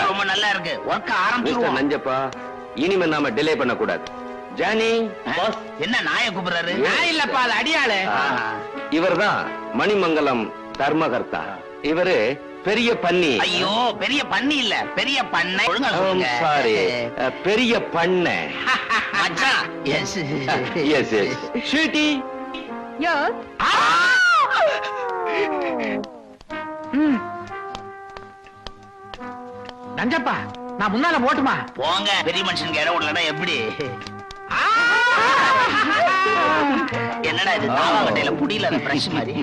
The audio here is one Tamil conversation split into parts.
ரொம்ப நல்லா இருக்கு. வர்க்க ஆரம்பிச்சிருவோம். நஞ்சப்பா, இனிமே நாம டிலே பண்ண கூடாது. ஜானி, என்ன நாய கூப்பிடுறாரு? நான் இல்லப்பா, அது அடியாளு. இவர்தான் மணிமங்கலம் தர்மகர்த்தா. இவரு பெரிய பன்னி. ஐயோ, பெரிய பன்னி இல்ல, பெரிய பண்ணை. ஒழுங்கா சொல்லுங்க. சாரி, பெரிய பண்ணை. மச்சான். Yes yes yes. Sweetie. Yes. Nanjappa, நான் முன்னால போட்டுமா? போங்க, பெரிய மனுஷனுக்கு இடம் விடலன்னா எப்படி? என்னடா இது, தாவாங்கட்டையில புடியில பிரஷ் மாதிரி.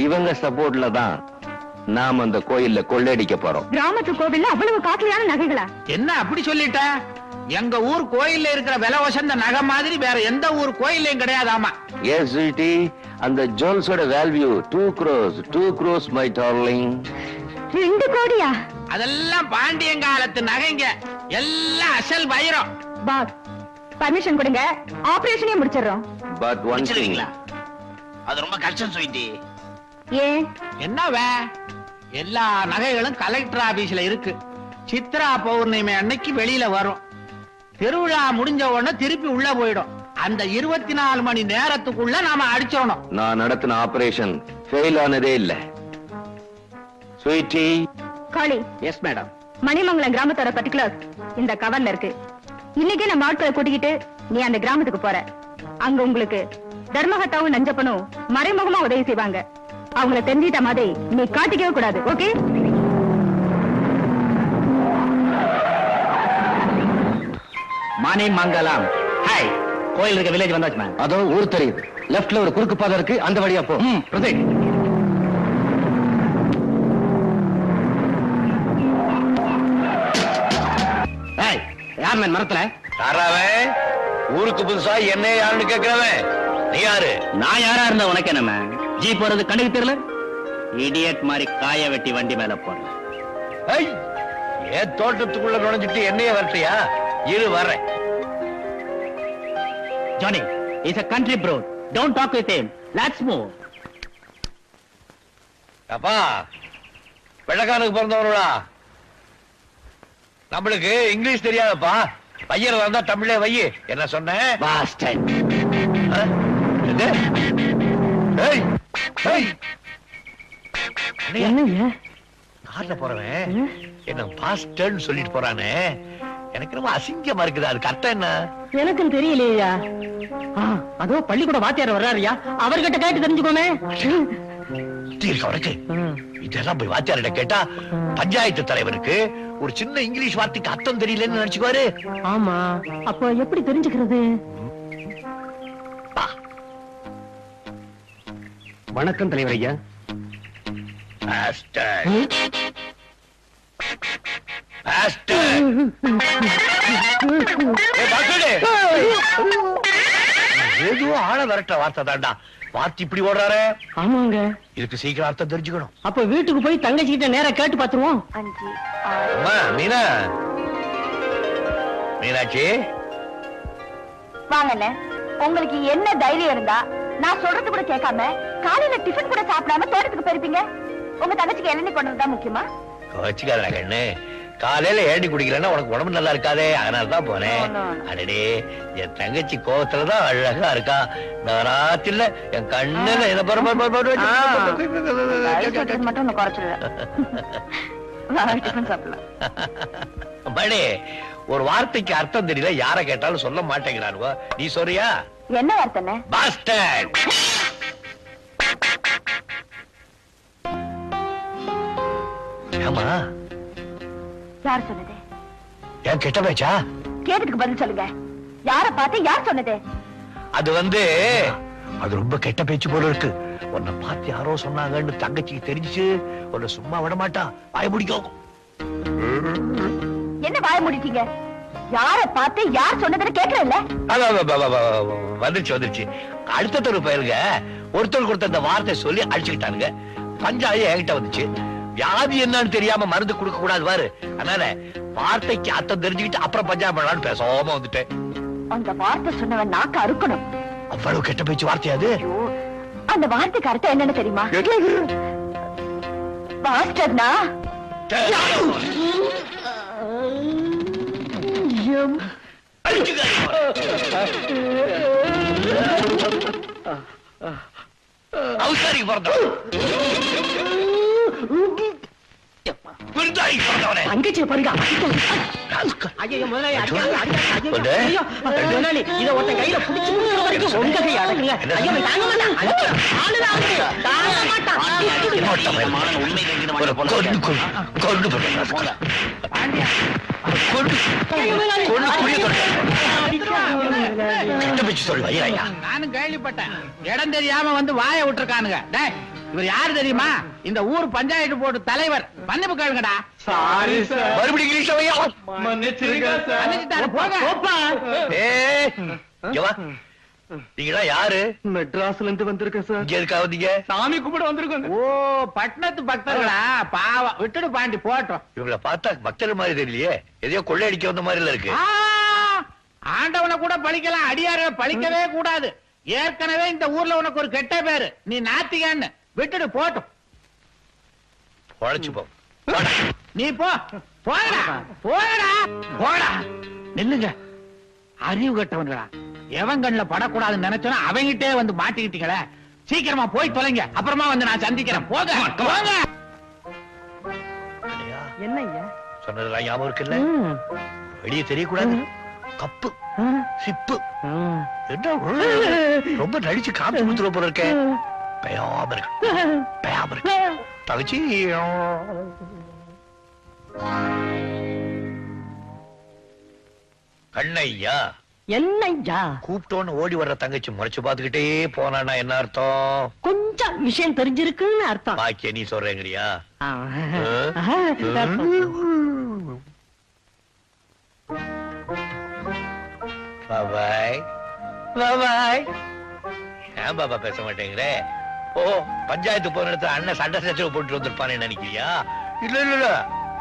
இவங்க சப்போர்ட்ல தான் நாம அந்த கோயில்ல கொள்ளையடிக்க போறோம். கிராமத்து கோவில்ல அவ்வளவு காஸ்ட்லியான நகைகளா? என்ன அப்படி சொல்லிட்ட? எங்க ஊர் கோயில்ல இருக்கிற விலை வசந்த நகை மாதிரி வேற எந்த ஊர் கோயிலையும் கிடையாதாமா. எஸ் ஸ்வீட்டி, அந்த ஜுவல்ஸோட value 2 crores. 2 crores my darling. 2 கோடியா? அதெல்லாம் பாண்டியங்காலத்து நகைங்க, எல்லாம் அசல் வைரம். பாஸ், பர்மிஷன் கொடுங்க, ஆபரேஷனே முடிச்சிடுறோம். பட் ஒன் திங், அது ரொம்ப கஷ்டம் ஸ்வீட்டி. ஏன்? என்னவே, எல்லா நகைகளும் கலெக்டர் ஆபீஸ்ல இருக்கு. சித்ரா பௌர்ணமி அன்னைக்கு வெளியில வரும். திருவிழா முடிஞ்ச உடனே திருப்பி உள்ள போயிடும். அந்த 24 மணி நேரத்துக்குள்ள நாம அடிச்சிடணும். நான் நடத்தின ஆபரேஷன் ஃபெயில் ஆனதே இல்ல. Sweetie. Kali. Yes madam. Manimangalam கிராமத்தோட பர்டிகுலர்ஸ் இந்த கவர்ல இருக்கு. இன்னைக்கு நம்ம ஆட்களை கூட்டிக்கிட்டு நீ அந்த கிராமத்துக்கு போற. அங்க உங்களுக்கு தர்மகத்தாவும் நஞ்சப்பனும் மறைமுகமா உதவி செய்வாங்க. அவங்கள தெரிஞ்சிட்ட மாதிரி நீ காட்டிக்கவே கூடாது. ஓகே? மணிமங்கலம். ஹாய், கோயில் இருக்க வில்லேஜ் வந்தாச்சு மேம். அதோ ஊர் தெரியுது. லெஃப்ட்ல ஒரு குறுக்கு பாதை இருக்கு, அந்த வழியா போ. ப்ரொசீட். ஹாய், யார் மேன் மரத்துல? தாராவே, ஊருக்கு புதுசா என்ன யாருன்னு கேக்குறவன் நீ யாரு? நான் யாரா இருந்தா உனக்கு என்ன மேம்? ஜீப் போறது கண்ணுக்கு தெரியல? இடியட் மாதிரி காய வெட்டி வண்டி மேல போறேன். ஏன் தோட்டத்துக்குள்ள நுழைஞ்சிட்டு என்னைய வரட்டியா? இரு வர்றேன். Johnny, he's a country bro. Don't talk with him. Let's move. அப்பா வெள்ளக்காரனுக்கு பிறந்தவங்களா? நம்மளுக்கு இங்கிலீஷ் தெரியாதப்பா. பையன் வந்தா தமிழே வை. என்ன சொன்னேன்? கார்ல போறவன் என்ன பாஸ்டர்னு சொல்லிட்டு போறானே, எனக்கு ரொம்ப அசிங்கமா இருக்குது. அதுக்கு அர்த்தம் என்ன? எனக்கும் தெரியலையா. அதோ பள்ளிக்கூட வாத்தியார் வர்றாருயா, அவர்கிட்ட கேட்டு தெரிஞ்சுக்கோமே. அவருக்கு இதெல்லாம் போய் வாத்தியார்கிட்ட கேட்டா பஞ்சாயத்து தலைவருக்கு ஒரு சின்ன இங்கிலீஷ் வார்த்தைக்கு அர்த்தம் தெரியலன்னு நினைச்சுக்குவாரு. ஆமா, அப்ப எப்படி தெரிஞ்சுக்கிறது? வணக்கம் தலைவர் ஐயா. ஏதோ ஆள விரட்ட வார்த்தை தாண்டா. வார்த்தை இப்படி ஓடுறாரு. ஆமாங்க, இதுக்கு சீக்கிரம் அர்த்தம் தெரிஞ்சுக்கணும். அப்ப வீட்டுக்கு போய் தங்கச்சி கிட்ட நேரா கேட்டு பாத்துருவோம். அம்மா மீனா, மீனாட்சி வாங்கண்ணே. உங்களுக்கு என்ன தைரியம் இருந்தா நான் சொல்றது கூட கேட்காம காலையில டிஃபன் கூட சாப்பிடாம தோட்டத்துக்கு போயிருப்பீங்க? உங்க தங்கச்சிக்கு இளநீ கொண்டு வந்தா முக்கியமா? வச்சுக்காத கண்ணு. காலையில ஏண்டி குடிக்கலன்னா உனக்கு உடம்பு நல்லா இருக்காதே, அதனாலதான் போனேன். அடடே, என் தங்கச்சி கோவத்துலதான் அழகா இருக்கா. நான் ராத்திரில என் கண்ணுல என்ன மட்டும் குறைச்சிடுவேன். மணி, ஒரு வார்த்தைக்கு அர்த்தம் தெரியல, யார கேட்டாலும் சொல்ல மாட்டேங்கிறானுவோ. நீ சொல்றியா? என்ன வார்த்தை? பாஸ்டர்ட். ஆமா, யார் சொன்னது? ஏன் கெட்ட பேச்சா? கேட்டதுக்கு பதில் சொல்லுங்க. யார பார்த்து யார் சொன்னது? அது ரொம்ப கெட்ட பேச்சு போல இருக்கு. உன்னை பார்த்து யாரோ சொன்னாங்கன்னு தங்கச்சிக்கு தெரிஞ்சுச்சு. உன்னை சும்மா விட மாட்டா. வாய முடிக்கும். என்ன வாய முடிட்டீங்க? யார பார்த்து யார் சொன்னதுன்னு கேட்கறல்ல? வந்துருச்சு. அடுத்த தெரு பயிலுங்க ஒருத்தர் கொடுத்த அந்த வார்த்தை சொல்லி அடிச்சுக்கிட்டானுங்க. பஞ்சாயத்து என்கிட்ட வந்துச்சு. வியாதி என்னன்னு தெரியாம மருந்து கொடுக்க கூடாது பாரு. அதனால வார்த்தைக்கு அர்த்தம் தெரிஞ்சுக்கிட்டு அப்புறம் பஞ்சாயத்து பண்ணலான்னு பேசாம வந்துட்டேன். அந்த வார்த்தை சொன்னவன் நாக்கு அறுக்கணும். அவ்வளவு கெட்ட பேச்சு வார்த்தையாது. அந்த வார்த்தைக்கு அர்த்தம் என்னன்னு தெரியுமா? பாஸ்டர்னா அவசாரிக்கு பிறந்தவன். தங்கச்சியை பாருங்க. ஐயோ முதலாளி, முதலாளி இதை ஒருத்த கையில பிடிச்சு வரைக்கும் உங்க கை அடக்குங்க. ஐயோ தாங்க மாட்டான். நானும் கேள்விப்பட்டேன். இடம் தெரியாம வந்து வாய விட்டுருக்கானுங்க. இவர் யாரு தெரியுமா? இந்த ஊர் பஞ்சாயத்து போர்டு தலைவர். மன்னிப்பு கேளுங்கடா. Sorry sir. மறுபடியும் இங்கிலீஷ் மன்னிச்சிருங்க சார். மன்னிச்சுட்டாரு, போங்க. நீங்களா யாரு? மெட்ராஸ்ல இருந்து வந்திருக்கேன் சார். இங்க இருக்கா வந்தீங்க? சாமி கும்பிட வந்திருக்கோங்க. ஓ, பட்டணத்து பக்தர்களா? பாவம், விட்டுடு பாண்டி போட்டோம். இவங்களை பார்த்தா பக்தர் மாதிரி தெரியலையே. எதையோ கொள்ளையடிக்க வந்த மாதிரி இருக்கு. ஆண்டவனை கூட பழிக்கலாம், அடியார பழிக்கவே கூடாது. ஏற்கனவே இந்த ஊர்ல உனக்கு ஒரு கெட்ட பேரு. நீ நாத்திகான்னு விட்டுடு போட்டோம். உழைச்சு போ. நீ போ. போடா போடா போடா. நில்லுங்க, அறிவு கட்டவன்களா. எவன் கண்ணுல படக்கூடாதுன்னு நினைச்சோன்னா அவங்கிட்டே வந்து மாட்டிக்கிட்டீங்களே. சீக்கிரமா போய் தொலைங்க, அப்புறமா வந்து நான் சந்திக்கிறேன். போங்க போங்க. என்ன ஐயா சொன்னதெல்லாம் ஞாபகம் இருக்குல்ல? வெளியே தெரியக்கூடாது. கப்பு சிப்பு என்ன ரொம்ப நடிச்சு காமிச்சு கொடுத்துட போல இருக்க. பயாம இருக்கு தகச்சி. கண்ணையா என்னையா கூப்பிட்டோன்னு ஓடி வர்ற தங்கச்சி முறைச்சு பாத்துக்கிட்டே போனானா என்ன அர்த்தம்? கொஞ்சம் விஷயம் தெரிஞ்சிருக்குன்னு அர்த்தம். பாக்கிய நீ சொல்றேங்கறியா? பாபாய் பாபாய். ஏன் பாபா பேச மாட்டேங்கிற? ஓ, பஞ்சாயத்து போன இடத்துல அண்ணன் சண்டை சச்சரவு போட்டு வந்திருப்பானே நினைக்கிறியா? இல்ல இல்ல இல்ல,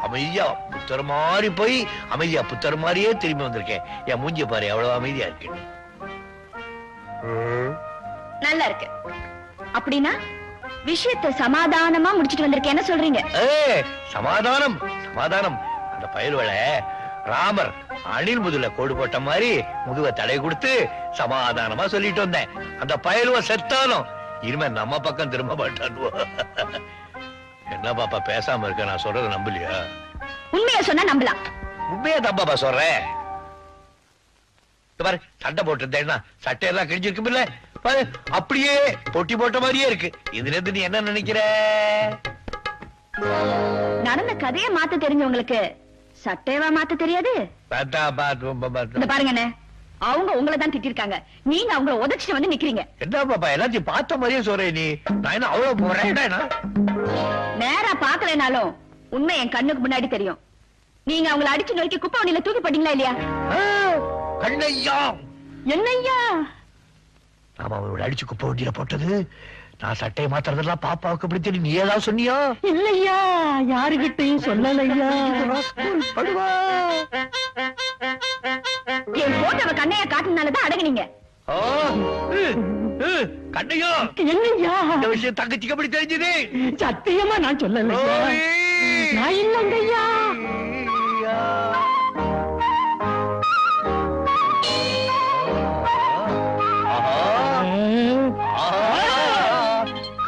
அமைதியா புத்தர் மாதிரி போய் அமைதியா புத்தர் மாதிரியே திரும்பி வந்திருக்கேன். என் மூஞ்சிய பாரு, எவ்வளவு அமைதியா இருக்கு. நல்லா இருக்கு. அப்படின்னா விஷயத்தை சமாதானமா முடிச்சிட்டு வந்திருக்கேன், என்ன சொல்றீங்க? சமாதானம் சமாதானம். அந்த பயல்வளை ராமர் அணில் முதுல கோடு போட்ட மாதிரி முதுவ தடை கொடுத்து சமாதானமா சொல்லிட்டு வந்தேன். அந்த பயலுவ செத்தாலும் இனிமே நம்ம பக்கம் திரும்ப மாட்டானுவோ. என்ன பாப்பா பேசாம இருக்க? நான் சொல்றத நம்பலையா? உண்மையை சொன்னா நம்பலாம். உண்மையா தான் பாப்பா சொல்றேன். பாரு, சட்டை போட்டிருந்தேன்னா சட்டையெல்லாம் கிழிஞ்சிருக்கும் இல்ல பாரு, அப்படியே பொட்டி போட்ட மாதிரியே இருக்கு. இதுல இருந்து நீ என்ன நினைக்கிற? நடந்த கதையை மாத்த தெரிஞ்சவங்களுக்கு சட்டையவா மாத்த தெரியாது. இந்த பாருங்க அண்ணே, அவங்க உங்களை தான் திட்டிருக்காங்க, நீங்க அவங்கள உதச்சிட்டு வந்து நிக்கிறீங்க. என்ன பாப்பா எல்லாத்தையும் பார்த்த மாதிரியே சொல்றேன் நீ? நான் என்ன அவ்வளவு போறேன்? நேரா பாக்கலைனாலும் உண்மை என் கண்ணுக்கு முன்னாடி தெரியும். நீங்க அவங்கள அடிச்சு நோக்கி குப்பை வண்டியில தூக்கி போட்டீங்களா இல்லையா? கண்ணையா என்னய்யா? நாம அவரோட அடிச்சு குப்பை வண்டியில போட்டது நான் சட்டையை மாத்துறதெல்லாம் பாப்பாவுக்கு எப்படி தெரியும்? நீ ஏதாவது சொன்னியா? இல்லையா, யாருகிட்டையும் சொல்லலையா. படுவா. என் போட்டவ கண்ணையா காட்டினாலதான் அடங்குனீங்க. கண்ணையா? என்னையா? இந்த விஷயம் தங்கச்சிக்கு எப்படி தெரிஞ்சது? சத்தியமா நான் சொல்லல. ஓய். நான் இல்லைங்கய்யா.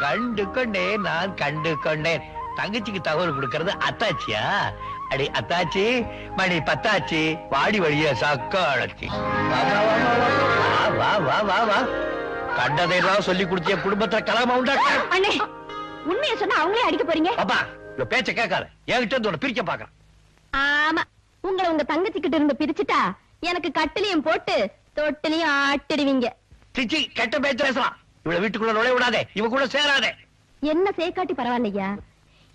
கண்டு கொண்டேன், நான் கண்டு கொண்டேன். தங்கச்சிக்கு தகவல் கொடுக்கறது அத்தாச்சியா? அடி அத்தாச்சி, மணி பத்தாச்சி, வாடி வழிய சக்காளச்சி. வா வா வா வா. கண்டதையெல்லாம் சொல்லி கொடுத்திய குடும்பத்துல கலகமா உண்டாக்க. அண்ணே, உண்மையை சொன்னா அவங்களே அடிக்க போறீங்க. பாப்பா இந்த பேச்ச கேட்காத, என்கிட்ட இருந்து உன்னை பிரிக்க பாக்குறேன். ஆமா, உங்களை உங்க தங்கச்சி கிட்ட இருந்து பிரிச்சுட்டா எனக்கு கட்டிலையும் போட்டு தொட்டிலையும் ஆட்டிடுவீங்க. சிச்சி, கெட்ட பேச்சு பேசலாம். இவளை வீட்டுக்குள்ள நுழைய விடாதே, இவ கூட சேராதே. என்ன சேர்க்காட்டி பரவாயில்லையா,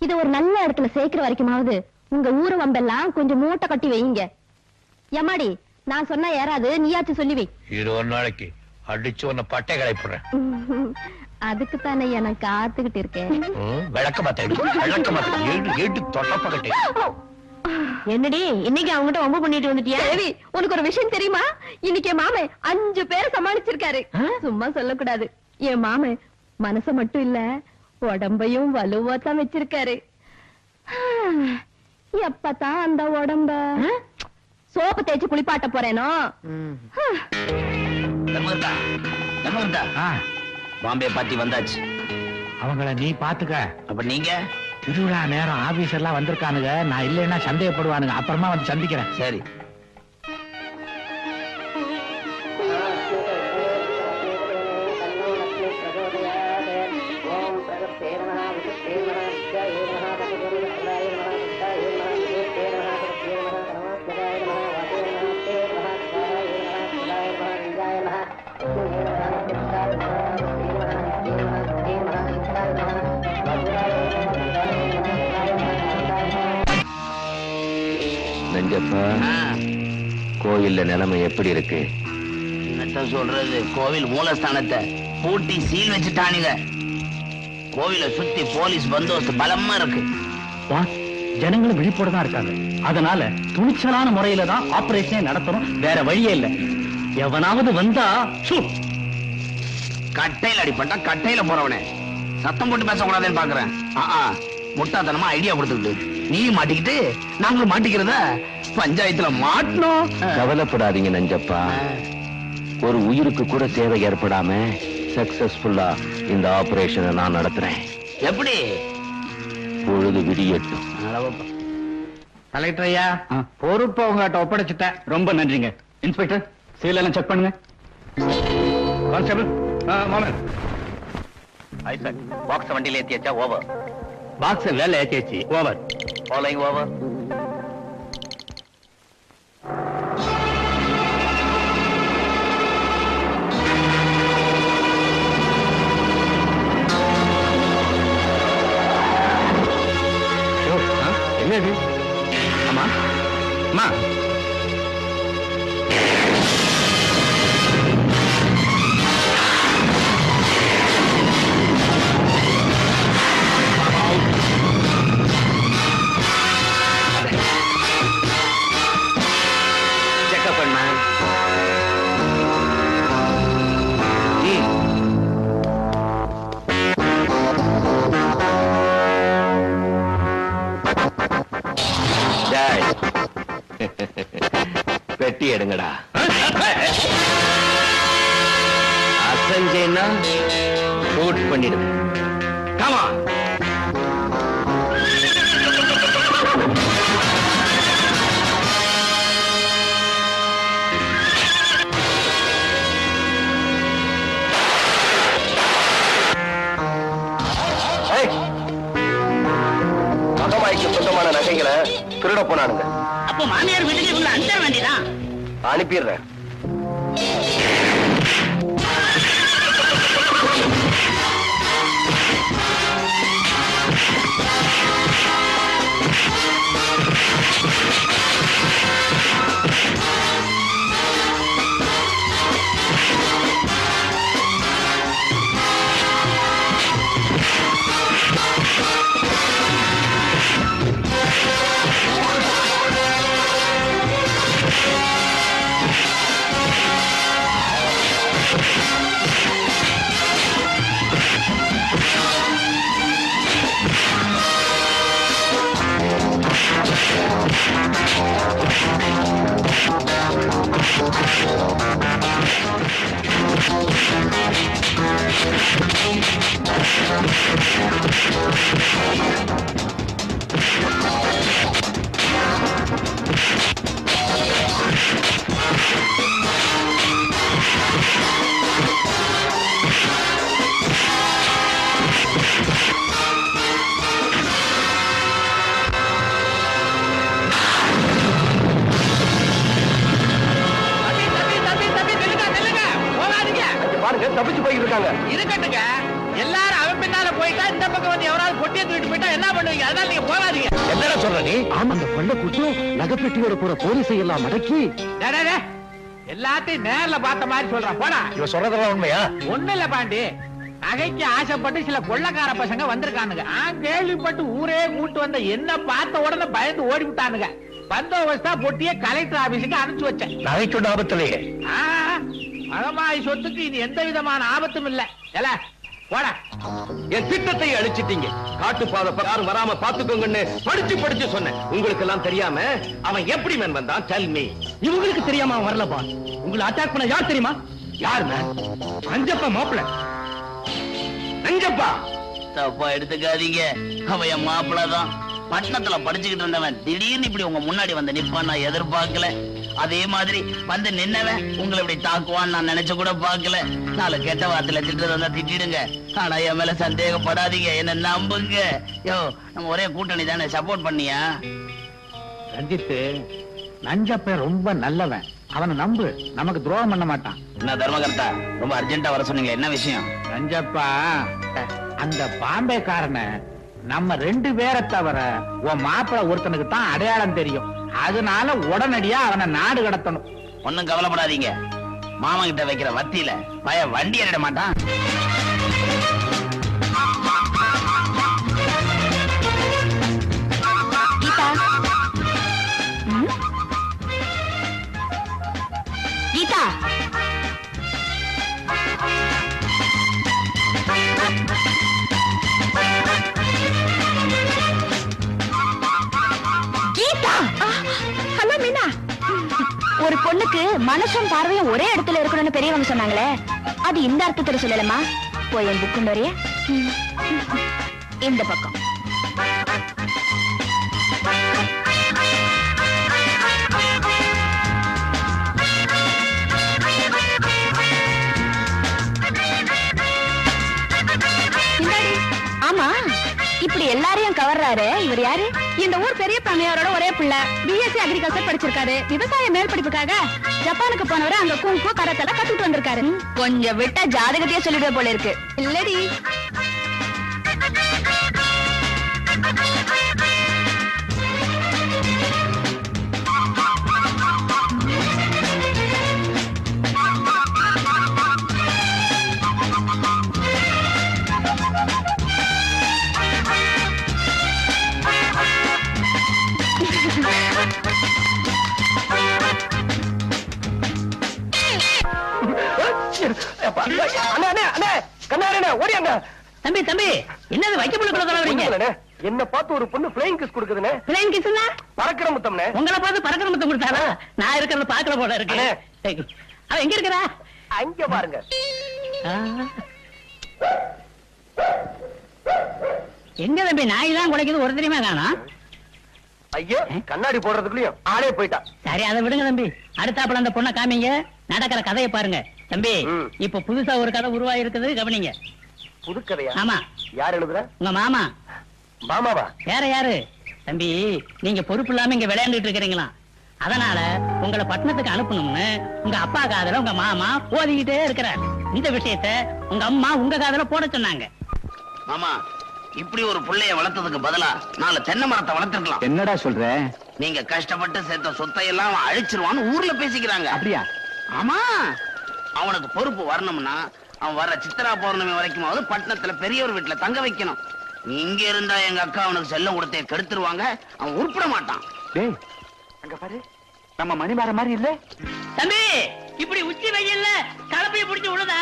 இது ஒரு நல்ல இடத்துல சேர்க்கிற வரைக்குமாவது உங்க ஊரு வம்பெல்லாம் கொஞ்சம் மூட்டை கட்டி வைங்க. எம்மாடி, நான் சொன்னா யாராவது நீயாச்சும் சொல்லி வை. 20 நாளைக்கு அடிச்சு உன்னை பட்டை களைப்புறேன். அதுக்கு தானே நான் காத்துக்கிட்டு இருக்கேன். விளக்க மாட்டேன் தொட்டப்பகட்டே. என்னடி இன்னைக்கு அவங்ககிட்ட வம்பு பண்ணிட்டு வந்துட்டியா? தேவி, உனக்கு ஒரு விஷயம் தெரியுமா? இன்னைக்கு என் மாமன் 5 பேரை சமாளிச்சிருக்காரு. சும்மா சொல்லக்கூடாது. என் மாமன் மனச மட்டும் இல்ல, உடம்பையும் வலுவா தான் வச்சிருக்காரு. எப்பதான் அந்த உடம்ப சோப்பு தேய்ச்சி குளிப்பாட்ட போறேனோ. பாம்பே பார்ட்டி வந்தாச்சு. அவங்கள நீ பாத்துக்க. அப்ப நீங்க திருவிழா நேரம் ஆபீசர் எல்லாம் வந்திருக்கானுங்க. நான் இல்லைன்னா சந்தேகப்படுவானுங்க. அப்புறமா வந்து சந்திக்கிறேன். சரி. நஞ்சப்பா, கோயில்ல நிலைமை எப்படி இருக்கு? என்னத்த சொல்றது, கோவில் மூலஸ்தானத்தை பூட்டி சீல் வச்சுட்டானுங்க. கோவிலை சுத்தி போலீஸ் பந்தோபஸ்து பலமா இருக்கு. ஜனங்களும் விழிப்போட தான் இருக்காங்க. அதனால துணிச்சலான முறையில தான் ஆபரேஷனே நடத்தணும், வேற வழியே இல்ல. எவனாவது வந்தா கட்டையில அடிப்பட்டா கட்டையில போறவனே சத்தம் போட்டு பேசக்கூடாதுன்னு பாக்குறேன். முட்டாத்தனமா ஐடியா கொடுத்துக்கிட்டு நீயும் மாட்டிக்கிட்டு நாங்களும் மாட்டிக்கிறத பஞ்சாயத்துல மாட்டணும். கவலைப்படாதீங்க நஞ்சப்பா, ஒரு உயிருக்கு கூட சேவை ஏற்படாம சக்சஸ்ஃபுல்லா இந்த ஆபரேஷனை நான் நடத்துறேன். எப்படி? பொழுது விடியட்டும். கலெக்டர் ஐயா, பொறுப்பை உங்ககிட்ட ஒப்படைச்சிட்டேன். ரொம்ப நன்றிங்க. இன்ஸ்பெக்டர், சீல் எல்லாம் செக் பண்ணுங்க. கான்ஸ்டபிள், பாக்ஸ் வண்டியில ஏத்தியாச்சா? ஓவர். பாக்ஸ் வேலை ஏத்தியாச்சு. ஓவர். Following over. என்னது? அம்மா அம்மா, பெட்டி எடுங்கடா. அசஞ்சேன்னா ஷூட் பண்ணிடுவேன். Come on. மகமாய்க்கு சொந்தமான நகைகளை திருட போனானுங்க. அப்போ மாமியார் வீட்டுக்கு இவங்களை அனுப்ப வேண்டியதான். அனுப்பிடுறேன். தப்பிச்சு போயிட்டு இருக்காங்க. இருக்கட்டுங்க, எல்லாரும் அவன் பின்னால போயிட்டா இந்த பக்கம் வந்து எவராவது பொட்டியை தூக்கிட்டு போயிட்டா என்ன பண்ணுவீங்க? அதனால நீங்க போகாதீங்க. என்னடா சொல்ற நீ? ஆமா, அந்த பண்ண குற்றம் நகைப்பெட்டியோட போற போலீஸை எல்லாம் மடக்கி எல்லாத்தையும் நேர்ல பார்த்த மாதிரி சொல்றான். போடா. இவன் சொல்றதெல்லாம் உண்மையா? ஒண்ணு இல்ல பாண்டி, நகைக்கு ஆசைப்பட்டு சில கொள்ளக்கார பசங்க வந்திருக்கானுங்க. கேள்விப்பட்டு ஊரே கூட்டு வந்த என்ன பார்த்த உடனே பயந்து ஓடி விட்டானுங்க. பந்தோபஸ்தா பொட்டிய கலெக்டர் ஆபீஸுக்கு அனுப்பிச்சு வச்சேன். நகைக்கு ஆபத்திலேயே மகமாய் சொத்துக்கு இது எந்த விதமான ஆபத்தும் இல்ல. போட. என் திட்டத்தை அழிச்சிட்டீங்க. காட்டுப்பாதை யாரும் வராம பாத்துக்கோங்கன்னு படிச்சு சொன்னேன். உங்களுக்கு எல்லாம் தெரியாம அவன் எப்படி மேன் வந்தான்? Tell me. இவங்களுக்கு தெரியாம அவன் வரலப்பா. உங்களை அட்டாக் பண்ண யார் தெரியுமா? யார் மேன்? அஞ்சப்பா மாப்பிள்ள. நஞ்சப்பா. தப்பா எடுத்துக்காதீங்க, அவன் என் மாப்பிள்ளதான். பட்டணத்துல படிச்சுக்கிட்டு இருந்தவன் திடீர்னு இப்படி உங்க முன்னாடி வந்து நிப்பான் நான் எதிர்பார்க்கல. அதே மாதிரி வந்து நின்னவன் உங்களை இப்படி தாக்குவான்னு நான் நினைச்சு கூட பாக்கல. நாலு கெட்ட வார்த்தையில திட்டு வந்தா திட்டிடுங்க, ஆனா என் மேல சந்தேகப்படாதீங்க, என்ன நம்புங்க. யோ, நம்ம ஒரே கூட்டணி தானே, சப்போர்ட் பண்ணியா? ரஞ்சித்து, நஞ்சப்ப ரொம்ப நல்லவன், அவனை நம்பு, நமக்கு துரோகம் பண்ண மாட்டான். என்ன தர்மகர்த்தா, ரொம்ப அர்ஜென்ட்டா வர சொன்னீங்க, என்ன விஷயம்? நஞ்சப்பா, அந்த பாம்பேக்காரன நம்ம 2 பேரை தவிர உன் மாப்பிள ஒருத்தனுக்கு தான் அடையாளம் தெரியும். அதனால உடனடியா அவனை நாடு கடத்தணும். ஒண்ணும் கவலைப்படாதீங்க, மாமா கிட்ட வைக்கிற வத்தியில பய வண்டி ஏறிட மாட்டான். கீதா, கீதா, ஹலோ மீனா. ஒரு பொண்ணுக்கு மனசும் பார்வையும் ஒரே இடத்துல இருக்கணும்னு பெரியவங்க சொன்னாங்களே, அது இந்த அர்த்தத்துல சொல்லலமா? போய் என் புக்கு நிறைய இந்த பக்கம். ஆமா, இப்படி எல்லாரையும் கவர்றாரு இவர் யாரு? இந்த ஊர் பெரிய பண்ணையாரோட ஒரே பிள்ளை, பிஎஸ்சி அக்ரிகல்ச்சர் படிச்சிருக்காரு. விவசாய மேல் படிப்புக்காக ஜப்பானுக்கு போனவரு அங்க குங்கு கராத்தெல்லாம் கத்துட்டு வந்திருக்காரு. கொஞ்சம் விட்டா ஜாதகத்தையே சொல்லிடுவே போல இருக்கு இல்லடி? தம்பி தம்பி, என்னது வைக்க என்ன பார்த்து ஒரு பொண்ணு பிளைங் கிஸ் கொடுக்குதுனே. பிளேன் கிஸ்னா பறக்கிற முத்தம்னே. உங்களை பார்த்து பறக்கிற முத்தம் கொடுத்தாரா? நான் இருக்கிறத பாக்குற போல இருக்கு. அவ எங்க இருக்கிறா? அங்க பாருங்க. எங்க தம்பி நாய் தான் குலைக்குது, ஒரு தெரியுமா காணோம்? ஐயோ, கண்ணாடி போடுறதுக்குள்ளயும் ஆளே போயிட்டா. சரி அதை விடுங்க தம்பி, அடுத்தாப்புல அந்த பொண்ணை காமிங்க, நடக்கிற கதையை பாருங்க. தம்பி இப்ப புதுசா ஒரு கதை உருவாயிருக்குது, கவனிங்க. புது கதையா? ஆமா. யார் எழுதுற? உங்க மாமா. மாமாவா? வேற யாரு? தம்பி நீங்க பொறுப்பு இல்லாம இங்க விளையாண்டுட்டு இருக்கிறீங்களா, அதனால உங்களை பட்டணத்துக்கு அனுப்பணும்னு உங்க அப்பா காதல உங்க மாமா ஓதிக்கிட்டே இருக்கிறார். இந்த விஷயத்த உங்க அம்மா உங்க காதல போட சொன்னாங்க. மாமா, இப்படி ஒரு புள்ளைய வளர்த்ததுக்கு பதிலா 4 தென்னை மரத்தை வளர்த்திருக்கலாம். என்னடா சொல்ற? நீங்க கஷ்டப்பட்டு சேர்த்த சொத்தை எல்லாம் அவன் அழிச்சிருவான்னு ஊர்ல பேசிக்கிறாங்க. அப்படியா? ஆமா, அவனுக்கு பொறுப்பு வரணும்னா அவன் வர்ற சித்ரா பௌர்ணமி வரைக்குமாவது பட்டணத்துல பெரியவர் வீட்டுல தங்க வைக்கணும். இங்க இருந்தா எங்க அக்கா அவனுக்கு செல்லம் கொடுத்தே கெடுத்துருவாங்க, அவன் உருப்பிட மாட்டான். டேய் அங்க பாரு, நம்ம மணிமாற மாதிரி இல்ல? தம்பி இப்படி உச்சி வெயில்ல கலப்பைய புடிச்சு விழுதா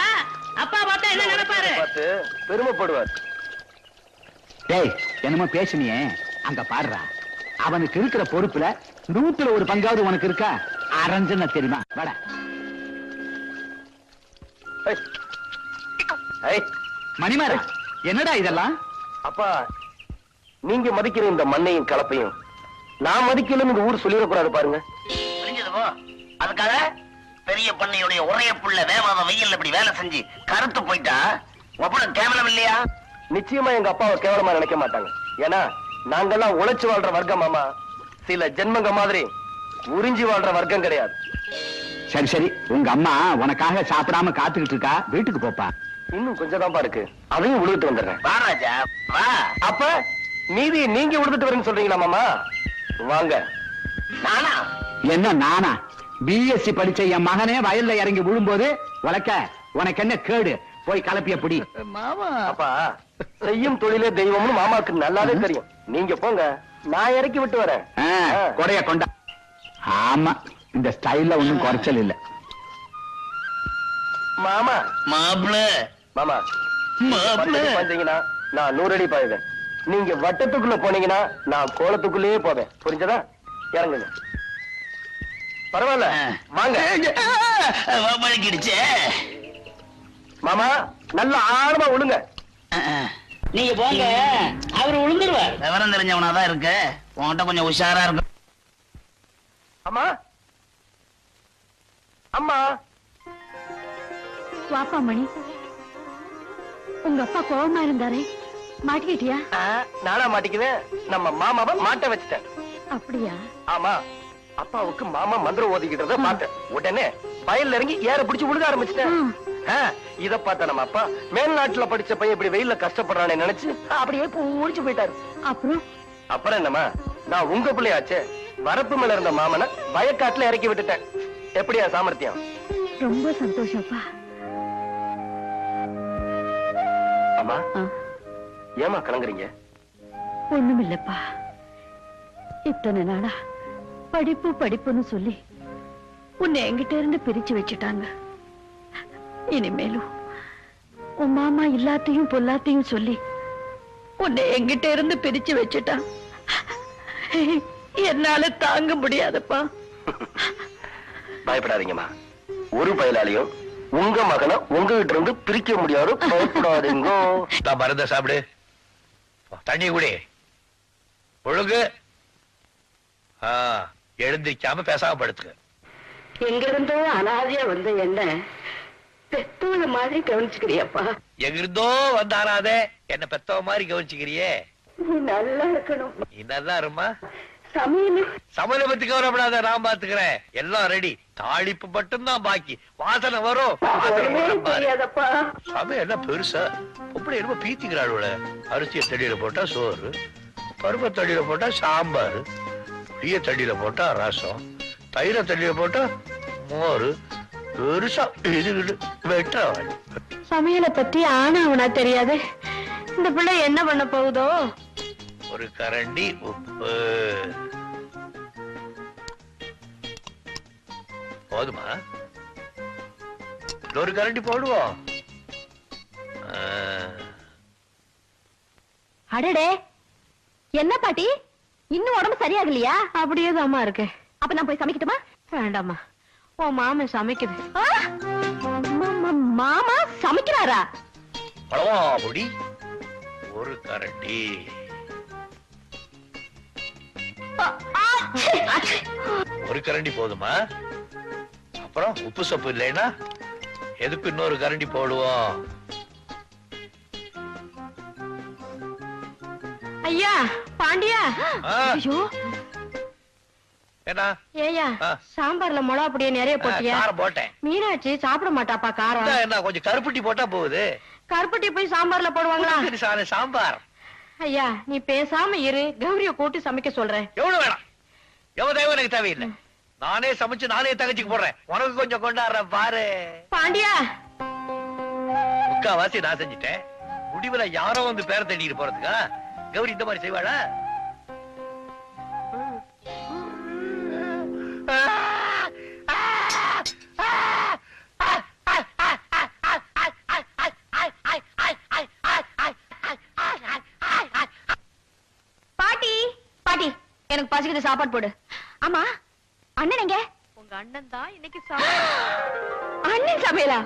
அப்பா பார்த்தா என்ன நினைப்பாரு? பார்த்து பெருமைப்படுவார். டேய் என்னமோ பேசுனியே, அங்க பாடுறா. அவனுக்கு இருக்கிற பொறுப்புல 100ல 1 பங்காவது உனக்கு இருக்கா? அரஞ்சன தெரியுமா? வாடா. மணிமாரா, என்னடா இதெல்லாம்? அப்பா, நீங்க மதிக்கிற இந்த மண்ணையும் கலப்பையும் நான் மதிக்கலன்னு இந்த ஊர் சொல்லிடக்கூடாது பாருங்க. புரிஞ்சது போ. அதுக்காக பெரிய பண்ணையுடைய ஒரே புள்ள வேவாத வெயில் இப்படி வேலை செஞ்சு கருத்து போயிட்டா ஒப்பட கேவலம் இல்லையா? நிச்சயமா எங்க அப்பாவை கேவலமா நினைக்க மாட்டாங்க. ஏன்னா நாங்கெல்லாம் உழைச்சு வாழ்ற வர்க்கம். மாமா, சில ஜென்மங்க மாதிரி உறிஞ்சி வாழ்ற வர்க்கம் கிடையாது. சரி சரி, உங்க அம்மா உனக்காக சாப்பிடாம காத்துக்கிட்டு இருக்கா, வீட்டுக்கு போப்பா. இன்னும் கொஞ்சம் தான் இருக்கு, அதையும் உழுதுட்டு வந்துடுறேன். வா ராஜா வா. அப்ப மீதி நீங்க உழுதுட்டு வரேன்னு சொல்றீங்களா மாமா? வாங்க. நானா? என்ன நானா? பிஎஸ்சி படிச்ச என் மகனே வயல்ல இறங்கி விழும்போது உனக்க உனக்கு என்ன கேடு? போய் கலப்பிய புடி. அப்பா, செய்யும் தொழிலே தெய்வம்னு மாமாக்கு நல்லாவே தெரியும். நீங்க போங்க, நான் இறக்கி விட்டு வரேன். கொடைய கொண்டா. ஆமா, இந்த ஸ்டைல்ல ஒண்ணும் குறைச்சல் இல்ல. மாமா மாப்பிள மாமா மாப்பிள வந்தீங்கன்னா நான் 100 அடி பாயுவேன். நீங்க வட்டத்துக்குள்ள போனீங்கன்னா நான் கோலத்துக்குள்ளேயே போவேன். புரிஞ்சதா? இறங்குங்க. பரவாயில்ல, வாங்க. பழக்கிடுச்சே. மாமா நல்லா ஆழமா விழுங்க. நீங்க போங்க, அவரு விழுந்துருவார். விவரம் தெரிஞ்சவனாதான் இருக்கு, உன்கிட்ட கொஞ்சம் உஷாரா இருக்கும். அம்மா அம்மா. வாப்பா மணி, உங்க அப்பா கோவமா இருந்தாரே, மாட்டிக்கிட்டியா? நானா மாட்டிக்குவேன்? நம்ம மாமாவை மாட்ட வச்சுட்டேன். அப்படியா? ஆமா, அப்பாவுக்கு மாமா மந்திரம் ஓதிக்கிட்டத பார்த்தேன். உடனே வயல்ல இறங்கி ஏற பிடிச்சு விழுக ஆரம்பிச்சிட்டேன். இத பார்த்த நம்ம அப்பா மேல்நாட்டுல படிச்ச பையன் இப்படி வெயில்ல கஷ்டப்படுறானே நினைச்சு அப்படியே பூடிச்சு போயிட்டாரு. அப்புறம் என்னமா, நான் உங்க பிள்ளையாச்சே, வரப்பு மேல இருந்த மாமனை வயக்காட்டுல இறக்கி விட்டுட்டேன். எப்படியா சாமர்த்தியம்? ரொம்ப சந்தோஷப்பா. அம்மா, ஏமா கலங்குறீங்க? ஒண்ணுமில்லப்பா, இத்தனை நாளா படிப்பு படிப்புன்னு சொல்லி உன்னை என்கிட்ட இருந்து பிரிச்சு வச்சுட்டாங்க. இனிமேலும் உன் மாமா எல்லாத்தையும் பொல்லாத்தையும் சொல்லி உன்னை என்கிட்ட இருந்து பிரிச்சு வச்சுட்டான். என்னால தாங்க முடியாதப்பா. பயப்படாதீங்கம்மா, ஒரு பயலாலையும் உங்க மகனை உங்ககிட்ட இருந்து பிரிக்க முடியாது. பயப்படாதீங்க. மருந்த சாப்பிடு, தண்ணி குடி, ஒழுங்கு. எழுந்திருக்காம பேசாம படுத்துக்க. எங்க இருந்தோ அனாதையா வந்த என்ன பெத்தோட மாதிரி கவனிச்சுக்கிறியப்பா. எங்கிருந்தோ வந்தாராதே என்ன பெத்தவ மாதிரி கவனிச்சுக்கிறியே. நீ நல்லா இருக்கணும். நீ நல்லா இருமா. சமையல் பத்தி கவலைப்படாத, நான் பாத்துக்கிறேன். எல்லாம் ரெடி, தாளிப்பு மட்டும்தான் பாக்கி. வாசனை வரும். தெரியாதப்பா. சமையல் என்ன பெருசா? அப்படி என்னமோ பீத்திக்கிறாள். அரிசியை தடியில போட்டா சோறு, பருப்பை தடியில போட்டா சாம்பார், புளிய தடியில போட்டா ரசம், தயிரை தடியில போட்டா மோரு. பெருசா இது வெட்ட. சமையலை பத்தி ஆனா அவனா தெரியாது. இந்த பிள்ளை என்ன பண்ண போகுதோ? ஒரு கரண்டி உப்பு போதுமா? ஒரு கரண்டி போடுவோம். அடடே, என்ன பாட்டி இன்னும் உடம்பு சரியாகலையா? அப்படியே தாமா இருக்கு. அப்ப நான் போய் சமைக்கட்டுமா? வேண்டாமா, உன் மாமன் சமைக்குது. மாமா சமைக்கிறாரா? பழவா பொடி ஒரு கரண்டி. ஒரு கரண்டி போதுமா? அப்புறம் உப்பு சப்பு இல்லைன்னா எதுக்கு இன்னொரு கரண்டி போடுவோம்? ஐயா பாண்டியா. ஐயோ என்ன ஏயா சாம்பார்ல மிளகா பொடிய நிறைய போட்டியா? காரம் போட்டேன். மீனாட்சி சாப்பிட மாட்டாப்பா காரம். என்ன கொஞ்சம் கருப்பட்டி போட்டா போகுது. கருப்பட்டி போய் சாம்பார்ல போடுவாங்களா? சாம்பார். ஐயா நீ பேசாம இரு, கௌரிய கூட்டி சமைக்க சொல்றேன். எவ்வளவு வேணாம், எவ்வளவு தேவை எனக்கு தேவையில்லை. நானே சமைச்சு நானே தகச்சிக்கு போடுறேன். உனக்கு கொஞ்சம் கொண்டாடுற பாரு. பாண்டியா முக்காவாசி நான் செஞ்சுட்டேன். முடிவுல யாரோ வந்து பேர தேடிட்டு போறதுக்கா கௌரி இந்த மாதிரி செய்வாளா? பாட்டி பாட்டி எனக்கு பசிக்குது, சாப்பாடு போடு. ஆமா அண்ணன் எங்க? உங்க அண்ணன் தான் இன்னைக்கு அண்ணன் சமையலா?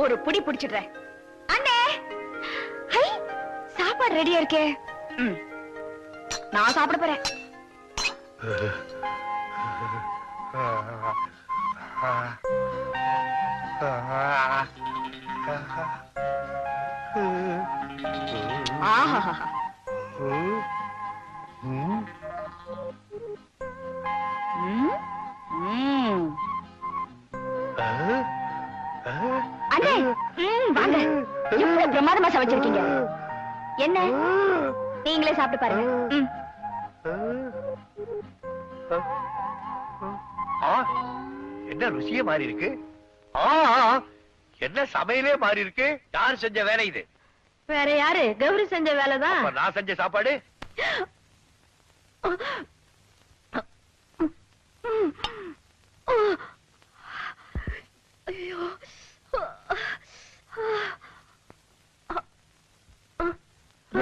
ஒரு புடி புடிச்சிடுறேன். அண்ணே ஹை சாப்பாடு ரெடியா இருக்கே. நான் சாப்பிட போறேன். ஆஹா அண்ணே வாங்க, எவ்வளவு பிரமாதமா சமைச்சிருக்கீங்க. என்ன நீங்களே சாப்பிட்டு பாருங்க. என்ன ருசியே மாறி இருக்கு. என்ன சமையலே மாறி இருக்கு. யார் செஞ்ச வேலை இது? வேற யாரு? கௌரி செஞ்ச வேலைதான். நான் செஞ்ச சாப்பாடு.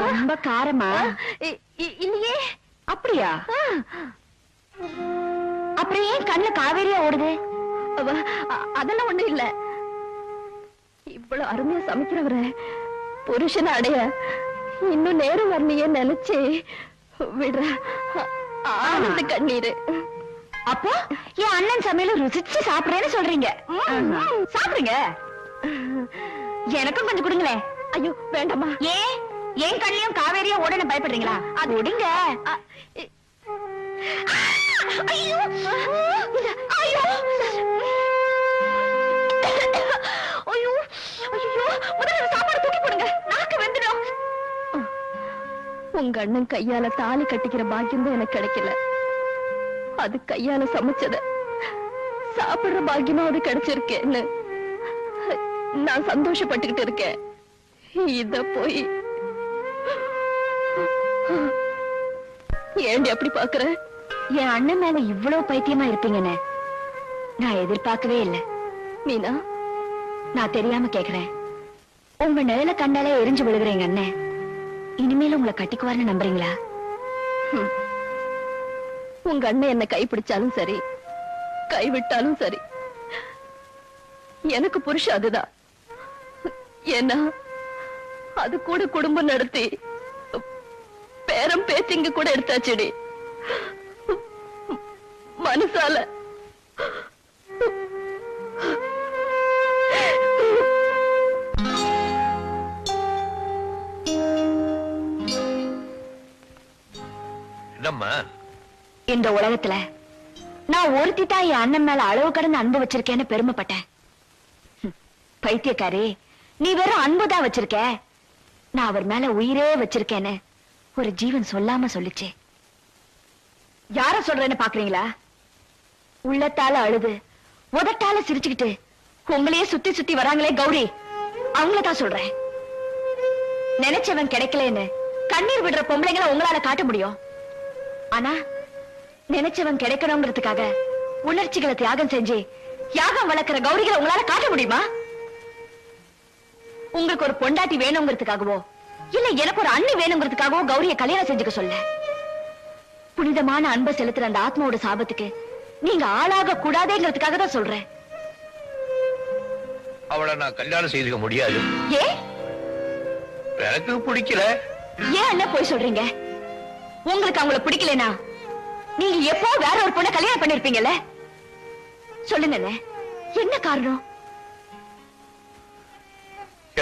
ரொம்ப காரமா? இல்லையே. அப்படியா? அப்புறம் ஏன் கண்ணுல காவேரியா ஓடுது? அதெல்லாம் ஒண்ணும் இல்ல. இவ்வளவு அருமையா சமைக்கிறவர புருஷனை அடைய இன்னும் நேரம் வரலையே நினைச்சு விடுற ஆனந்த கண்ணீரு. அப்போ என் அண்ணன் சமையல ருசிச்சு சாப்பிடுறேன்னு சொல்றீங்க. சாப்பிடுங்க, எனக்கும் கொஞ்சம் கொடுங்களேன். ஐயோ வேண்டாமா. ஏன் என் கண்ணிலையும் காவேரியா ஓடன பயப்படுறீங்களா? அது ஒடுங்க. ஐயோ ஐயோ ஐயோ ஐயோ, முதல்ல சாப்பாடு தூக்கி போடுங்க, நாக்கு வெந்துடும். உங்க அண்ணன் கையால தாலி கட்டிக்கிற பாக்கியம் தான் எனக்கு கிடைக்கல. அது கையால சமைச்சத சாப்பிடுற பாக்கியமா அது கிடைச்சிருக்கேன்னு நான் சந்தோஷப்பட்டுக்கிட்டு இருக்கேன். இத போய் ஏண்டி அப்படி பாக்குற? என் அண்ணன் மேல இவ்வளவு பைத்தியமா இருப்பீங்கன்னு நான் எதிர்பார்க்கவே இல்லை. மீனா நான் தெரியாம கேக்குறேன். உங்க நிழல கண்டாலே எரிஞ்சு விழுகிறீங்க அண்ணன். இனிமேல உங்களை கட்டிக்குவார்னு நம்புறீங்களா? உங்க அண்ணன் என்ன கைப்பிடிச்சாலும் சரி, கைவிட்டாலும் சரி, எனக்கு புருஷன் அதுதான். ஏன்னா அது கூட குடும்பம் நடத்தி பேரம் பேத்திங்க கூட எடுத்தாச்சுடி. மனசால என்னம்மா? இந்த உலகத்துல நான் ஒருத்தி தான் என் அண்ணன் மேல அளவு கடந்து அன்பு வச்சிருக்கேன்னு பெருமைப்பட்டேன். பைத்தியக்காரி, நீ வெறும் அன்புதான் வச்சிருக்க, நான் அவர் மேல உயிரே வச்சிருக்கேன்னு ஒரு ஜீவன் சொல்லாம சொல்லிச்சே. யார சொல்றேன்னு பாக்குறீங்களா? உள்ளத்தால அழுது உதட்டால சிரிச்சுக்கிட்டு உங்களையே சுத்தி சுத்தி வராங்களே கௌரி, அவங்களதான் சொல்றேன். நினைச்சவன் கிடைக்கலன்னு கண்ணீர் விடுற பொம்பளைங்களை உங்களால காட்ட முடியும். ஆனா நினைச்சவன் கிடைக்கணுங்கிறதுக்காக உணர்ச்சிகளை தியாகம் செஞ்சு யாகம் வளர்க்கிற கௌரிகளை உங்களால காட்ட முடியுமா? உங்களுக்கு ஒரு பொண்டாட்டி வேணுங்கிறதுக்காகவோ இல்ல எனக்கு ஒரு அண்ணி வேணுங்கிறதுக்காகவும் கௌரிய கல்யாணம் செஞ்சுக்க சொல்ல. புனிதமான அன்பை செலுத்துற அந்த ஆத்மாவோட சாபத்துக்கு நீங்க ஆளாக கூடாதேங்கிறதுக்காக தான் சொல்றேன். அவளை நான் கல்யாணம் செய்துக்க முடியாது. ஏன்? எனக்கு பிடிக்கல. ஏன் அண்ணா போய் சொல்றீங்க? உங்களுக்கு அவங்கள பிடிக்கலனா நீங்க எப்போ வேற ஒரு பொண்ணை கல்யாணம் பண்ணிருப்பீங்கல்ல? சொல்லுங்க என்ன காரணம்?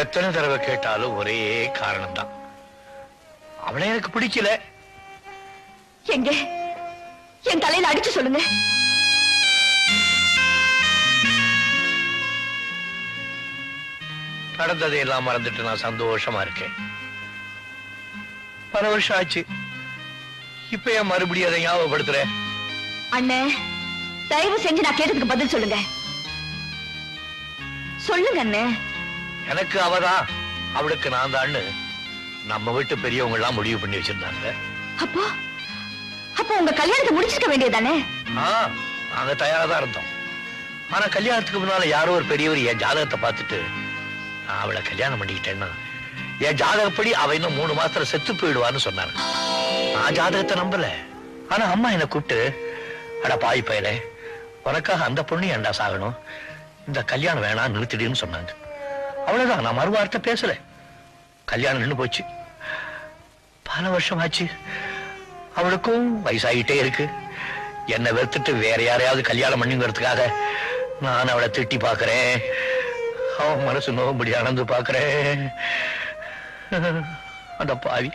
எத்தனை தடவை கேட்டாலும் ஒரே காரணம் தான். அவளை எனக்கு பிடிக்கல. எங்க என் தலையில அடிச்சு சொல்லுங்க. நடந்ததை எல்லாம் மறந்துட்டு நான் சந்தோஷமா இருக்கேன். பல வருஷம் ஆச்சு. இப்ப ஏன் மறுபடியும் அதை ஞாபகப்படுத்துறேன்? அண்ணே, தயவு செஞ்சு நான் கேட்டதுக்கு பதில் சொல்லுங்க. சொல்லுங்க அண்ணே. எனக்கு அவதான், அவளுக்கு நான் தான் நம்ம வீட்டு பெரியவங்க எல்லாம் முடிவு பண்ணி வச்சிருந்தாங்க. அப்போ அப்போ உங்க கல்யாணத்தை முடிச்சிருக்க வேண்டியதானே? நாங்க தயாரா தான் இருந்தோம். ஆனா கல்யாணத்துக்கு முன்னால யாரோ ஒரு பெரியவர் என் ஜாதகத்தை பார்த்துட்டு நான் அவளை கல்யாணம் பண்ணிக்கிட்டேன்னா என் ஜாதகப்படி அவ இன்னும் 3 மாசத்துல செத்து போயிடுவான்னு சொன்னாங்க. நான் ஜாதகத்தை நம்பல. ஆனா அம்மா என்ன கூப்பிட்டு, அட பாய் பயல, உனக்காக அந்த பொண்ணு ஏண்டா சாகணும், இந்த கல்யாணம் வேணாம் நிறுத்திடுன்னு சொன்னாங்க. அவ்வளவுதான், நான் மறுவார்த்தை பேசல. கல்யாணம் நின்னு போச்சு. பல வருஷம் ஆச்சு. அவளுக்கும் வயசாகிட்டே இருக்கு. என்னை வெறுத்துட்டு வேற யாரையாவது கல்யாணம் பண்ணிங்கிறதுக்காக நான் அவளை திட்டி பாக்குறேன். அவன் மனசு நோகும்படி அணந்து பாக்குறேன். அந்த பாவி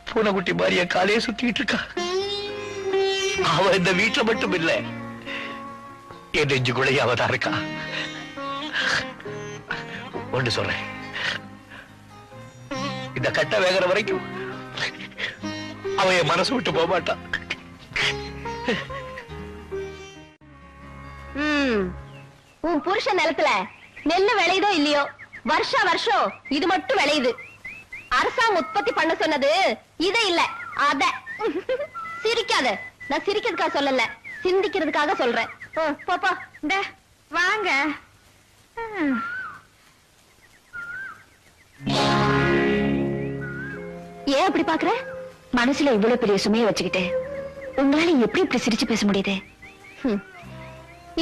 பூனைக்குட்டி மாதிரிய காலையே சுத்திட்டு இருக்கா. அவ இந்த வீட்டுல மட்டும் இல்ல, என் நெஞ்சுக்குள்ளேயே அவதான் இருக்கா. ஒன்று சொல்றேன், இந்த கட்ட வேகிற வரைக்கும் அவ என் மனசு விட்டு போக மாட்டான். உன் புருஷன் நிலத்துல நெல்லு விளையுதோ இல்லையோ, வருஷம் வருஷம் இது மட்டும் விளையுது. அரசாங்கம் உற்பத்தி பண்ண சொன்னது இதை இல்ல அத. சிரிக்காத, நான் சிரிக்கிறதுக்காக சொல்லல, சிந்திக்கிறதுக்காக சொல்றேன். போப்பா, இந்த வாங்க. ஏன் அப்படி பாக்குற? மனசுல இவ்வளவு பெரிய சுமையை வச்சுக்கிட்டு உங்களால எப்படி இப்படி சிரிச்சு பேச முடியுது?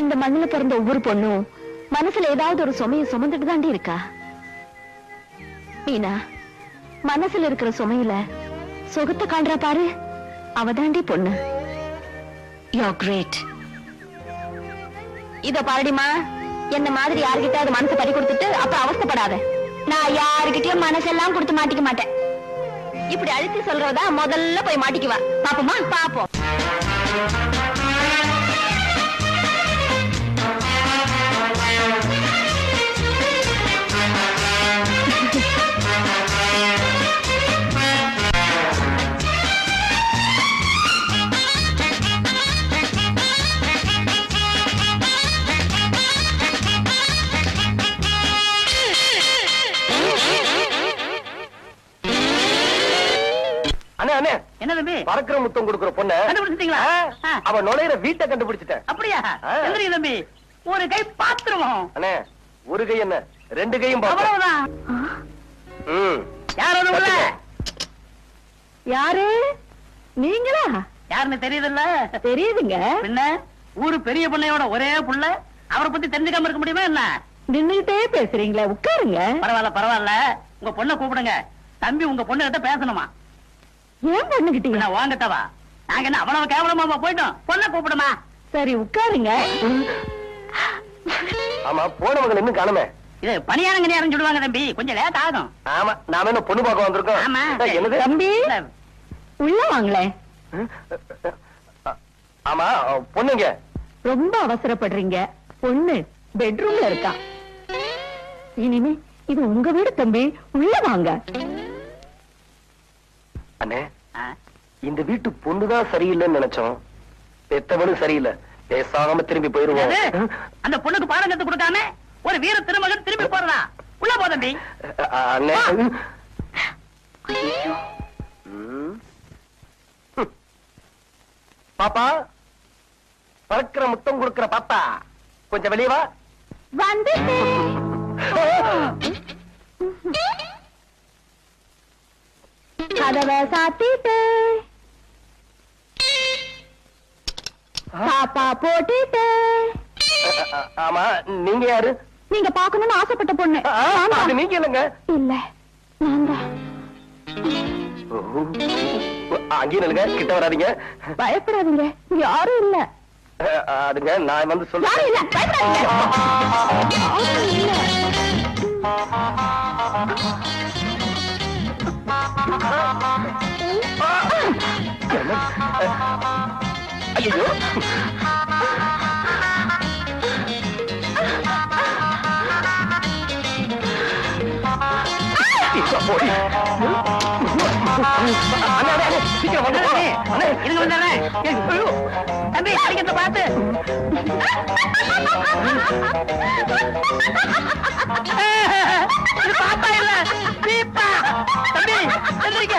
இந்த மண்ணுல பிறந்த ஒவ்வொரு பொண்ணும் மனசுல ஏதாவது ஒரு சுமையை சுமந்துட்டு தாண்டி இருக்கா. மீனா, மனசுல இருக்கிற சுமையில சுகத்தை காண்றா பாரு, அவதாண்டி பொண்ணு. You great. இத பாருடிமா, என்ன மாதிரி யாருகிட்ட மனசை பறி கொடுத்துட்டு அப்புறம் அவஸ்தைப்படாத. நான் யாருகிட்டயும் மனசெல்லாம் கொடுத்து மாட்டிக்க மாட்டேன். இப்படி அழுத்தி சொல்றதா முதல்ல போய் மாட்டிக்குவா. பாப்போமா? பாப்போம். என்ன தம்பி? பறக்கிற முத்தம் கொடுக்கிற பொண்ணு கண்டுபிடிச்சிட்டீங்களா? அவ நுழையிற வீட்டை கண்டுபிடிச்சிட்டேன். அப்படியா? எந்திரிங்க தம்பி, ஒரு கை பாத்துருவோம். அண்ணே, ஒரு கை என்ன 2 கையும் அவ்வளவுதான். யாரோட உள்ள? யாரு? நீங்களா? யாருன்னு தெரியுதுல்ல? தெரியுதுங்க. என்ன ஊரு பெரிய பொண்ணையோட ஒரே புள்ள, அவரை பத்தி தெரிஞ்சுக்காம இருக்க முடியுமா என்ன? நின்னுட்டே பேசுறீங்களா? உட்காருங்க. பரவாயில்ல பரவாயில்ல, உங்க பொண்ணை கூப்பிடுங்க. தம்பி உங்க பொண்ணு கிட்ட பேசணுமா? ஏன் பொண்ணுகிட்டீங்க? வாங்கட்டவா, நாங்க என்ன அவ்வளவு கேவலமா போயிட்டோம்? பொண்ணை கூப்பிடுமா? சரி உட்காருங்க. ஆமா, போனவங்க இன்னும் காணுமே. இது பணியாரங்க நேரம் சொல்லுவாங்க தம்பி, கொஞ்சம் லேட் ஆகும். ஆமா, நாம என்ன பொண்ணு பார்க்க வந்திருக்கோம். ஆமா. என்னது தம்பி, உள்ள வாங்களே. ஆமா, பொண்ணுங்க. ரொம்ப அவசரப்படுறீங்க. பொண்ணு பெட்ரூம்ல இருக்கா. இனிமே இது உங்க வீடு தம்பி, உள்ள வாங்க. அண்ணே, இந்த வீட்டு பொண்ணுதான் சரியில்லைன்னு நினைச்சோம். பெத்தவனும் சரியில்லை. பேசாம திரும்பி போயிருவோம். அந்த பொண்ணுக்கு பாடம் கத்து கொடுக்காம ஒரு வீர திருமகன் திரும்பி போறதா? உள்ள போ தம்பி. அண்ணே, பாப்பா, பறக்கிற முத்தம் கொடுக்கிற பாப்பா, கொஞ்சம் வெளியே வா. கதவை சாத்திட்டு சாப்பா போட்டுட்டு. ஆமா, நீங்க யாரு? நீங்க பாக்கணும்னு ஆசைப்பட்ட பொண்ணு. அது நீங்க இல்லங்க. இல்ல, நான் தான். அங்கேயும் இல்லங்க, கிட்ட வராதீங்க. பயப்படாதீங்க, இங்க யாரும் இல்ல. அதுங்க நான் வந்து சொல்றேன். யாரும் இல்ல, பயப்படாதீங்க. யாரும் இல்ல. ஐயோ, போடி. சீக்கிரம் வந்து இருங்க வந்துடுறேன். தம்பி அடிக்கிறத பார்த்து. இது பாப்பா இல்ல, தீப்பா. தம்பி எந்திரிக்க,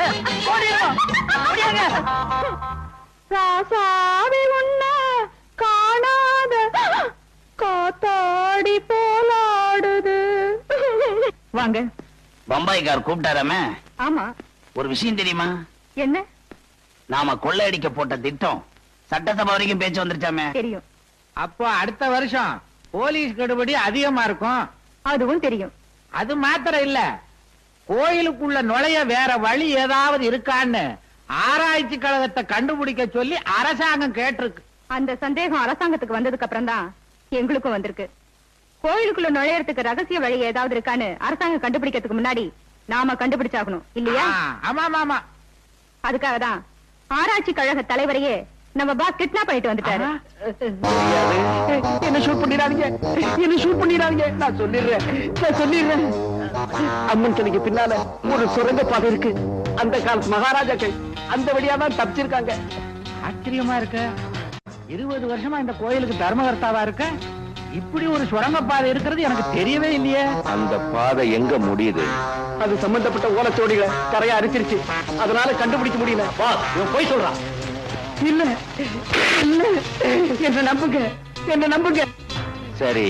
ஓடிடும், ஓடியாங்க. ராசாவி உன்ன காணாத காத்தாடி போலாடுது. வாங்க. பம்பாய்க்கார் கூப்பிட்டாராமே. ஆமா. ஒரு விஷயம் தெரியுமா? என்ன? நாம கொள்ளையடிக்க போட்ட திட்டம் சட்டசபை வரைக்கும் பேச்சு வந்துருச்சாமே. தெரியும். அப்போ அடுத்த வருஷம் போலீஸ் கெடுபடி அதிகமா இருக்கும். அதுவும் தெரியும். அது மாத்திரம் இல்ல, கோயிலுக்குள்ள நுழைய வேற வழி ஏதாவது இருக்கான்னு ஆராய்ச்சி கழகத்தை கண்டுபிடிக்க சொல்லி அரசாங்கம் கேட்டிருக்கு. அந்த சந்தேகம் அரசாங்கத்துக்கு வந்ததுக்கு அப்புறம் தான் எங்களுக்கும் வந்திருக்கு. கோயிலுக்குள்ள நுழையறதுக்கு ரகசிய வழி ஏதாவது இருக்கான்னு அரசாங்கம் கண்டுபிடிக்கிறதுக்கு முன்னாடி நாம கண்டுபிடிச்சாகணும் இல்லையா? ஆமா ஆமா. அதுக்காக தான் ஆராய்ச்சி கழக தலைவரையே நம்ம பாஸ் கிட்னாப் பண்ணிட்டு வந்துட்டாரு. என்ன ஷூட் பண்ணிடாதீங்க, என்ன ஷூட் பண்ணிடாதீங்க. நான் சொல்லிடுறேன். அம்மன் சிலைக்கு பின்னால ஒரு சுரங்க பாதை இருக்கு. அந்த காலத்து மகாராஜாக்கள் அந்த வழியா தான் தப்பிச்சிருக்காங்க. ஆச்சரியமா இருக்கு. 20 வருஷமா இந்த கோயிலுக்கு தர்மகர்த்தாவா இருக்க, இப்படி ஒரு சுரங்கப்பாதை இருக்கிறது எனக்கு தெரியவே இல்லையே. அந்த பாதை எங்க முடியுது? அது சம்பந்தப்பட்ட ஓலைச்சோடிகளை கரையா அரிச்சிருச்சு. அதனால கண்டுபிடிக்க முடியல. இவன் போய் சொல்றான். இல்ல இல்ல, என்ன நம்புங்க. சரி,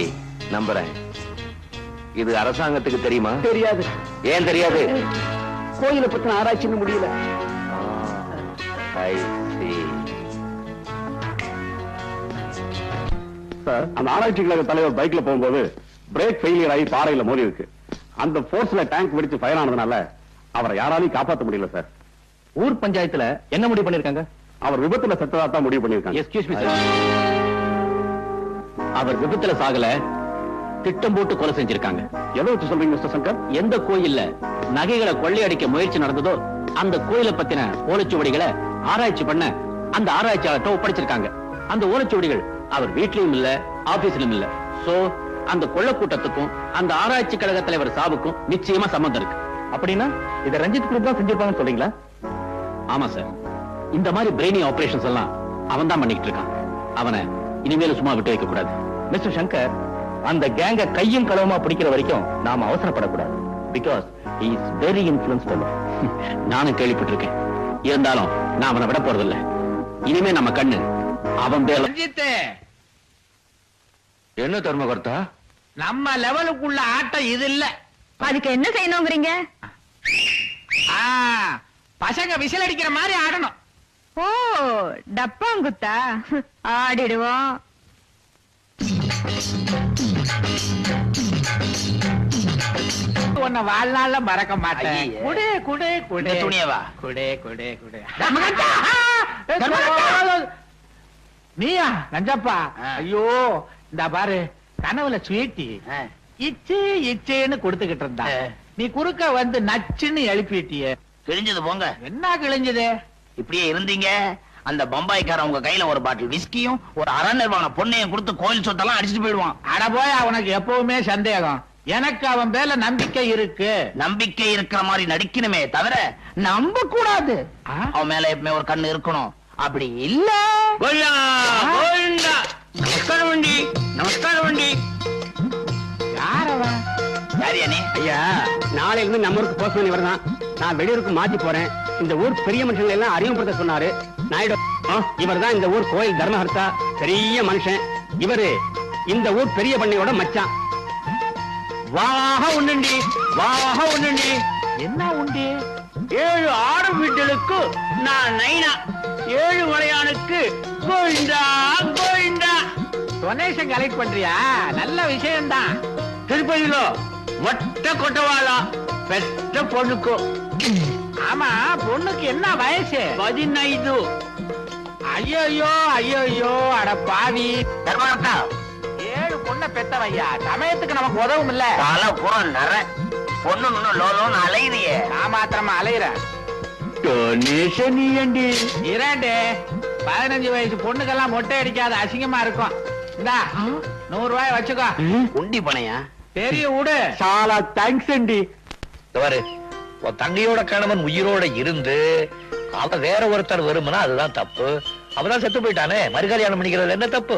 நம்புறேன். இது அரசாங்கத்துக்கு தெரியுமா? தெரியாது. ஏன் தெரியாது? கோயிலை பத்தின ஆராய்ச்சின்னு முடியல. அந்த ஆராய்ச்சி கழக தலைவர் பைக்ல போகும்போது பிரேக் ஃபெயிலியர் ஆகி பாறையில மோதி இருக்கு. அந்த போர்ஸ்ல டேங்க் வெடிச்சு ஃபயர் ஆனதுனால அவரை யாராலையும் காப்பாற்ற முடியல சார். ஊர் பஞ்சாயத்துல என்ன முடிவு பண்ணிருக்காங்க? அவர் விபத்துல செத்ததா தான் முடிவு பண்ணிருக்காங்க. எஸ்கியூஸ் மீ சார், அவர் விபத்துல சாகல, திட்டம் போட்டு கொலை செஞ்சிருக்காங்க. எதை வச்சு சொல்றீங்க மிஸ்டர் சங்கர்? எந்த கோயில்ல நகைகளை கொள்ளையடிக்க முயற்சி நடந்ததோ அந்த கோயிலை பத்தின ஓலைச்சுவடிகளை ஆராய்ச்சி பண்ண அந்த ஆராய்ச்சியாளர்கிட்ட ஒப்படைச்சிருக்காங்க. அந்த ஓலைச்சுவடிகள் அவர் வீட்லயும் இல்ல, ஆபீஸ்லயும் இல்ல. சோ அந்த கொள்ள கூட்டத்துக்கும் அந்த ஆராய்ச்சி கழக தலைவர் சாவுக்கும் நிச்சயமா சம்பந்தம் இருக்கு. அப்படின்னா இதை ரஞ்சித் குரூப் தான் செஞ்சிருப்பாங்கன்னு சொல்றீங்களா? ஆமா சார், இந்த மாதிரி பிரெயினி ஆபரேஷன்ஸ் எல்லாம் அவன் தான் பண்ணிட்டு இருக்கான். அவனை இனிமேல சும்மா விட்டு வைக்க கூடாது. மிஸ்டர் சங்கர், அந்த கேங்க கையும் களவுமா பிடிக்கிற வரைக்கும் நாம அவசரப்படக்கூடாது. Because he is very influential. நானும் கேள்விப்பட்டிருக்கேன். இருந்தாலும் நான் அவனை விட போறதில்ல. இனிமே நம்ம கண்ணு அவன் பேர்ல. ரஞ்சித்து, என்ன தர்மகர்த்தா? நம்ம லெவலுக்குள்ள ஆட்டம் இது இல்ல. அதுக்கு என்ன செய்யணுங்கிறீங்க? பசங்க விசில் அடிக்கிற மாதிரி ஆடணும். ஓ, டப்பாங்குத்தா? ஆடிடுவோம். உன்னை வாழ்நாள்ல மறக்க மாட்டேன். ஐயே. குடு குடு குடு இந்த துணியவா? குடு குடு குடு. நீயா நஞ்சப்பா? ஆ. ஐயோ, இந்த பாரு, கனவுல ஸ்வீட்டி இச்சு இச்சேன்னு கொடுத்துக்கிட்டு இருந்தா, நீ குறுக்க வந்து நச்சுன்னு எழுப்பிட்டிய. கிழிஞ்சது போங்க. என்ன கிழிஞ்சது? இப்படியே இருந்தீங்க, அந்த பம்பாய்க்காரன் உங்க கையில ஒரு பாட்டில் விஸ்கியும் ஒரு அறநிர்வாண பொண்ணையும் கொடுத்து கோயில் சொத்தெல்லாம் அடிச்சுட்டு போயிடுவான். அட போய், அவனுக்கு எப்பவுமே சந்தேகம். எனக்கு அவன் மேல நம்பிக்கை இருக்கு. நம்பிக்கை இருக்கிற மாதிரி நடிக்கணுமே தவிர நம்ப கூடாது. ஆ? அவன் மேல எப்பவுமே ஒரு கண்ணு இருக்கணும். அப்படி இல்ல. நமஸ்காரம் வண்டி, நமஸ்காரம் வண்டி. யார் அவன்? யாரியா நீ? ஐயா, நாளையில இருந்து நம்ம ஊருக்கு போஸ்ட் இவர் தான். நான் வெளியூருக்கு மாத்தி போறேன். இந்த ஊர் பெரிய மனுஷங்களை எல்லாம் அறிமுகப்படுத்த சொன்னாரு. நாயுடு இவர் தான் இந்த ஊர் கோயில் தர்மஹர்த்தா, பெரிய மனுஷன். இவரு இந்த ஊர் பெரிய பண்ணையோட மச்சான். வாக உண்டி, வாக உண்டி. என்ன உண்டி? 7 ஆடு வீட்டலுக்கு நான் நைனா, 7 மலையானுக்கு கோயிந்தா கோயிந்தா. டொனேஷன் கலெக்ட் பண்றியா? நல்ல விஷயம்தான். திருப்பதியிலோ மொட்ட கொட்டவாளா பெற்ற பொண்ணுக்கு. ஆமா, பொண்ணுக்கு என்ன வயசு? 15. ஐயோ ஐயோ, அட பாவி. தர்மார்த்தா 7 பொண்ணை பெத்தவையா, சமயத்துக்கு நமக்கு உதவும் இல்ல. தலை பூரா நர பொண்ணு லோலோன்னு அலையுறியே. நான் மாத்திரமா அலையிறேன். டொனேஷன் ஏண்டி? 2 15 வயசு பொண்ணுக்கெல்லாம் மொட்டை அடிக்காத, அசிங்கமா இருக்கும். இந்தா 100 ரூபாய் வச்சுக்கோ. உண்டி பணையா? பெரிய விடு. சாலா தேங்க்ஸ் அண்டி. பாரு, உன் தங்கையோட கணவன் உயிரோட இருந்து அவ வேற ஒருத்தர் வருமுன்னா அதுதான் தப்பு. அவதான் செத்து போயிட்டானே, மறுகல்யாணம் பண்ணிக்கிறது என்ன தப்பு?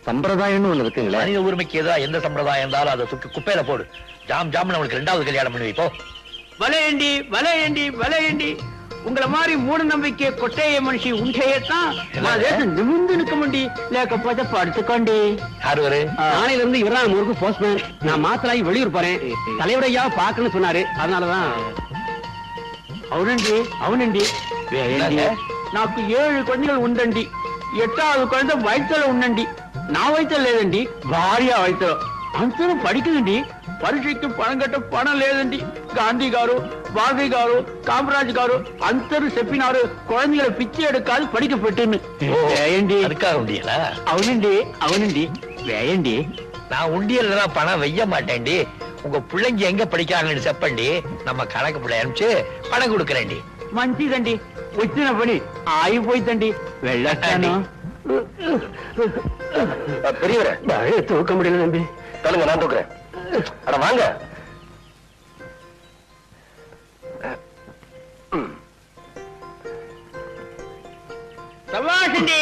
சம்பிரதாயம்னு ஒண்ணு இருக்குங்களா? மனித உரிமைக்கு ஏதோ எந்த சம்பிரதாயம் இருந்தாலும் அதை தூக்கி குப்பையில போடு. ஜாம் நம்மளுக்கு 2வது கல்யாணம் பண்ணி வைப்போ. வலையண்டி வலையண்டி வலையண்டி. உங்களை மாதிரி மூட நம்பிக்கை கொட்டைய மனுஷி உண்டையத்தான் நான் தேசம் நிமிர்ந்து நிற்க முடி, லேக்கப்போத படுத்துக்கொண்டி. யாரு? நாளையில இருந்து இவர்தான் நம்ம ஊருக்கு போஸ்ட்மேன். நான் மாத்தலாகி வெளியூர் போறேன். தலைவரையா பாக்கணும்னு சொன்னாரு, அதனாலதான். అవునండి అవునండి. నాకు 7 குழந்தைகள் ఉండండి. 8வது குழந்தை வயிற்றுல ఉండండి. నా వయసులో లేదండి, భార్య వయసులో. అందరూ పడికండి. పరీక్షకి పణం కట్ట పణం లేదండి. గాంధీ గారు, బాబీ గారు, కామరాజ్ గారు అందరూ చెప్పినారు குழந்தைகளை பிச்சை எடுக்காது படிக்க பெட்டுன்னு. வேயண்டி. அதுக்காக உண்டியலா? అవునండి అవునండి వేయండి. நான் உண்டியல் பணம் வெய்ய மாட்டேன்டி. உங்க பிள்ளைங்க எங்க படிக்கிறாங்கன்னு செப்பண்டி, நம்ம கணக்கு பிள்ளை அனுப்பிச்சு பணம் கொடுக்கறேன்டி. మంచిదండి, వచ్చిన పని ఆగిపోయిందండి. వెళ్ళొస్తాను. பெரியவரே தூக்க முடியல நம்பி. சொல்லுங்க, நான் தூக்குறேன். அட வாங்க. సభాషండి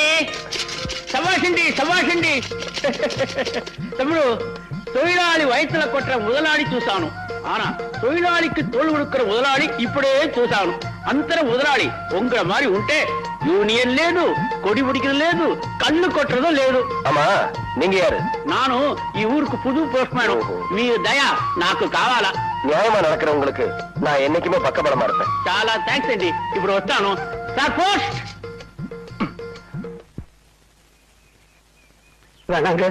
సభాషండి సభాషండి. తమ్ముడు, தொழிலாளி வயிற்றுல கொட்டுற முதலாளி చూసాను. ஆனா தொழிலாளிக்கு தோல் கொடுக்கிற முதலாளி இப்படியே చూసాను. అంతర முதலாளி உங்கள மாதிரி ఉంటే యూనియన్ లేదు, కొడి పిడికిన లేదు, కళ్ళు కొట్టడం లేదు. ஆமா, நீங்க யாரு? நானு ఈ ஊருக்கு புது போஸ்ட்மேன். మీ దయ నాకు కావాలా? நியாயமா நடக்கிறவங்களுக்கு நான் என்னைக்குமே பக்கபலமா இருப்பேன். చాలా థ్యాంక్స్ అండి. ఇప్పుడు వస్తాను సార్. పోస్ట్ வேணாங்க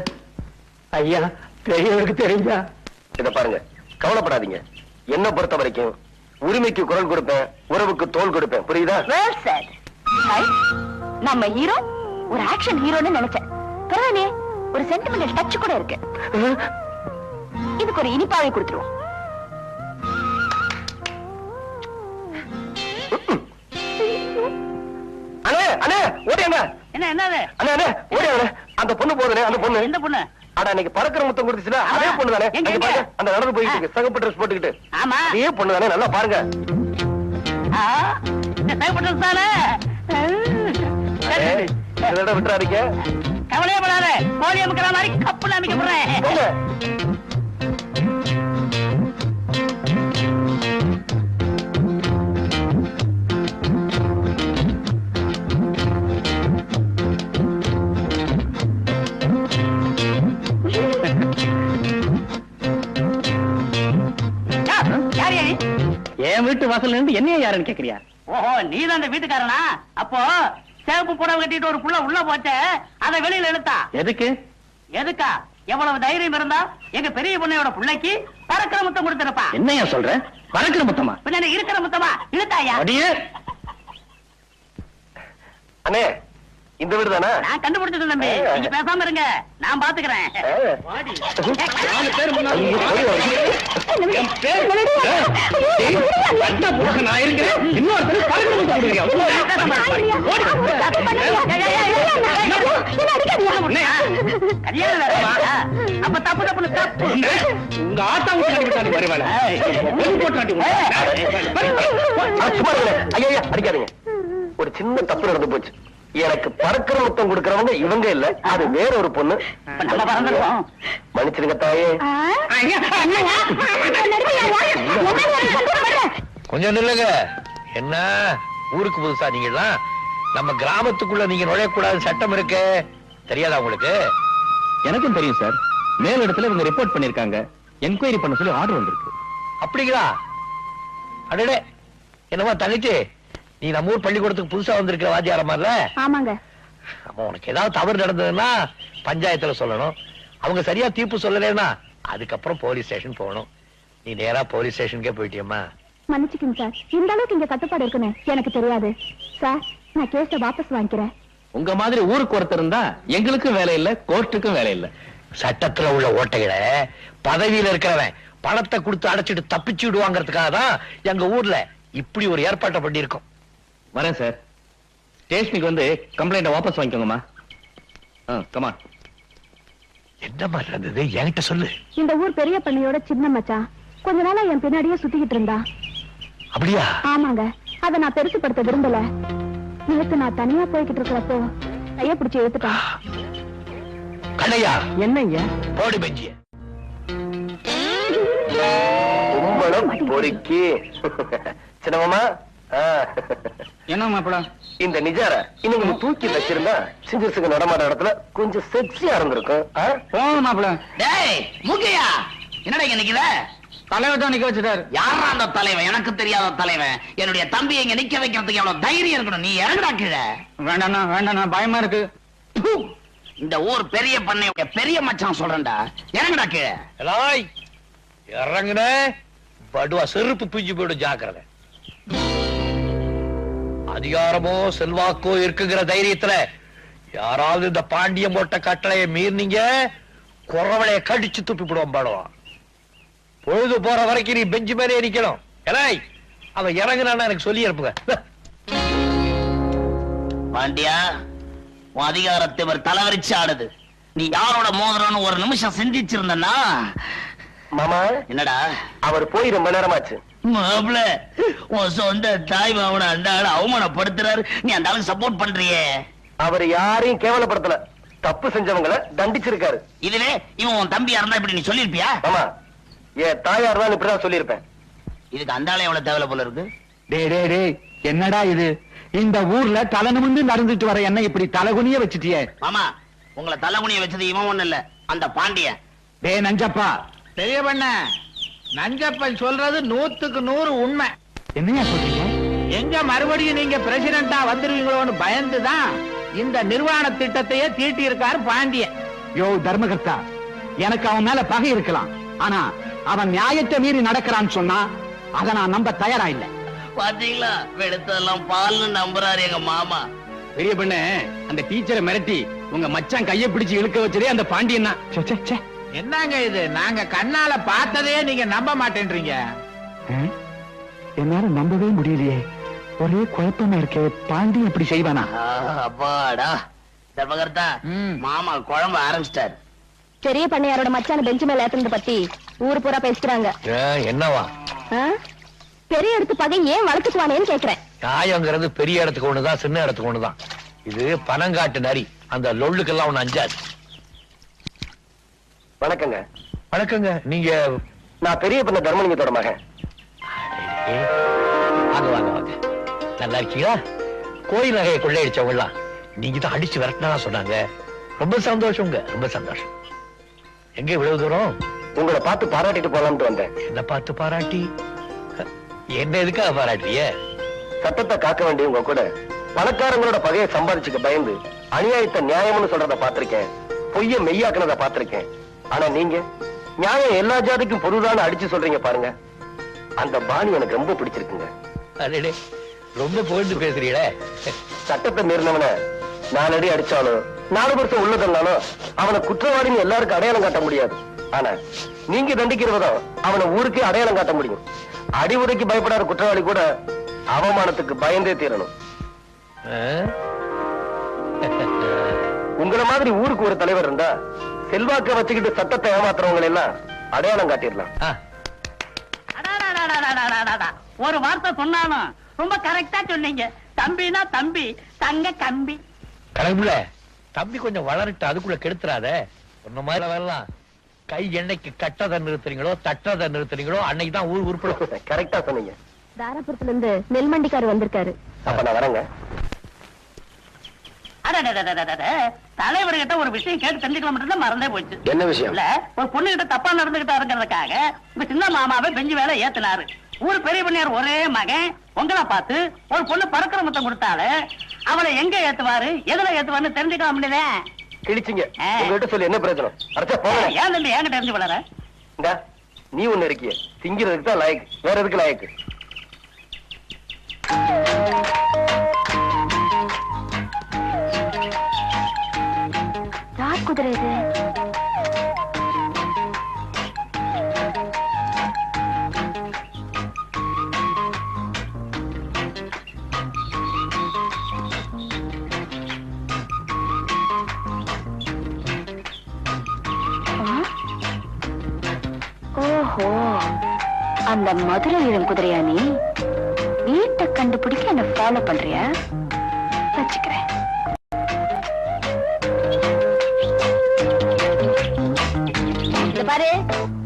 ஐயா, பெரியவருக்கு தெரிஞ்சா. இத பாருங்க, கவலைப்படாதீங்க. என்ன பொறுத்த வரைக்கும் உரிமைக்கு குரல் கொடுப்பேன், உறவுக்கு தோல் கொடுப்பேன். புரியுதா? நம்ம ஹீரோ ஒரு ஆக்ஷன் ஹீரோன்னு நினைச்சேன். பரவாயில்லையே, ஒரு சென்டிமெண்டல் டச் கூட இருக்கு. இதுக்கு ஒரு இனிப்பாவை கொடுத்துருவோம். அண்ணே அண்ணே ஓடியாங்க. என்ன என்னது? அண்ணே அண்ணே ஓடியாங்க. அந்த பொண்ணு போதுனே, அந்த பொண்ணு. எந்த பொண்ணு? அட, அன்னைக்கு பறக்கிற முத்தம் கொடுத்துச்சுல, அதே பொண்ணு தானே? எங்க, எங்க? அந்த நடந்து போயிட்டு இருக்கு, சகப்பு ட்ரெஸ் போட்டுக்கிட்டு. ஆமா, அதே பொண்ணு தானே? நல்லா பாருங்க. தேவைப்பட்டதானே? இதோட விட்டுறாதீங்க. கவலையே படாத, கோழி அமைக்கிற மாதிரி கப்புல அமைக்க போறேன். போங்க. என் வீட்டு வாசல்ல இருந்து என்ன யாருன்னு கேக்குறியா? ஓஹோ, நீதான் அந்த வீட்டுக்காரனா? அப்போ சேப்பு புடவை கட்டிட்டு ஒரு புள்ள உள்ள போச்ச, அதை வெளியில இழுத்தா எதுக்கு? எதுக்கா? எவ்வளவு தைரியம் இருந்தா எங்க பெரிய பொண்ணையோட பிள்ளைக்கு பறக்கிற முத்தம் கொடுத்திருப்பா. என்னையா சொல்ற? பறக்கிற முத்தமா? பின்ன இருக்கிற முத்தமா இழுத்தாயா? அடியே, அண்ணே, இந்த வீடு தானே? நான் கண்டுபிடிச்சது தம்பி, நீங்க பேசாம இருங்க, நான் பாத்துக்கிறேன். 4 பேர் முன்னாடி என் பேர் நான் இருக்கிறேன். இன்னொருத்தர் பறக்கிற முத்தம் கொடுக்குறியா? அப்ப தப்பு தப்புன்னு தப்பு. உங்க ஆத்தா விட்டு வருவாங்க. ஐயா அடிக்காதீங்க. ஒரு சின்ன தப்பு நடந்து போச்சு. எனக்கு பறக்கிற முத்தம் கொடுக்கறவங்க இவங்க இல்ல, அது வேற ஒரு பொண்ணு. நம்ம பறந்துருக்கோம். மன்னிச்சிருங்க தாயே. கொஞ்சம் நில்லுங்க. என்ன ஊருக்கு புதுசா நீங்கலாம்? நம்ம கிராமத்துக்குள்ள நீங்க நுழையக்கூடாது சட்டம் இருக்கு, தெரியாதா உங்களுக்கு? எனக்கும் தெரியும் சார். மேல் இடத்துல இவங்க ரிப்போர்ட் பண்ணிருக்காங்க. என்கொயரி பண்ண சொல்லி ஆர்டர் வந்திருக்கு. அப்படிங்களா? அடடே, என்னமா தங்கச்சி, நீ நம்ம ஊர் பள்ளிக்கூடத்துக்கு புதுசா வந்திருக்கிற வாத்தியாரமார்ல? ஆமாங்க. அப்ப உனக்கு ஏதாவது தவறு நடந்ததுன்னா பஞ்சாயத்துல சொல்லணும். அவங்க சரியா தீர்ப்பு சொல்லலைன்னா அதுக்கப்புறம் போலீஸ் ஸ்டேஷன் போகணும். நீ நேரா போலீஸ் ஸ்டேஷனுக்கே போயிட்டியம்மா. மன்னிச்சுக்கங்க சார், இந்த அளவுக்கு இங்க கட்டுப்பாடு இருக்குன்னு எனக்கு தெரியாது சார். நான் கேஸ வாபஸ் வாங்கிக்கிறேன். உங்க மாதிரி ஊருக்கு ஒருத்தர் இருந்தா எங்களுக்கும் வேலை இல்ல, கோர்ட்டுக்கும் வேலை இல்ல. சட்டத்துல உள்ள ஓட்டைகளை பதவியில இருக்கிறவன் பணத்தை கொடுத்து அடைச்சிட்டு தப்பிச்சு விடுவாங்கிறதுக்காக தான் எங்க ஊர்ல இப்படி ஒரு ஏற்பாட்டை பண்ணியிருக்கோம். வரேன் சார். ஸ்டேஷனுக்கு வந்து கம்ப்ளைண்ட வாபஸ் வாங்கிக்கோங்கம்மா. கமான். என்ன மாதிரி இருந்தது என்கிட்ட சொல்லு. இந்த ஊர் பெரிய பண்ணையோட சின்ன மச்சான் கொஞ்ச நாளா என் பின்னாடியே சுத்திக்கிட்டு இருந்தா. அப்படியா? ஆமாங்க. அத நான் பெருசுப்படுத்த விரும்பல. நேத்து நான் தனியா போய்கிட்டு இருக்கிறப்போ கைய பிடிச்சு இழுத்துட்டான். கண்ணையா, என்னங்க போடு பெஞ்சிய. கும்பலம் பொறுக்கி சின்னமாமா. என்ன மாப்பிள, இந்த நிஜார இன்னும் கொஞ்சம் தூக்கி வச்சிருந்தா சிங்கிள்ஸுக்கு நடமாட இடத்துல கொஞ்சம் செக்ஸியா இருந்திருக்கும். போங்க மாப்பிள. டேய் மூக்கையா, என்னடா இங்க நிக்கிற? தலைவர் தான் நிக்க வச்சுட்டாரு. யாரா அந்த தலைவன்? எனக்கு தெரியாத தலைவன். என்னுடைய தம்பி இங்க நிக்க வைக்கிறதுக்கு எவ்வளவு தைரியம் இருக்கணும். நீ இறங்குடா கீழே. வேண்டாண்ணா வேண்டாண்ணா, பயமா இருக்கு. இந்த ஊர் பெரிய பண்ணையோட பெரிய மச்சான் சொல்றேன்டா, இறங்குடா கீழே. எலாய், இறங்குன படுவா செருப்பு பிஞ்சு போயிடும், ஜாக்கிரதை. அதிகாரமோ செல்வாக்கோ இருக்குங்கிற தைரியத்துல யாராவது இந்த பாண்டியம் போட்ட கட்டளையை மீறினீங்க, குறவளைய கடிச்சு துப்பி விடுவோம். பாடுவான். பொழுது போற வரைக்கும் நீ பெஞ்சு மேலே நிக்கணும். எலாய், அவன் இறங்குனான்னு எனக்கு சொல்லி அனுப்புங்க. பாண்டியா, உன் அதிகாரத்தை ஒரு தலைவரிச்சு ஆடுது. நீ யாரோட மோதிரம்னு ஒரு நிமிஷம் சிந்திச்சிருந்தனா. மாமா, என்னடா? அவர் போய் ரொம்ப நேரமாச்சு. மாப்ள, உன் சொந்த தாய் மாவன அந்த ஆளு அவமானப்படுத்துறாரு, நீ அந்த ஆளுக்கு சப்போர்ட் பண்றியே. அவர் யாரையும் கேவலப்படுத்தல, தப்பு செஞ்சவங்களை தண்டிச்சிருக்காரு. இதுவே இவன் உன் தம்பியா இருந்தா இப்படி நீ சொல்லிருப்பியா? ஆமா, என் தாயார் தான் இப்படிதான் சொல்லியிருப்பேன். இதுக்கு அந்த ஆளு எவ்வளவு தேவை போல இருக்கு. டே என்னடா இது? இந்த ஊர்ல தலை நிமிர்ந்து நடந்துட்டு வர என்ன இப்படி தலைகுனிய வச்சுட்டியே? மாமா, உங்களை தலைமுனிய வச்சது இவன் ஒண்ணு இல்ல, அந்த பாண்டியன். டே நஞ்சப்பா. பெரிய பண்ண, நஞ்சப்பன் சொல்றது 100க்கு 100 உண்மை. என்னையா சொல்றீங்க? எங்க மறுபடியும் நீங்க பிரசிடண்டா வந்துருவீங்களோன்னு பயந்துதான் இந்த நிர்வாண திட்டத்தையே தீட்டி இருக்காரு பாண்டியன். யோ தர்மகர்த்தா, எனக்கு அவன் மேல பகை இருக்கலாம், ஆனா அவன் நியாயத்தை மீறி நடக்கிறான்னு சொன்னா அதை நான் நம்ப தயாரா இல்ல. பாத்தீங்களா, வெளுத்தெல்லாம் பால்னு நம்புறாரு எங்க மாமா. பெரிய பண்ண, அந்த டீச்சரை மிரட்டி உங்க மச்சான் கைய பிடிச்சு இழுக்க வச்சதே அந்த பாண்டியன் தான். என்னங்க இது? நாங்க கண்ணால பார்த்ததே நீங்க நம்ப மாட்டேன்றீங்க. என்னால நம்பவே முடியலையே, ஒரே குழப்பமா இருக்கே. பாண்டியன் இப்படி செய்வானா? அப்பாடா தர்மகர்த்தா, மாமா குழம்பு ஆரம்பிச்சிட்டாரு. பெரிய பண்ணையாரோட மச்சான பெஞ்சு மேல ஏத்துனத பத்தி ஊர் பூரா பேசுறாங்க. என்னவா? பெரிய இடத்து பகை ஏன் வளர்த்துக்குவானேன்னு கேக்குறேன். நியாயங்கிறது பெரிய இடத்துக்கு ஒண்ணுதான், சின்ன இடத்துக்கு ஒண்ணுதான். இது பனங்காட்டு நரி, அந்த லொள்ளுக்கெல்லாம் ஒண்ணு அஞ்சாது. வணக்கங்க. வணக்கங்க. நீங்க? நான் பெரிய பண்ண தர்மலிங்கத்தோட மகன். வாங்க வாங்க வாங்க. நல்லா இருக்கீங்களா? கோயில் நகையை கொள்ளையடிச்சவங்கலாம் நீங்க தான் அடிச்சு விரட்டினா சொன்னாங்க. ரொம்ப சந்தோஷங்க, ரொம்ப சந்தோஷம். எங்க இவ்வளவு தூரம்? உங்களை பார்த்து பாராட்டிட்டு போலாம்னு வந்தேன். என்ன பார்த்து பாராட்டி? என்ன எதுக்காக பாராட்டிய? சட்டத்தை காக்க வேண்டியவங்க கூட பணக்காரங்களோட பகையை சம்பாதிச்சுக்க பயந்து அநியாயத்தை நியாயம்னு சொல்றத பாத்திருக்கேன், பொய்ய மெய்யாக்குனத பாத்திருக்கேன். ஆனா நீங்க நியாயம் எல்லா ஜாதிக்கும் பொருளான அடிச்சு சொல்றீங்க பாருங்க, அந்த பாணி எனக்கு ரொம்ப பிடிச்சிருக்குங்க. அடடே, ரொம்ப புகழ்ந்து பேசுறீங்களே. சட்டத்தை மீறினவன 4 அடி அடிச்சாலும் 4 வருஷம் உள்ளதனாலும் அவனை குற்றவாளின்னு எல்லாருக்கும் அடையாளம் காட்ட முடியாது. ஆனா நீங்க தண்டிக்கிறவதான் அவனை ஊருக்கே அடையாளம் காட்ட முடியும். அடி உதைக்கு பயப்படாத குற்றவாளி கூட அவமானத்துக்கு பயந்தே தீரணும். உங்களை மாதிரி ஊருக்கு ஒரு தலைவர் இருந்தா செல்வாக்க வச்சுக்கிட்டு சட்டத்தை ஏமாத்துறவங்களை எல்லாம் அடையாளம் காட்டிடலாம். ஒரு வார்த்தை சொன்னாலும் ரொம்ப கரெக்டா சொன்னீங்க. தம்பினா தம்பி, தங்க கம்பி. கடவுள, தம்பி கொஞ்சம் வளரட்டு, அதுக்குள்ள கெடுத்துறாத. சொன்ன மாதிரி வரலாம். கை எண்ணெய்க்கு கட்டதை நிறுத்துறீங்களோ தட்டதை நிறுத்துறீங்களோ அன்னைக்கு தான் ஊர் உருப்படும். கரெக்டா சொன்னீங்க. தாராபுரத்துல இருந்து நெல்மண்டிக்காரு வந்திருக்காரு. அப்ப நான் வரேங்க. தலைவர்கிட்ட ஒரு விஷயம் கேட்டு தெரிஞ்சுக்கலாம் மட்டும் மறந்தே போச்சு. என்ன விஷயம்? இல்ல, ஒரு பொண்ணு கிட்ட தப்பா நடந்துகிட்டாருங்கிறதுக்காக உங்க சின்ன மாமாவை பெஞ்சு வேலை ஏத்தினாரு. ஊர் பெரிய பண்ணியார் ஒரே மகன் உங்களை பார்த்து ஒரு பொண்ணு பறக்கிற முத்தம் கொடுத்தாரு. அவளை எங்க ஏத்துவாரு எதுல ஏத்துவாருன்னு தெரிஞ்சுக்கலாம் முடியல. கிழிச்சிங்க. உங்ககிட்ட சொல்லி என்ன பிரயோஜனம்? ஏன் தம்பி என்கிட்ட தெரிஞ்சு வளர? நீ ஒண்ணு இருக்கிய திங்கிறதுக்கு தான் லாயக்கு, வேற எதுக்கு லாயக்கு? யார் குதிரை இது? ஓஹோ, அந்த மதுரை இளம் குதிரையா? நீ வீட்டை கண்டுபிடிக்க என்ன ஃபாலோ பண்றியா? வச்சுக்கிறேன். பாரு,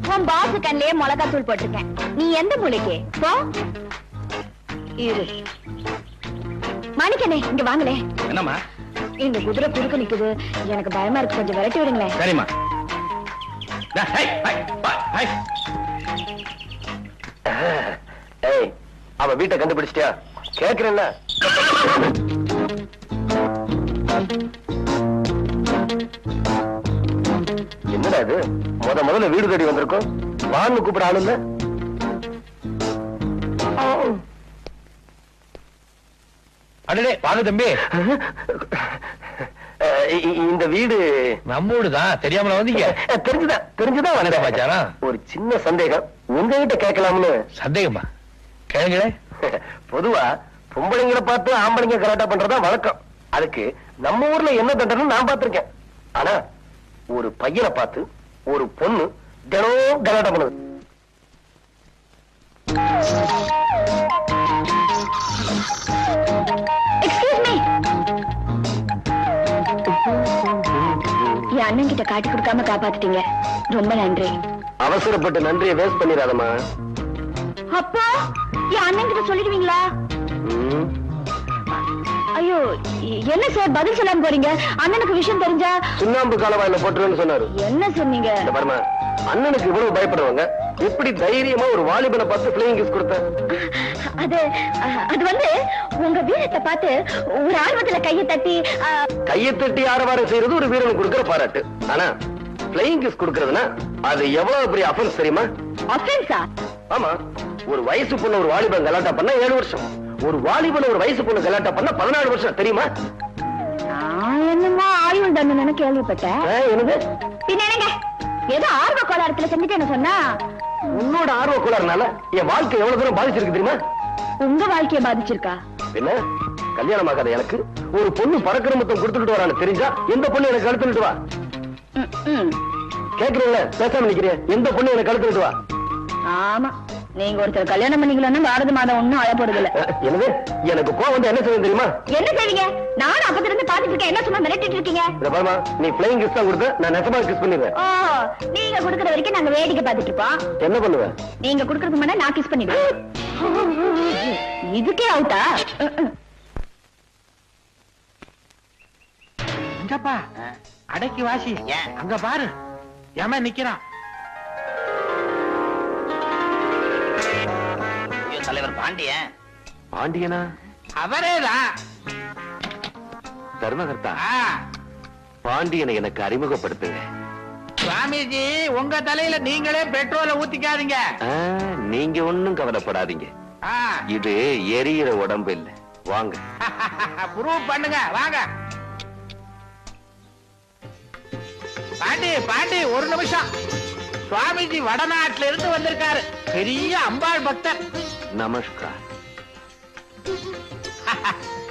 உன் பாசு கண்ணிலே மிளகா தூள் போட்டிருக்கேன். நீ எந்த மூளைக்கு போ. இரு மாணிக்கனே, இங்க வாங்களே. என்னம்மா? இந்த குதிரை குறுக்க நிக்குது, எனக்கு பயமா இருக்கு, கொஞ்சம் விரட்டி விடுங்களேன். சரிம்மா. அவ வீட்டை கண்டுபிடிச்சிட்டியா? கேக்குறேன்ல. என்னடா இது, முதல்ல வீடு தேடி வந்திருக்கோம், வான்னு கூப்பிட ஆளு இல்ல. அடடே வாங்க தம்பி. இந்த வீடு நம்ம வீடுதான். தெரியாமல வந்தீங்க? தெரிஞ்சுதான் வந்தேன் மச்சானா. ஒரு சின்ன சந்தேகம் உங்ககிட்ட கேட்கலாம்னு. சந்தேகமா? கேளுங்களே. பொதுவா பொம்பளைங்களை பார்த்து ஆம்பளைங்க கலாட்டா பண்றதா வழக்கம். அதுக்கு நம்ம ஊர்ல என்ன தண்டனை நான் பார்த்திருக்கேன். ஆனா ஒரு பையனை பார்த்து ஒரு பொண்ணு தினம் கலாட்டா பண்ணுது. என் அண்ணன் கிட்ட காட்டி கொடுக்காம காப்பாத்திட்டீங்க, ரொம்ப நன்றி. அவசரப்பட்டு நன்றியை வேஸ்ட் பண்ணிடாதம்மா. அப்பா, என் அண்ணன் கிட்ட சொல்லிடுவீங்களா? ஐயோ, என்ன சார் பதில் சொல்லாம போறீங்க? அண்ணனுக்கு விஷயம் தெரிஞ்சா சுண்ணாம்பு காலவாயில போட்டுருன்னு சொன்னாரு. என்ன சொன்னீங்க? பாருமா, அண்ணனுக்கு இவ்வளவு பயப்படுவாங்க, எப்படி தைரியமா ஒரு வாலிபனை பார்த்து பிளேயிங் கிஸ் கொடுத்த? அது வந்து உங்க வீரத்தை பார்த்து ஒரு ஆர்வத்துல கையை தட்டி ஆரவாரம் செய்யறது ஒரு வீரனுக்கு கொடுக்கிற பாராட்டு. ஆனா பிளேயிங் கிஸ் கொடுக்கறதுனா அது எவ்வளவு பெரிய அஃபென்ஸ் தெரியுமா? அஃபென்ஸா? ஆமா. ஒரு வயசு பொண்ணு ஒரு வாலிபன் கலாட்டா பண்ணா 7 வருஷம், ஒரு வாலிபன் ஒரு வயசு பொண்ணு கலாட்டா பண்ணா 14 வருஷம் தெரியுமா? என்னமோ ஆயுள் தண்டனை கேள்விப்பட்டேன். என்னது? பின்னங்க ஏதோ ஆர்வ கோளாறுல செஞ்சுட்டு என்ன சொன்னா? உன்னோட ஆர்வ கோளாறுனால என் வாழ்க்கை எவ்வளவு தூரம் பாதிச்சிருக்கு தெரியுமா? உங்க வாழ்க்கைய பாதிச்சிருக்கா? என்ன கல்யாணம் ஆகாத எனக்கு ஒரு பொண்ணு பறக்கிற மொத்தம் கொடுத்துட்டு வரான்னு தெரிஞ்சா எந்த பொண்ணு எனக்கு கழுத்துட்டு வா? கேக்குறீங்களா? பேசாம நிக்கிறேன். எந்த பொண்ணு எனக்கு கழுத்துட்டு வா? ஆமா, நீங்க ஒருத்தர் கல்யாணம் பண்ணிக்கலன்னா பாரத மாதம் ஒண்ணும் அழப்படுது இல்ல. எனவே எனக்கு கோவம் வந்து என்ன செய்ய தெரியுமா? என்ன செய்வீங்க? நானும் அப்பத்துல இருந்து பாத்துட்டு இருக்கேன், என்ன சும்மா மிரட்டிட்டு இருக்கீங்க? பாருமா, நீ பிளேயிங் கிஸ் தான் கொடுத்த, நான் நெசமா கிஸ் பண்ணிடுவேன். ஓ, நீங்க குடுக்கற வரைக்கும் நாங்க வேடிக்கை பாத்துட்டு இருப்போம். என்ன பண்ணுவேன்? நீங்க குடுக்கறதுக்கு முன்னாடி நான் கிஸ் பண்ணிடுவேன். இதுக்கே அவுட்டா? இங்கப்பா அடக்கி வாசி. அங்க பாரு, ஏமா நிக்கிறான். தலைவர் பாண்டியன். பாண்டியனா? அவரேதான் தர்மகர்த்தா. பாண்டியனை எனக்கு அறிமுகப்படுத்துங்க. சுவாமிஜி, உங்க தலையில நீங்களே பெட்ரோலை ஊத்திக்காதீங்க. நீங்க ஒண்ணும் கவலைப்படாதீங்க, இது எரியிற உடம்பு இல்ல. வாங்க ப்ரூவ் பண்ணுங்க, வாங்க. பாண்டி பாண்டி, ஒரு நிமிஷம். சுவாமிஜி வடநாட்டுல இருந்து வந்திருக்காரு, பெரிய அம்பாள் பக்தர். நமஸ்கார்.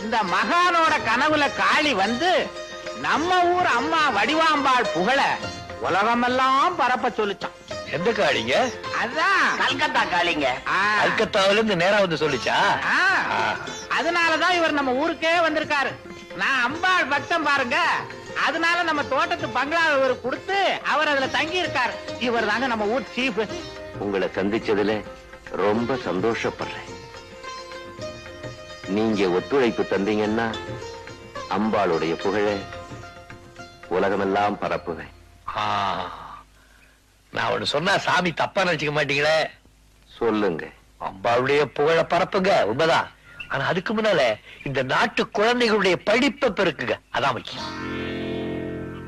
இந்த மகானோட கனவுல காளி வந்து நம்ம ஊர் அம்மா வடிவாம்பாள் புகழ உலகமெல்லாம் பரப்ப சொல்லிச்சான். எந்த காளிங்க? அதான் கல்கத்தா காளிங்க. கல்கத்தாவில இருந்து நேரா வந்து சொல்லிச்சா? அதனாலதான் இவர் நம்ம ஊருக்கே வந்திருக்காரு. நான் அம்பாள் பக்தம் பாருங்க, அதனால நம்ம தோட்டத்து பங்களாவை இவர் கொடுத்து அவர் அதுல தங்கி இருக்காரு. இவர் தாங்க நம்ம ஊர் சீஃப். உங்களை சந்திச்சதுல ரொம்ப சந்தோஷப்படுறேன். நீங்க ஒத்துழைப்பு தந்தீங்கன்னா அம்பாளுடைய புகழ உலகமெல்லாம் பரப்புவேன். நான் ஒண்ணு சொன்னா சாமி தப்பா நினைச்சுக்க மாட்டீங்களே? சொல்லுங்க. அம்பாளுடைய புகழ பரப்புங்க உண்மைதான். ஆனா அதுக்கு முன்னால இந்த நாட்டு குழந்தைகளுடைய படிப்பை பெருக்குங்க, அதான் முக்கியம்.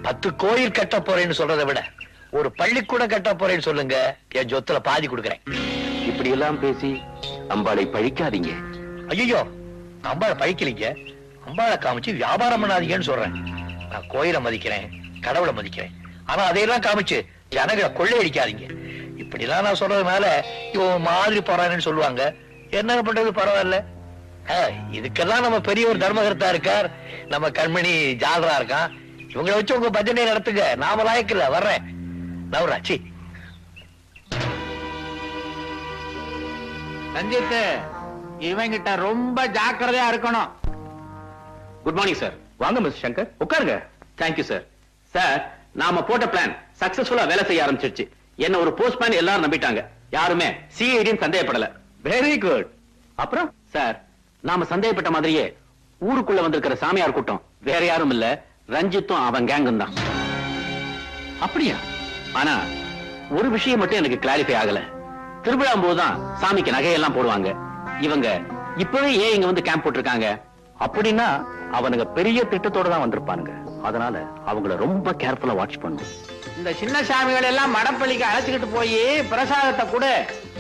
10 கோயில் கட்ட போறேன்னு சொல்றதை விட ஒரு பள்ளிக்கூடம் கட்ட போறேன்னு சொல்லுங்க, என் சொத்துல பாதி கொடுக்குறேன். இப்படி எல்லாம் பேசி அம்பாளை பழிக்காதீங்க. ஐயோ, அம்பாளை பழிக்கலீங்க, அம்பாளை காமிச்சு வியாபாரம் பண்ணாதீங்கன்னு சொல்றேன். நான் கோயிலை மதிக்கிறேன், கடவுளை மதிக்கிறேன். ஆனா அதையெல்லாம் காமிச்சு ஜனங்களை கொள்ளையடிக்காதீங்க. இப்படி எல்லாம் நான் சொல்றதுனால இவன் மாதிரி போறான்னு சொல்லுவாங்க. என்ன பண்றது, பரவாயில்ல. இதுக்கெல்லாம் நம்ம பெரிய ஒரு தர்மகர்த்தா இருக்கார், நம்ம கண்மணி ஜாலரா இருக்கான். இவங்களை வச்சு உங்க பஜனை நடத்துங்க, நாம லாயக்கில்ல. வர்றேன் நவராச்சி. ரஞ்சித், இவங்கிட்ட ரொம்ப ஜாக்கிரதையா இருக்கணும். Good morning sir. வாங்க மிஸ்டர் சங்கர், உட்காருங்க. Thank you sir. சார், நாம போட்ட பிளான் சக்சஸ்ஃபுல்லா வேலை செய்ய ஆரம்பிச்சிருச்சு. என்ன ஒரு போஸ்ட்மேன் எல்லாரும் நம்பிட்டாங்க, யாருமே சிஐடின்னு சந்தேகப்படல. Very good. அப்புறம் சார், நாம சந்தேகப்பட்ட மாதிரியே ஊருக்குள்ள வந்திருக்கிற சாமியார் கூட்டம் வேற யாரும் இல்ல, ரஞ்சித்தும் அவன் கேங்கும் தான். அப்படியா? ஆனா ஒரு விஷயம் மட்டும் எனக்கு கிளாரிஃபை ஆகல. திருவிழாம் போதுதான் சாமிக்கு நகையெல்லாம் போடுவாங்க. இவங்க இப்பவே ஏன் இங்க வந்து கேம்ப் போட்டிருக்காங்க? அப்படின்னா அவனுங்க பெரிய திட்டத்தோட தான் வந்திருப்பானுங்க. அதனால அவங்கள ரொம்ப கேர்ஃபுல்லா வாட்ச் பண்ணும். இந்த சின்ன சாமிகள் எல்லாம் மடப்பள்ளிக்கு அழைச்சுக்கிட்டு போய் பிரசாதத்தை கொடு.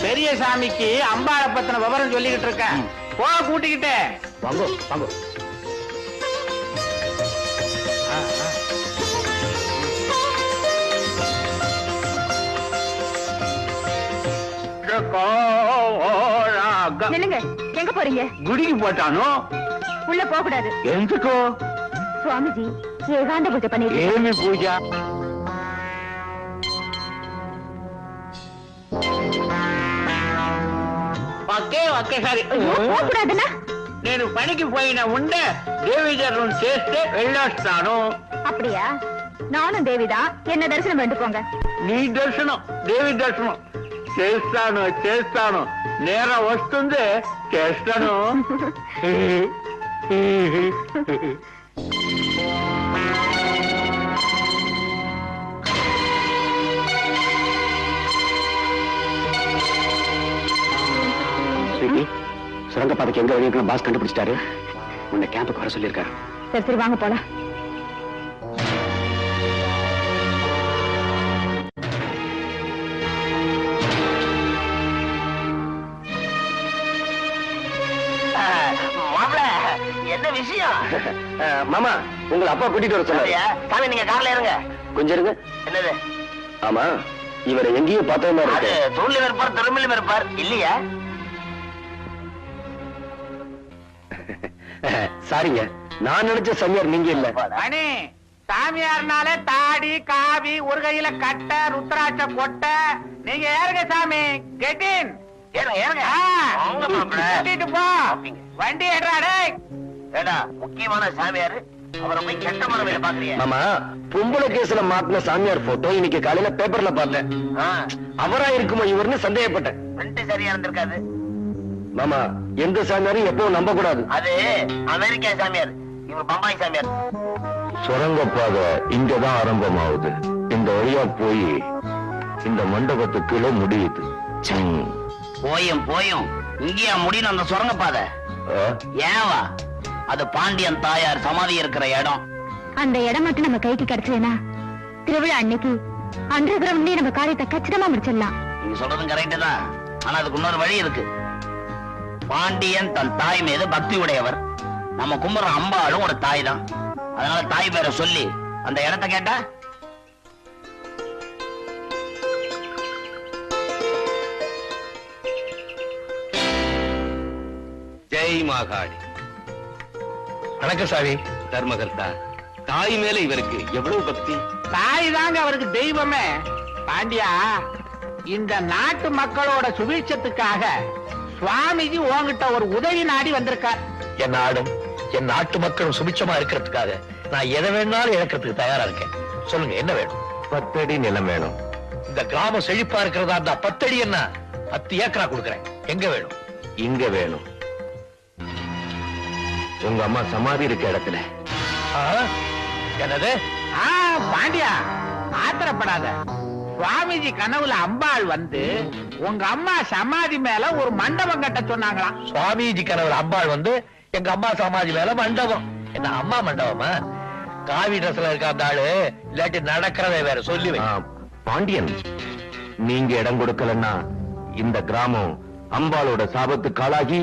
பெரிய சாமிக்கு அம்பாளை பத்தின விவரம் சொல்லிக்கிட்டு இருக்கேன். போ, கூட்டிக்கிட்டு வாங்கோ வாங்கோ. நில்லுங்க, எங்க போறீங்க? குடிக்கு போட்டானோ? உள்ள போக கூடாது. எதுக்கோ? சுவாமிஜி ஏகாந்த பூஜை பண்ணிட்டு. ஏமி பூஜா? ఒకే ఒకేసారి పోకూడదనా? నేను పనికి పోయిన ఉండే దేవి దర్శనం చేస్తే వెళ్ళొస్తాను. அப்படியா? நானும் தேவிதான், என்ன தரிசனம் வேண்டுக்கோங்க. నీ దర్శనం, దేవి దర్శనం చేస్తాను చేస్తాను. నేరం వస్తుంది, చేస్తాను. சுரங்கப்பாதைக்கு எங்க வழி பாஸ் கண்டுபிடிச்சிட்டாரு. உன்னை கேம்புக்கு வர சொல்லியிருக்காரு. சரி சரி, வாங்க போலாம். என்ன விஷயம்? மாமா, உங்களை அப்பா கூட்டிட்டு வர சொன்னாரு. சாமி, நீங்க கார்ல இருங்க. கொஞ்சம் இருங்க. என்னது? ஆமா, இவரை எங்கேயோ பார்த்தோம். அது தூண்ல இருப்பார், திரும்பிலும் இருப்பார் இல்லையா? சாரிங்க, நான் நினைச்ச சாமியார் நீங்க இல்ல. அணி, சாமியார்னாலே தாடி காவி, ஒரு கையில கட்ட, ருத்ராட்ச கொட்டை. நீங்க ஏறுங்க சாமி. கெட்டின் ஏறுங்க ஏறுங்க. கட்டிட்டு போ. வண்டி ஏறாடே. ஏடா, முக்கியமான சாமியாரு, அவரை போய் கெட்ட மரமையில பாக்குறீங்க. மாமா, பொம்பளை கேஸ்ல மாட்டின சாமியார் போட்டோ இன்னைக்கு காலையில பேப்பர்ல பார்த்தேன். அவரா இருக்குமோ இவர்னு சந்தேகப்பட்டேன். பிரிண்ட் சரியா இருந்திருக்காது. மாமா, எந்த சாமியாரும் எப்பவும் நம்ப கூடாது. அது அமெரிக்கா சாமியார், இவர் பம்பாய் சாமியார். சுரங்கப்பாதை இங்கதான் ஆரம்பமாகுது. இந்த வழியா போய் இந்த மண்டபத்துக்குள்ள முடியுது. போயும் போயும் இங்கேயா முடியும் அந்த சுரங்கப்பாதை? ஏவா, அது பாண்டியன் தாயார் சமாதி இருக்கிற இடம். அந்த இடம் மட்டும் நம்ம கைக்கு கிடைச்சதுன்னா திருவிழா அன்னைக்கு அண்டர் கிரவுண்ட்லயே நம்ம காரியத்தை கச்சிதமா முடிச்சிடலாம். நீங்க சொல்றதும் கரெக்ட் தான். ஆனா அதுக்கு இன்னொரு வழி இருக்கு. பாண்டியன் தன் தாய் மீது பக்தி உடையவர். நம்ம கும்புற அம்பாளும் ஒரு தாய் தான். அதனால தாய் பேரை சொல்லி அந்த இடத்தை கேட்டா ஜெய் மாகாளி. வணக்கம் சாமி. தர்மகர்த்தா, தாய் மேல இவருக்கு எவ்வளவு பக்தி. தாய் தாங்க அவருக்கு தெய்வமே. பாண்டியா, இந்த நாட்டு மக்களோட சுபீட்சத்துக்காக சுவாமிஜி உங்ககிட்ட ஒரு உதவி நாடி வந்திருக்கார். என் நாடும் என் நாட்டு மக்களும் சுபிட்சமா இருக்கிறதுக்காக நான் எதை வேணாலும் இழக்கிறதுக்கு தயாரா இருக்கேன். சொல்லுங்க, என்ன வேணும்? 10 அடி நிலம் வேணும். இந்த கிராமம் செழிப்பா இருக்கிறதா இருந்தா 10 அடி என்ன 10 ஏக்கரா கொடுக்குறேன். எங்க வேணும்? இங்க வேணும். உங்க அம்மா சமாதி இருக்க இடத்துல. என்னது? பாண்டியா, ஆத்திரப்படாத. சுவாமிஜி கனவுல அம்பாள் வந்து உங்க அம்மா சமாதி மேல ஒரு மண்டபம் கட்ட சொன்னாங்களாம். சுவாமிஜி கனவுல அம்பாள் வந்து எங்க அம்மா சமாதி மேல மண்டபம். என்ன அம்மா மண்டபமா? காவி ட்ரெஸ்ல இருக்க அந்த ஆளு இல்லாட்டி நடக்கிறத வேற சொல்லி வை. பாண்டியன், நீங்க இடம் கொடுக்கலன்னா இந்த கிராமம் அம்பாளோட சாபத்துக்கு ஆளாகி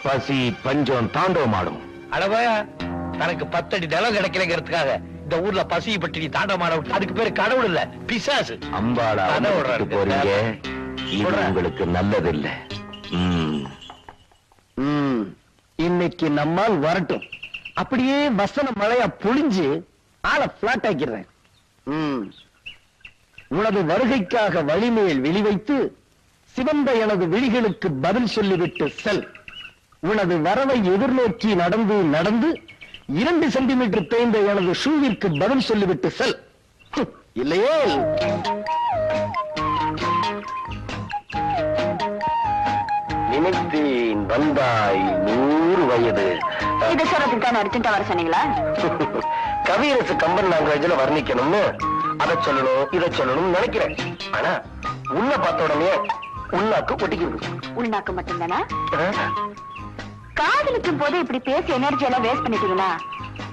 பசி பஞ்சம் தாண்டவமாடும். அடவா, தனக்கு 10 அடி நிலம் கிடைக்கலங்கிறதுக்காக இந்த ஊர்ல பசி பட்டினி தாண்டவமாட விட்டு அதுக்கு பேரு கடவுள் இல்ல, பிசாசு. அம்பாளை அவமதிக்க போறீங்க, இது உங்களுக்கு நல்லதில்லை. இன்னைக்கு நம்மால் வரட்டும், அப்படியே வசன மழையா பொழிஞ்சு ஆளை பிளாட் ஆக்கிறேன். உனது வருகைக்காக வழிமேல் வெளிவைத்து சிவந்த எனது விழிகளுக்கு பதில் சொல்லிவிட்டு செல். உனது வரவை எதிர்நோக்கி நடந்து நடந்து 2 சென்டிமீட்டர் தேய்ந்த எனது ஷூவிற்கு பதில் சொல்லிவிட்டு செல். இல்லையே நினைத்தேன் வந்தாய் 100 வயது. இது சொல்றதுக்கு தான் அர்ஜென்ட்டா வர சொன்னீங்களா? கவியரசு கம்பன் லாங்குவேஜ்ல வர்ணிக்கணும்னு அதை சொல்லணும் இதை சொல்லணும்னு நினைக்கிறேன். ஆனா உள்ள பார்த்த உடனே உள்நாக்கு ஒட்டிக்கிறது. உள்நாக்கு மட்டும்தானா? காதலிக்கும் போது இப்படி பேசி எனர்ஜி எல்லாம் வேஸ்ட் பண்ணிட்டீங்கன்னா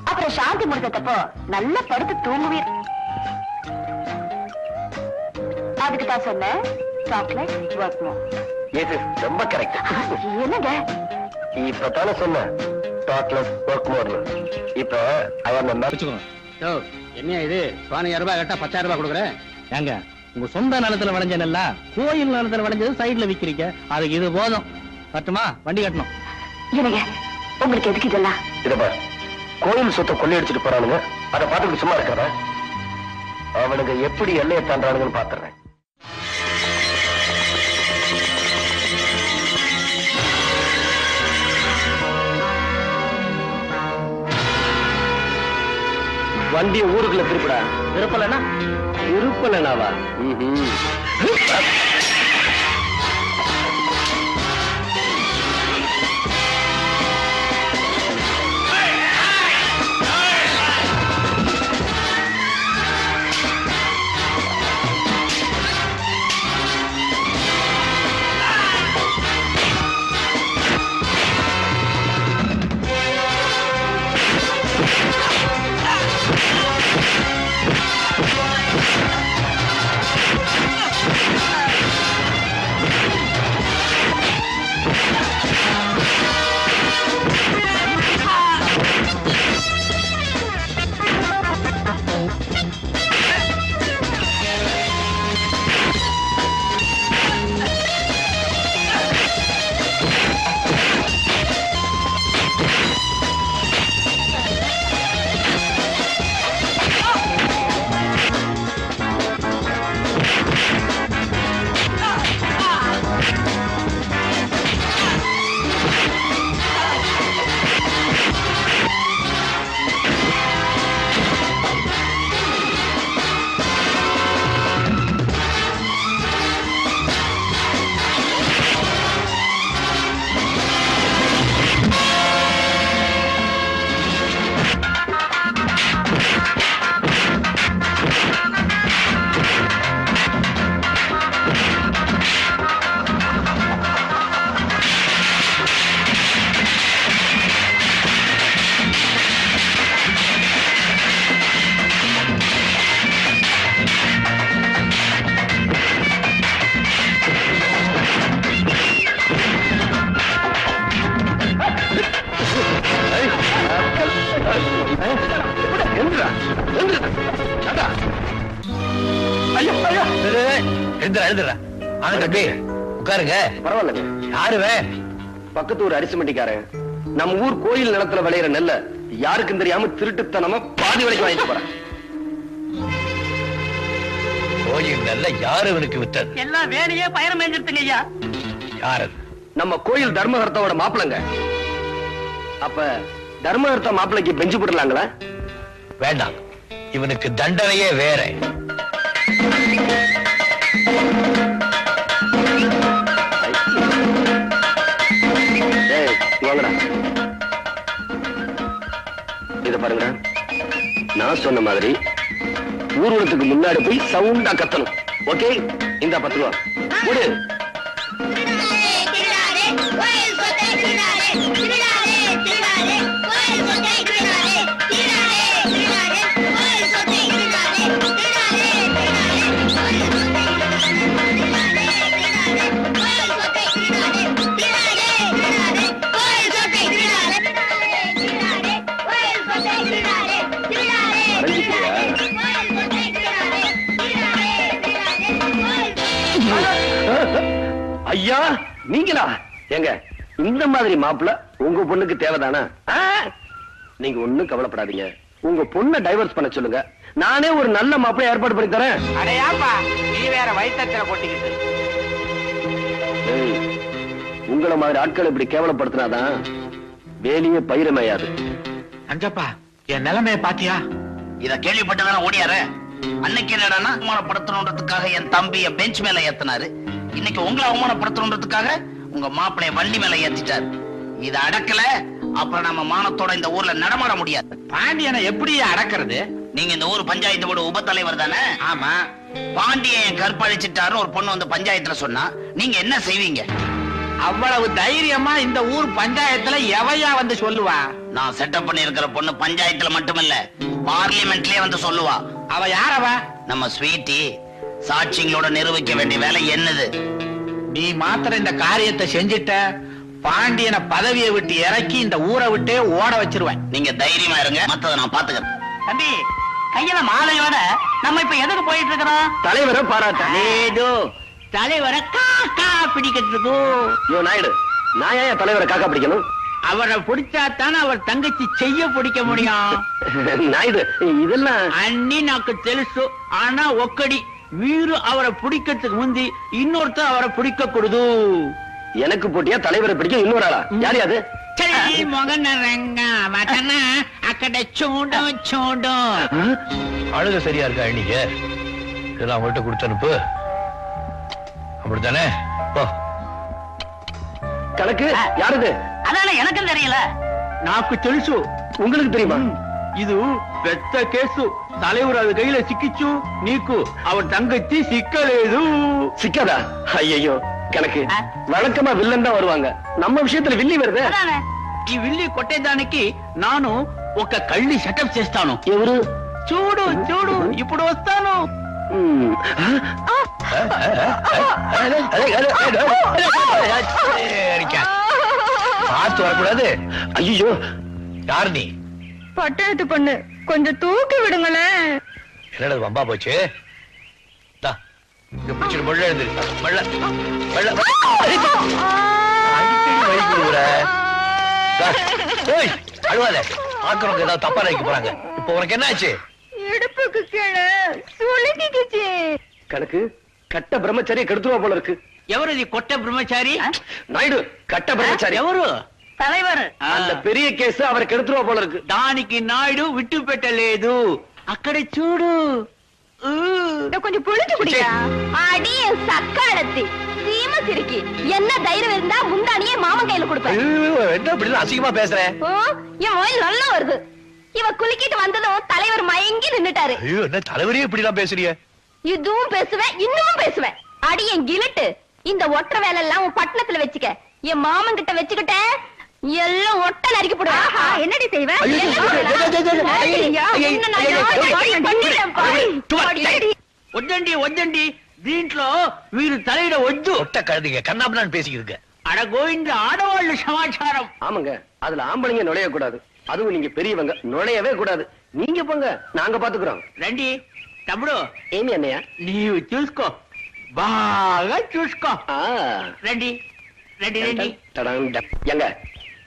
அப்புறம் சாந்தி முடிஞ்சப்போ நல்லா படுத்து தூங்குவீர். அதுக்கு தான் சொன்னேன் சாக்லேட் ஒர்க் மோர். ரொம்ப கரெக்ட். என்னங்க இப்பதானே சொன்ன சாக்லேட் ஒர்க் மோர். இப்ப என்ன இது 15,000 ரூபாய் கேட்டா 10,000 ரூபாய் கொடுக்குறேன். ஏங்க, உங்க சொந்த நிலத்துல விளைஞ்ச நெல்லா கோயில் நிலத்துல விளைஞ்சது சைடுல விக்கிறீங்க. அதுக்கு இது போதும். கட்டுமா? வண்டி கட்டணும். என்னங்க உங்களுக்கு எதுக்கு இதெல்லாம்? இத பாரு, கோயில் சொத்தை கொள்ளையடிச்சிட்டு போறானுங்க, அதை பார்த்துட்டு சும்மா இருக்கிற அவனுங்க எப்படி எல்லையை தாண்டானுங்கன்னு பாத்துறேன். வண்டியை ஊருக்குள்ள திருப்படா. திருப்பலனா? திருப்பலனாவா? உட்காருங்க. பரவாயில்ல. யாருவே? பக்கத்து ஊர் அரிசி மண்டிக்காரன் நம்ம ஊர் கோயில் நிலத்துல விளையிற நெல்ல யாருக்கும் தெரியாம திருட்டுத்தனமா பாதி விலைக்கு வாங்கிட்டு போறேன். கோயில் நெல்ல யாரு இவனுக்கு விட்டது? எல்லாம் வேலையே பயணம் மேஞ்சிருத்துங்க ஐயா. யாரு? நம்ம கோயில் தர்மகர்த்தாவோட மாப்பிளைங்க. அப்ப தர்மகர்த்தா மாப்பிளைக்கு பெஞ்சு போடலாங்களா? வேண்டாம், இவனுக்கு தண்டனையே வேற. இத பாருங்க, நான் சொன்ன மாதிரி ஊர்வலத்துக்கு முன்னாடி போய் சவுண்டா கத்தணும். ஓகே இந்த 10 ரூபா கொடு. ஐயா நீங்களா? எங்க இந்த மாதிரி மாப்பிள்ள உங்க பொண்ணுக்கு தேவைதானா? நீங்க ஒண்ணும் கவலைப்படாதீங்க. உங்க பொண்ணை டைவர்ஸ் பண்ண சொல்லுங்க. நானே ஒரு நல்ல மாப்பிள்ளை ஏற்பாடு பண்ணி தரேன். அடையாப்பா நீ வேற வயித்துல கொட்டிக்கிட்டு. உங்களை மாதிரி ஆட்கள் இப்படி கேவலப்படுத்தினாதான் வேலையே பயிரமையாது. அஞ்சப்பா என் நிலைமைய பாத்தியா? இத கேள்விப்பட்டதான ஓடியாரு. அன்னைக்கு என்னடான்னா அவமானப்படுத்தணுன்றதுக்காக என் தம்பிய பெஞ்ச் மேல ஏத்தினாரு. இன்னைக்கு உங்களை அவமானப்படுத்தணுன்றதுக்காக உங்க மாப்பிளைய வண்டி மேல ஏத்திட்டாரு. இத அடக்கல அப்புறம் நம்ம மானத்தோட இந்த ஊர்ல நடமாட முடியாது. பாண்டியனை எப்படி அடக்கிறது? நீங்க இந்த ஊர் பஞ்சாயத்து போர்டு உப தலைவர் தானே? ஆமா. பாண்டியன் கற்பழிச்சிட்டாரு ஒரு பொண்ணு வந்து பஞ்சாயத்துல சொன்னா நீங்க என்ன செய்வீங்க? அவ்வளவு தைரியமா இந்த ஊர் பஞ்சாயத்துல எவையா வந்து சொல்லுவா? நான் செட்டப் பண்ணி இருக்கிற பொண்ணு பஞ்சாயத்துல மட்டுமில்ல பார்லிமெண்ட்லயே வந்து சொல்லுவா. அவ யாரவ? நம்ம ஸ்வீட்டி. சாட்சிங்களோட நிரூபிக்க வேண்டிய வேலை என்னது? நீ மாத்திரம் இந்த காரியத்தை செஞ்சிட்ட பாண்டியனை பதவியை விட்டு இறக்கி இந்த ஊரை விட்டே ஓட வச்சிருவேன். நீங்க தைரியமா இருங்க, மத்தத நான் பாத்துக்கிறேன். தம்பி கையில மாலையோட நம்ம இப்ப எதுக்கு போயிட்டு இருக்கிறோம்? தலைவரை பாராட்ட. ஏதோ தலைவரை காக்கா பிடிக்கிட்டு இருக்கும். நாயுடு, நான் ஏன் தலைவரை காக்கா பிடிக்கணும்? அவரை பிடிச்சாத்தானே அவர் தங்கச்சி செய்ய பிடிக்க முடியும். நாயுடு இதெல்லாம் அண்ணி నాకు తెలుసు. ஆனா ஒக்கடி வீரு அவரை பிடிக்கிறதுக்கு முந்தி இன்னொருத்தர் அவரை பிடிக்க கூடாது. எனக்கு போட்டியா தலைவரை பிடிக்க இன்னொரு ஆளா? யாரு அது? மகன் அக்கட சூடும் சூடும். அழுக சரியா இருக்கா? நீங்க இதெல்லாம் அவங்கள்ட்ட கொடுத்து அனுப்பு. அப்படித்தானே? கணக்கு யாருது? அதான எனக்கும் தெரியல. నాకు తెలుసు. உங்களுக்கு தெரியுமா? இது பெத்த கேசு. தலைவர் அது கையில சிக்கிச்சு நீக்கு அவர் தங்கச்சி சிக்கலேது. சிக்காதா? ஐயோ கணக்கு வழக்கமா வில்லன் தான் வருவாங்க. நம்ம விஷயத்துல வில்லி வருது. ఈ విల్లి కొట్టేదానికి నాను ఒక కళ్ళి సెటప్ చేస్తాను. ఎవరు? చూడు చూడు ఇప్పుడు వస్తాను. பார்த்து வரக்கூடாது. ஐயோ யாரு நீ? பட்டணத்து பொண்ணு, கொஞ்சம் தூக்கி விடுங்களேன். என்னடா வம்பா போச்சு? பிடிச்சிட்டு மொள்ள எழுந்து மொள்ள மொள்ள வழி கொடுக்குற. அழுவாத, பாக்குறவங்க ஏதாவது தப்பா நினைக்க போறாங்க. இப்ப உனக்கு என்ன ஆச்சு? இடுப்புக்கு கீழே சுளுக்கிக்குச்சு. கணக்கு கட்ட பிரம்மச்சாரியை கெடுத்துருவா போல இருக்கு. ఎవరిది కొట్ట బ్రహ్మచారి? நாயுடு கட்ட பிரம்மச்சாரி. ఎవరు? தலைவர். அந்த பெரிய கேஸ் அவரை கெடுத்துருவா போல இருக்கு. దానికి నాయుడు విట్టు పెట్టలేదు. అక్కడ చూడు. கொஞ்சம் புளிச்சு குடியா. அடி சக்காலத்தி சீம சிரிக்கி. என்ன தைரியம் இருந்தா முந்தானியே மாமன் கையில கொடுப்பேன். என்ன இப்படி அசிங்கமா பேசுறேன்? என் வாயில் நல்லா வருது. இவ குலுக்கிட்டு வந்ததும் தலைவர் மயங்கி நின்னுட்டாரு. ஐயோ, என்ன தலைவரே இப்படி எல்லாம் பேசுறிய? இதுவும் பேசுவேன், இன்னமும் பேசுவேன். அடி என் கிழட்டு. இந்த ஒற்ற வேலை எல்லாம் உன் பட்டணத்துல வச்சுக்க. என் மாமன் கிட்ட வச்சுக்கிட்ட எல்லாம் ஒட்ட நறுக்கி போடுவேன். என்னடி செய்வேன்? వద్దండి వద్దండి, దీంట్లో వీరు తలయిడ వద్దు. ஒட்ட கழுதிங்க கண்ணாபுரான்னு பேசிக்கிருக்க. அட கோவிந்த, ஆடவாళ్ళు சமாச்சாரம். ஆமாங்க, அதுல ஆம்பளைங்க நுழைய கூடாது. அதுவும் நீங்க பெரியவங்க நுழையவே கூடாது. நீங்க போங்க, நாங்க பாத்துக்கிறோம். రండి తమ్ముడు. ఏమి అన్నయ్య? నీవు చూసుకో, బాగా చూసుకో. రండి రండి రండి. எங்க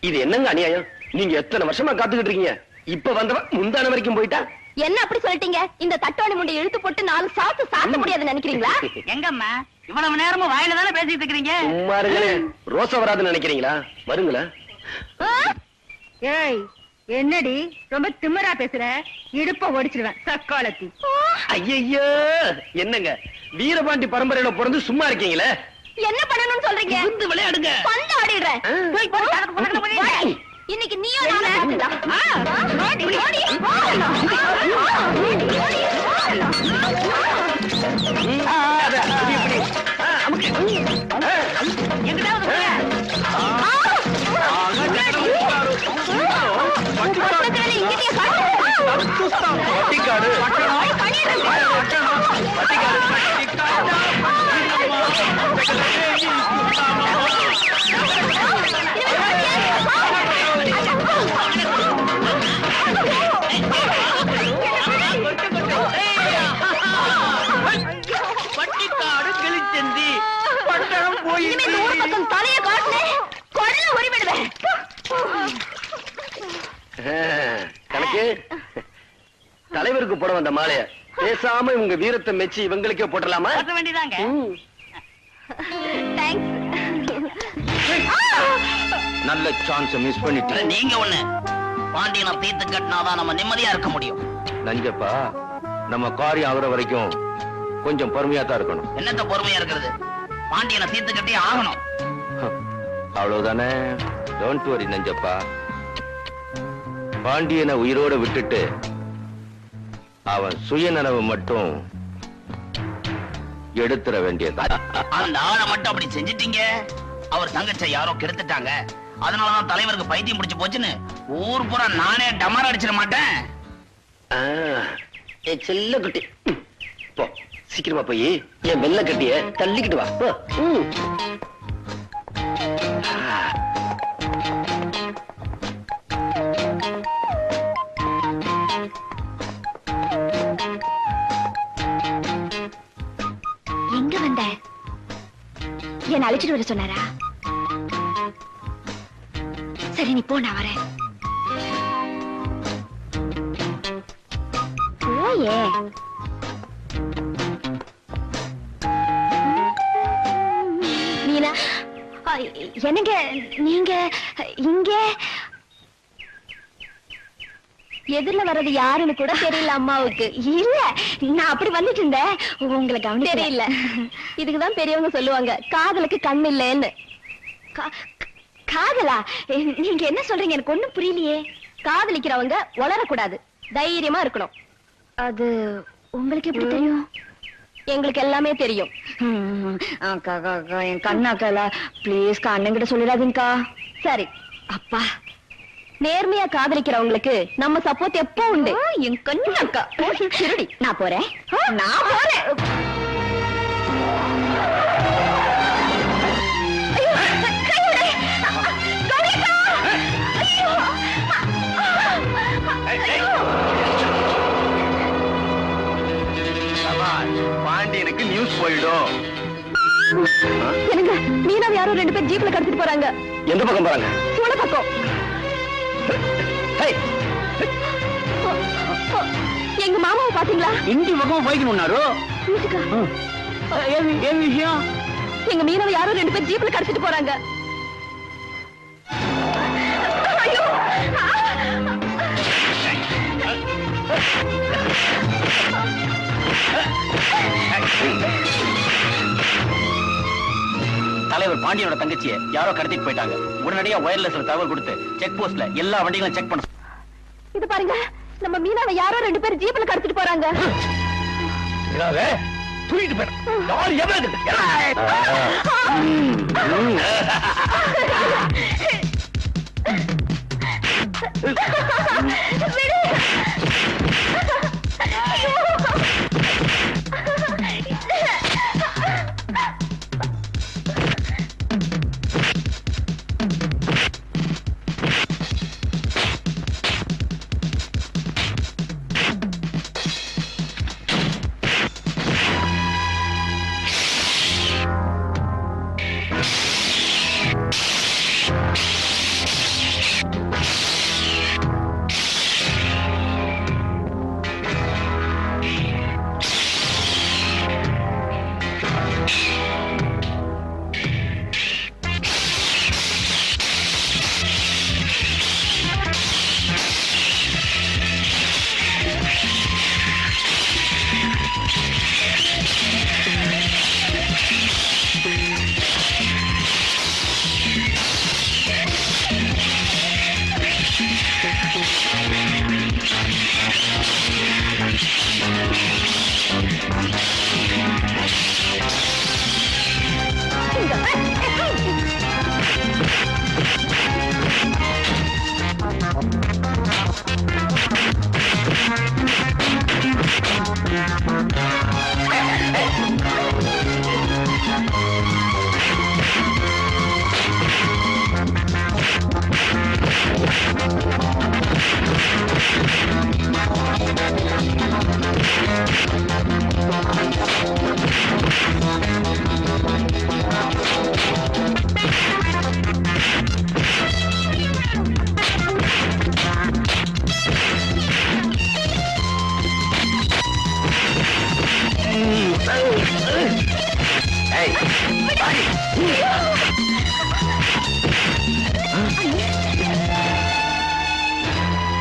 இது என்னங்க அநியாயம்? நீங்க எத்தனை வருஷமா காத்துக்கிட்டு இருக்கீங்க. இப்ப வந்தவன் முந்தான வரைக்கும் போயிட்டா. என்ன அப்படி சொல்லிட்டீங்க? இந்த தட்டோணி முண்டை இழுத்து போட்டு 4 சாத்து சாத்த முடியாதுன்னு நினைக்கிறீங்களா? எங்கம்மா இவ்வளவு நேரமும் வாயில தானே பேசிட்டு இருக்கீங்க? சும்மா இருங்களே. ரோசா வராதுன்னு நினைக்கிறீங்களா? வருங்களா? ஏய், என்னடி ரொம்ப திமிரா பேசுற? இடுப்ப ஒடிச்சிடுவேன் சக்காலத்தி. ஐயோ, என்னங்க வீரபாண்டி பரம்பரையில பிறந்து சும்மா இருக்கீங்களே. என்ன பண்ணணும்னு சொல்றீங்க? வந்து விளையாடுங்க. பந்து ஆடிடுறேன். இன்னைக்கு நீயும் பட்டிக்காடு பட்டிக்காடு கிழிச்சந்தி பட்டணம் போய் தலையை காட்டு கொடல உரிவிடுவேன். கணக்கு தலைவருக்கு போட வந்த மாலைய பேசாம இவங்க வீரத்தை மெச்சி இவங்களுக்கே போட்டலாமா? போட வேண்டியதாங்க. நல்ல சான்ஸ் மிஸ் பண்ணிட்டு நீங்க ஒண்ணு பாண்டியனை தீர்த்து கட்டினாதான் நம்ம நிம்மதியா இருக்க முடியும். நஞ்சப்பா, நம்ம காரியம் ஆகுற வரைக்கும் கொஞ்சம் பொறுமையா தான் இருக்கணும். என்னத்த பொறுமையா இருக்கிறது? பாண்டியனை தீர்த்து கட்டி ஆகணும். அவ்வளவுதானே. Don't worry Nanjappa. பாண்டியனை உயிரோட விட்டுட்டு அவன் சுயநனவு மட்டும் எடுத்துட வேண்டியது. அந்த ஆளை மட்டும் அப்படி செஞ்சிட்டீங்க, அவர் தங்கச்சை யாரோ கெடுத்துட்டாங்க, அதனாலதான் தலைவருக்கு பைத்தியம் முடிச்சு போச்சுன்னு ஊர் பூரா நானே டமார் அடிச்சிட மாட்டேன். செல்ல குட்டி போ, சீக்கிரமா போய் என் வெள்ள கட்டிய தள்ளிக்கிட்டு வா. போ. எங்க வந்த? என்ன அழைச்சிட்டு வர சொன்னாரா? சரி நீ போ, நான் வரேன். போயே. மீனா, என்னங்க நீங்க இங்க? எதிர்ல வர்றது யாருன்னு கூட தெரியல அம்மாவுக்கு. இல்ல, நான் அப்படி வந்துட்டு இருந்தேன், உங்களை கவனிக்க தெரியல. இதுக்குதான் பெரியவங்க சொல்லுவாங்க காதலுக்கு கண் இல்லைன்னு. காதலா? நீங்க என்ன சொல்றீங்க? எனக்கு ஒண்ணும் புரியலையே. காதலிக்கிறவங்க வளரக்கூடாது, தைரியமா இருக்கணும். அது உங்களுக்கு எப்படி தெரியும்? எங்களுக்கு எல்லாமே தெரியும். என் கண்ணாக்கா, பிளீஸ் அண்ணங்கிட்ட சொல்லிடாதீங்கக்கா. சரி அப்பா, நேர்மையா காதலிக்கிறவங்களுக்கு நம்ம சப்போர்ட் எப்போ உண்டு. என் கண்ணாக்கா திருடி. நான் போறேன், நான் போறேன். பாண்டியனுக்கு நியூஸ் போயிடும். என்னங்க, மீனாவை யாரோ 2 பேர் ஜீப்ல கடத்திட்டு போறாங்க. எந்த பக்கம் போறாங்க? சூட பக்கம். எங்க மாமாவை பாத்தீங்களா? இந்தி பக்கம் போய்க்கணும்னாரு. ஏன் விஷயம்? எங்க மீனாவை யாரோ 2 பேர் ஜீப்ல கடத்திட்டு போறாங்க. தலைவர் பாண்டியனோட தங்கச்சிய யாரோ கடத்திட்டு போயிட்டாங்க. உடனடியா வயர்லெஸ்ல தகவல் கொடுத்து செக் போஸ்ட்ல எல்லா வண்டிகளும் செக் பண்ண. இது பாருங்க, நம்ம மீனாவை யாரோ 2 பேர் ஜீப்ல கடத்திட்டு போறாங்க. தூக்கிட்டு போயிடும். யார் எவ்வளவு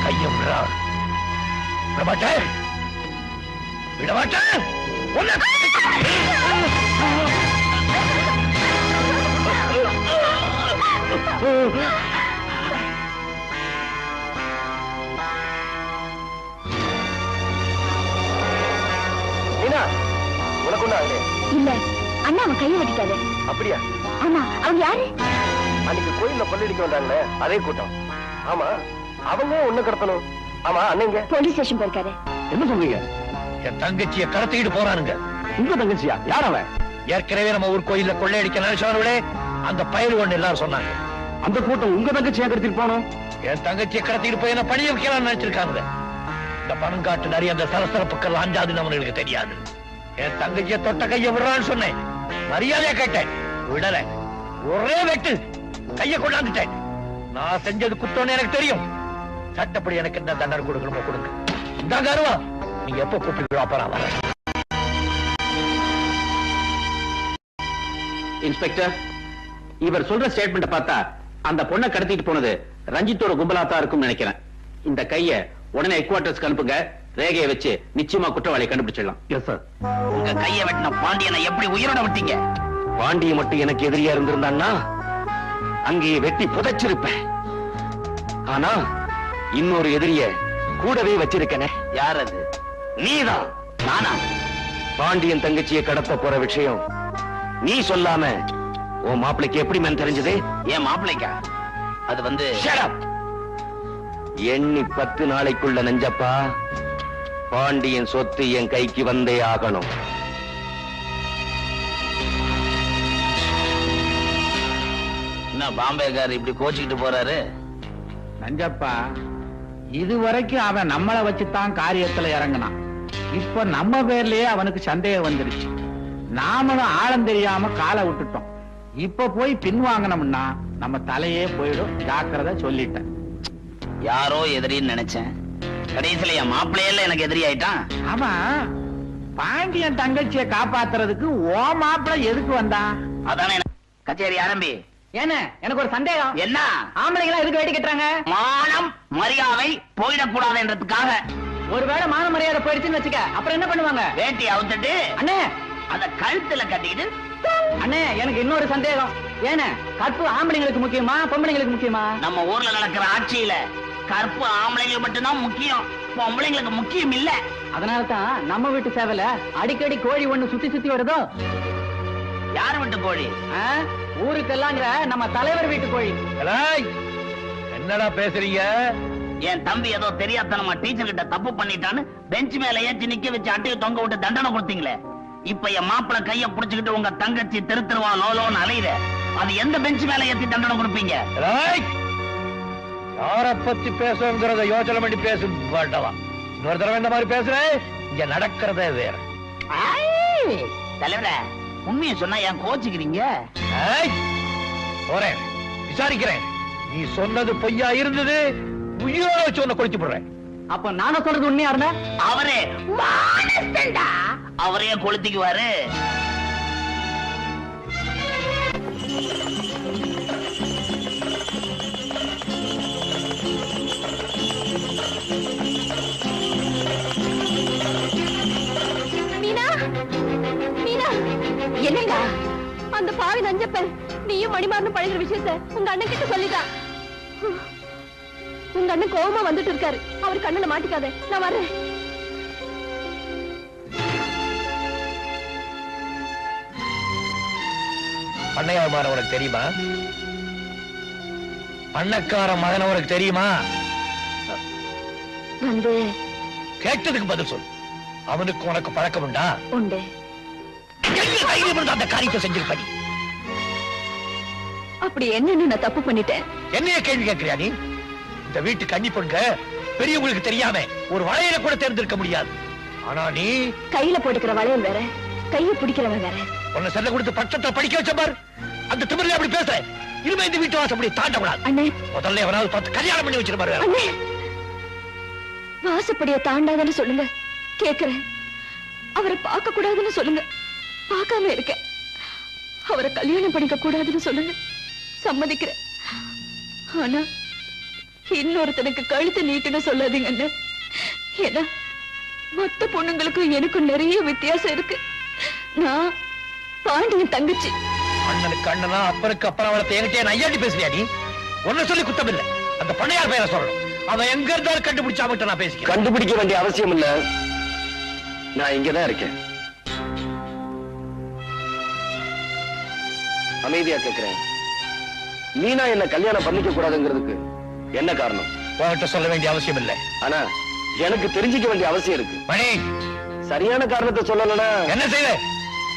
கையம் விடமாட்டேன் விடமாட்டேன் மீனா உனக்கு ஒண்ணு ஆகலையே? இல்ல அண்ணா அவன் கையை வெட்டிட்டாரு. அப்படியா? ஆமா. அவங்க யாரு? அன்னைக்கு கோயில்ல கொள்ளடிக்க வந்தாங்களே அதே கூட்டம். ஆமா அவங்க ஒண்ணு கடத்தணும். ஆமா அண்ணங்க போலீஸ் ஸ்டேஷன் போயிருக்காரு. என்ன சொல்றீங்க? என் தங்கச்சியை கடத்திட்டு போறானுங்க. உங்க தங்கச்சியா? யார் அவன்? ஏற்கனவே நம்ம ஊர் கோயில்ல கொள்ளையடிக்க நினைச்சவர்களே அந்த பயிர் ஒண்ணு எல்லாரும் சொன்னாங்க. அந்த கூட்டம் உங்க தங்கச்சியா கடத்திட்டு போனோம்? என் தங்கச்சியை கடத்திட்டு போய் என்ன பணிய வைக்கலாம்னு நினைச்சிருக்காங்க. இந்த பணம் காட்டு நிறைய அந்த சலசலப்புக்கள் அஞ்சாதுன்னு அவனுக்கு தெரியாது. என் தங்கச்சியை தொட்ட கையை விடுறான்னு சொன்னேன். மரியாதையா கேட்டேன், விடல. ஒரே வெட்டு கையை கொண்டாந்துட்டேன். நான் செஞ்சது குத்தம்னு எனக்கு தெரியும். சட்டப்படி எனக்கு என்ன தண்டனை கொடுக்கணுமோ கொடுங்க. இந்த கருவா நீங்க எப்ப கூப்பிட்டு அப்புறம் வர. இன்ஸ்பெக்டர், இவர் சொல்ற ஸ்டேட்மெண்ட் பார்த்தா அந்த பொண்ணை கடத்திட்டு போனது ரஞ்சித்தோட கும்பலாத்தா இருக்கும் நினைக்கிறேன். இந்த கைய உடனே ஹெட் குவார்டர்ஸ்க்கு அனுப்புங்க. ரேகையை வச்சு நிச்சயமா குற்றவாளியை கண்டுபிடிச்சிடலாம். Yes sir. உங்க கையை வெட்டின பாண்டியனை எப்படி உயிரோட விட்டீங்க? பாண்டிய மட்டும் எனக்கு எதிரியா இருந்திருந்தான்னா அங்கேயே வெட்டி புதைச்சிருப்பேன். ஆனா இன்னொரு எதிரிய கூடவே வச்சிருக்கனே. யார் அது? நீதான். நானா? பாண்டியன் தங்கச்சியை கடத்த போற விஷயம் நீ சொல்லாம உன் மாப்பிளைக்கு எப்படி மேன் தெரிஞ்சது? ஏன் மாப்பிள்ளைக்கா? அது வந்து Shut up. எண்ணி 10 நாளைக்குள்ள நெஞ்சப்பா பாண்டியன் சொத்து என் கைக்கு வந்தே ஆகணும். என்ன பாம்பேக்காரர் இப்படி கோச்சிக்கிட்டு போறாரு? நஞ்சப்பா, இதுவரைக்கும் அவன் நம்மளை வச்சுதான் காரியத்துல இறங்கினான். இப்ப நம்ம பேர்லயே அவனுக்கு சந்தேகம் வந்துருச்சு. நாமளும் ஆழம் தெரியாம காலை விட்டுட்டோம். இப்ப போய் பின்வாங்கணும்னா நம்ம தலையே போயிடும். ஜாக்கிரதை சொல்லிட்டேன். யாரோ எதிரின்னு நினைச்சேன். கடைசியில என் மாப்பிள்ளையில எனக்கு எதிரி ஆயிட்டான். ஆமா, பாண்டியன் தங்கச்சியை காப்பாத்துறதுக்கு ஓ மாப்பிள்ளை எதுக்கு வந்தான்? அதானே கச்சேரி ஆரம்பி. ஏன்னு எனக்கு ஒரு சந்தேகம். என்ன? ஆம்பளைங்களா எதுக்கு வேட்டி கட்டுறாங்க? மானம் மரியாதை போயிடக்கூடாதுன்றதுக்காக. ஒருவேளை மான மரியாதை போயிடுச்சுன்னு வச்சுக்க, அப்புறம் என்ன பண்ணுவாங்க? வேட்டி அவுத்துட்டு அண்ணே அத கழுத்துல கட்டிக்கிட்டு. அண்ணே எனக்கு இன்னொரு சந்தேகம். ஏன்னு கற்பு ஆம்பளைங்களுக்கு முக்கியமா பொம்பளைங்களுக்கு முக்கியமா? நம்ம ஊர்ல நடக்கிற ஆட்சியில கற்பு ஆம்பளைங்களுக்கு மட்டும்தான் முக்கியம், பொம்பளைங்களுக்கு முக்கியம் இல்ல. அதனால தான் நம்ம வீட்டு சேவல அடிக்கடி கோழி ஒண்ணு சுத்தி சுத்தி வருதோ. யார் வீட்டு கோழி? ஊருக்கெல்லாங்கிற நம்ம தலைவர் வீட்டு கோழி. ஏய், என்னடா பேசுறீங்க? என் தம்பி ஏதோ தெரியாதனமா டீச்சர் கிட்ட தப்பு பண்ணிட்டான்னு பெஞ்ச் மேல ஏற்றி நிக்க வச்சு அட்டையை தொங்க விட்டு தண்டனை கொடுத்தீங்களே. இப்ப என் மாப்பிள கைய புடிச்சுக்கிட்டு உங்க தங்கச்சி திருத்துருவா லோலோன்னு அலையுற. அது எந்த பெஞ்ச் மேல ஏத்தி தண்டனை கொடுப்பீங்க? ஏய், யார பத்தி பேசுங்கிறத யோசனை பண்ணி பேசு பாட்டவா. இன்னொரு தடவை இந்த மாதிரி பேசுறேன், இங்க நடக்கிறதே வேற. தலைவர, உண்மையை சொன்னா ஏன் கோச்சுக்கிறீங்க? ஏய், போறேன், விசாரிக்கிறேன். நீ சொன்னது பொய்யா இருந்தது, உயிரோட வச்சு உன்னை கொளுத்தி போடுறேன். அப்ப நானும் சொல்றது உண்மையா இருந்தா அவரே மானஸ்தன்டா, அவரே கொளுத்திக்குவாரு. மீனா, மீனா, என்னடா அந்த பாவி நஞ்சப்பன் நீயும் மணிமாறனும் பழகுற விஷயத்த உங்க அண்ணன் கிட்ட சொல்லிட்டான். உங்க அண்ணன் கோவமா வந்துட்டு இருக்காரு. அவர் கண்ணுல மாட்டிக்காத, நான் வர்றேன். பண்ணையார் மகன் உனக்கு தெரியுமா? பண்ணக்கார மகன் உனக்கு தெரியுமா? வந்து கேட்டதுக்கு பதில் சொல். அவனுக்கு உனக்கு பழக்கம் உண்டா? உண்டு. அந்த காரியத்தை செஞ்சிருப்ப. அப்படி என்னன்னு நான் தப்பு பண்ணிட்டேன்? என்னைய கேள்வி கேட்கிறியா நீ? இந்த வீட்டு கன்னி பொண்ணுங்க பெரியவங்களுக்கு தெரியாம ஒரு வளையல கூட தேர்ந்தெடுக்க முடியாது. ஆனா நீ கையில போட்டுக்கிற வளையல் வேற, கையை பிடிக்கிறவன் வேற. உன்னை செல்ல கொடுத்து பட்சத்தை படிக்க வச்ச பார். அந்த திமிர்ல அப்படி பேசுற. இனிமே இந்த வீட்டு வாசப்படி தாண்ட கூடாது. அண்ணே, முதல்ல எவனாவது பார்த்து கல்யாணம் பண்ணி வச்சிருப்பாரு. அண்ணே, வாசப்படிய தாண்டாதன்னு சொல்லுங்க, கேக்குறேன். அவரை பார்க்க கூடாதுன்னு சொல்லுங்க, பார்க்காம இருக்க. அவரை கல்யாணம் பண்ணிக்க கூடாதுன்னு சொல்லுங்க, சம்மதிக்கிறேன். ஆனா இன்னொருத்தனுக்கு கழுத்து நீட்டுன்னு சொல்லாதீங்க அண்ணன். ஏன்னா மொத்த பொண்ணுங்களுக்கும் எனக்கும் நிறைய வித்தியாசம் இருக்கு. நான் பாண்டியன் தங்கச்சி. அண்ணனுக்கு அண்ணனா, அப்பனுக்கு அப்பனா வளர்த்த என்கிட்ட ஐயாட்டி பேசுறியா நீ? ஒன்னு சொல்லி குத்தம் இல்ல. அந்த பண்ணையார் பேரை சொல்லணும். அவன் எங்க இருந்தாலும் கண்டுபிடிச்சா மட்டும் நான் பேசிக்கிறேன். கண்டுபிடிக்க வேண்டிய அவசியம் இல்ல, நான் இங்கதான் இருக்கேன். அமைதியா கேட்கிறேன், மீனா என்ன கல்யாணம் பண்ணிக்க கூடாதுங்கிறதுக்கு என்ன காரணம்? உன்கிட்ட சொல்ல வேண்டிய அவசியம் இல்ல. ஆனா எனக்கு தெரிஞ்சுக்க வேண்டிய அவசியம் இருக்கு. மணி, சரியான காரணத்தை சொல்லலன்னா என்ன செய்வ?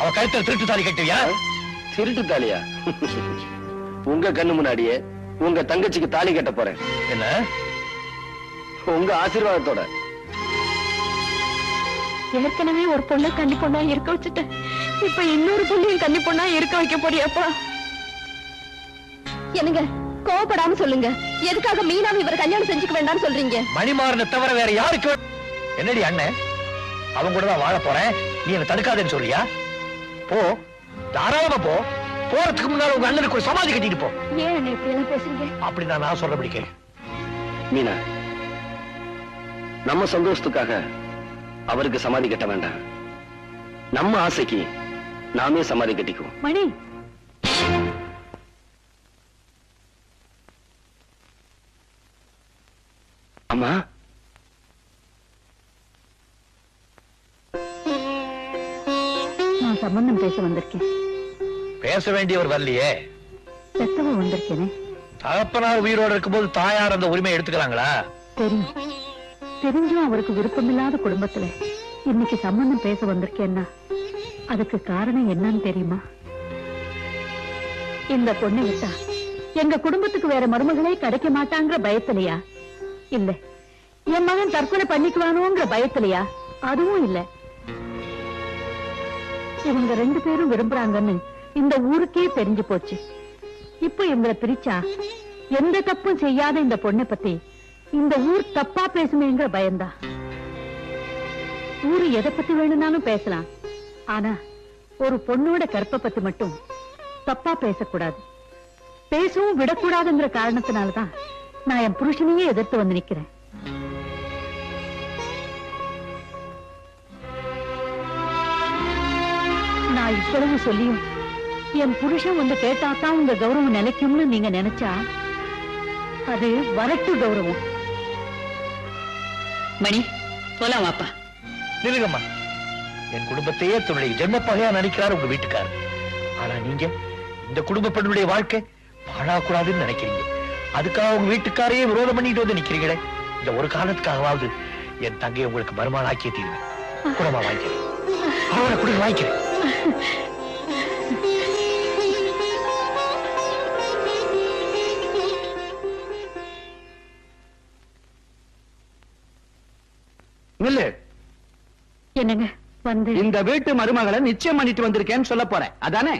அவ கழுத்துல திருட்டு தாலி கட்டுவியா? திருட்டு தாலியா? உங்க கண்ணு முன்னாடியே உங்க தங்கச்சிக்கு தாலி கட்ட போறேன். என்ன? உங்க ஆசீர்வாதத்தோட. ஏற்கனவே ஒரு பொண்ணை கன்னி பொண்ணா இருக்க வச்சுட்டேன், இப்ப இன்னொரு பொண்ணையும் கன்னி பொண்ணா இருக்க வைக்க போறியாப்பா? என்னங்க கோவப்படாம சொல்லுங்க, எதுக்காக மீனாவை இவர் கல்யாணம் செஞ்சுக்க வேண்டாம்னு சொல்றீங்க? மணிமாறனை தவிர வேற யாருக்கு? என்னடி அண்ணன், அவன் கூட தான் வாழ போறேன், நீ என்ன தடுக்காதேன்னு சொல்லியா? போ, தாராளமா போ. போறதுக்கு முன்னால உங்க அண்ணனுக்கு ஒரு சமாதி கட்டிட்டு போ. ஏன் என்ன இப்படி எல்லாம் பேசுறீங்க? அப்படிதான் நான் சொல்றபடி கேளு. மீனா, நம்ம சந்தோஷத்துக்காக அவருக்கு சமாதி கட்ட வேண்டாம். நம்ம ஆசைக்கு நாமே சமாதி கட்டிக்குவோம். மணி, அம்மா, நான் சம்பந்தம் பேச வந்திருக்கேன். பேச வேண்டியவர் வரலையே. பெத்தவ வந்திருக்கேனே. தகப்பனார் உயிரோடு இருக்கும்போது தாயார் அந்த உரிமையை எடுத்துக்கிறாங்களா? தெரியும், தெரிஞ்சும் அவருக்கு விருப்பமில்லாத குடும்பத்துல இன்னைக்கு சம்பந்தம் பேச வந்திருக்கேன்னா அதுக்கு காரணம் என்னன்னு தெரியுமா? இந்த பொண்ணை விட்டா எங்க குடும்பத்துக்கு வேற மருமகளே கிடைக்க மாட்டாங்கிற பயத்திலையா? இல்ல என் மகன் தற்கொலை பண்ணிக்குவானோங்கிற பயத்திலையா? அதுவும் இல்ல. இவங்க 2 பேரும் விரும்புறாங்கன்னு இந்த ஊருக்கே தெரிஞ்சு போச்சு. இப்ப இவங்களை பிரிச்சா எந்த தப்பும் செய்யாத இந்த பொண்ணை பத்தி இந்த ஊர் தப்பா பேசுமேங்கிற பயந்தா. ஊரு எதை பத்தி வேணும்னாலும் பேசலாம், ஆனா ஒரு பொண்ணோட கற்பை பத்தி மட்டும் தப்பா பேசக்கூடாது, பேசவும் விடக்கூடாதுங்கிற காரணத்தினாலதான் நான் என் புருஷனையே எதிர்த்து வந்து நிக்கிறேன். நான் இவ்வளவு சொல்லியும் என் புருஷன் வந்து கேட்டாதான் உங்க கௌரவம் நிலைக்கும்னு நீங்க நினைச்சா அது வரட்டு கௌரவம். மணி, போலாம் வாப்பா. நிலுங்கம்மா, என் குடும்பத்தையே தன்னுடைய ஜென்ம பகையா நினைக்கிறார் உங்க வீட்டுக்காரர். ஆனா நீங்க இந்த குடும்ப பெண்ணுடைய வாழ்க்கை பாழாக்கூடாதுன்னு நினைக்கிறீங்க. அதுக்காக உங்க வீட்டுக்காரையே விரோதம் பண்ணிட்டு வந்து நிக்கிறீங்களே. இந்த ஒரு காரணத்துக்காகவாவது என் தங்கையை உங்களுக்கு மருமகள் ஆக்கிய தீருவேன். குடமா வாங்கிக்கிறேன், அவரை குடும்ப வாங்கிக்கிறேன். நில்லு. என்னங்க வந்து இந்த வீட்டு மருமகளை நிச்சயம் பண்ணிட்டு வந்திருக்கேன்னு சொல்ல போறேன், அதானே?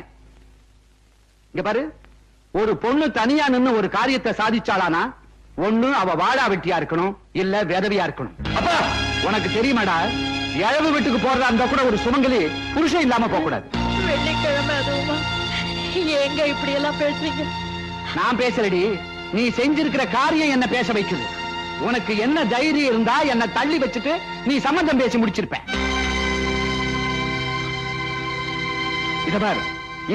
இங்க பாரு, ஒரு பொண்ணு தனியா நின்னு ஒரு காரியத்தை சாதிச்சாளானா ஒண்ணு அவ வாழா வெட்டியா இருக்கணும், இல்ல விதவியா இருக்கணும். அப்பா, உனக்கு தெரியுமாடா, இழவு வீட்டுக்கு போறதா இருந்தா கூட ஒரு சுமங்கலி புருஷன் இல்லாம போக கூடாது. வெள்ளிக்கிழமை அதுவுமா? ஏங்க இப்படி எல்லாம் பேசுறீங்க? நான் பேசலடி, நீ செஞ்சிருக்கிற காரியம் என்ன பேச வைக்குது. உனக்கு என்ன தைரியம் இருந்தா என்ன தள்ளி வச்சுட்டு நீ சம்பந்தம் பேசி முடிச்சிருப்ப. இத பாரு,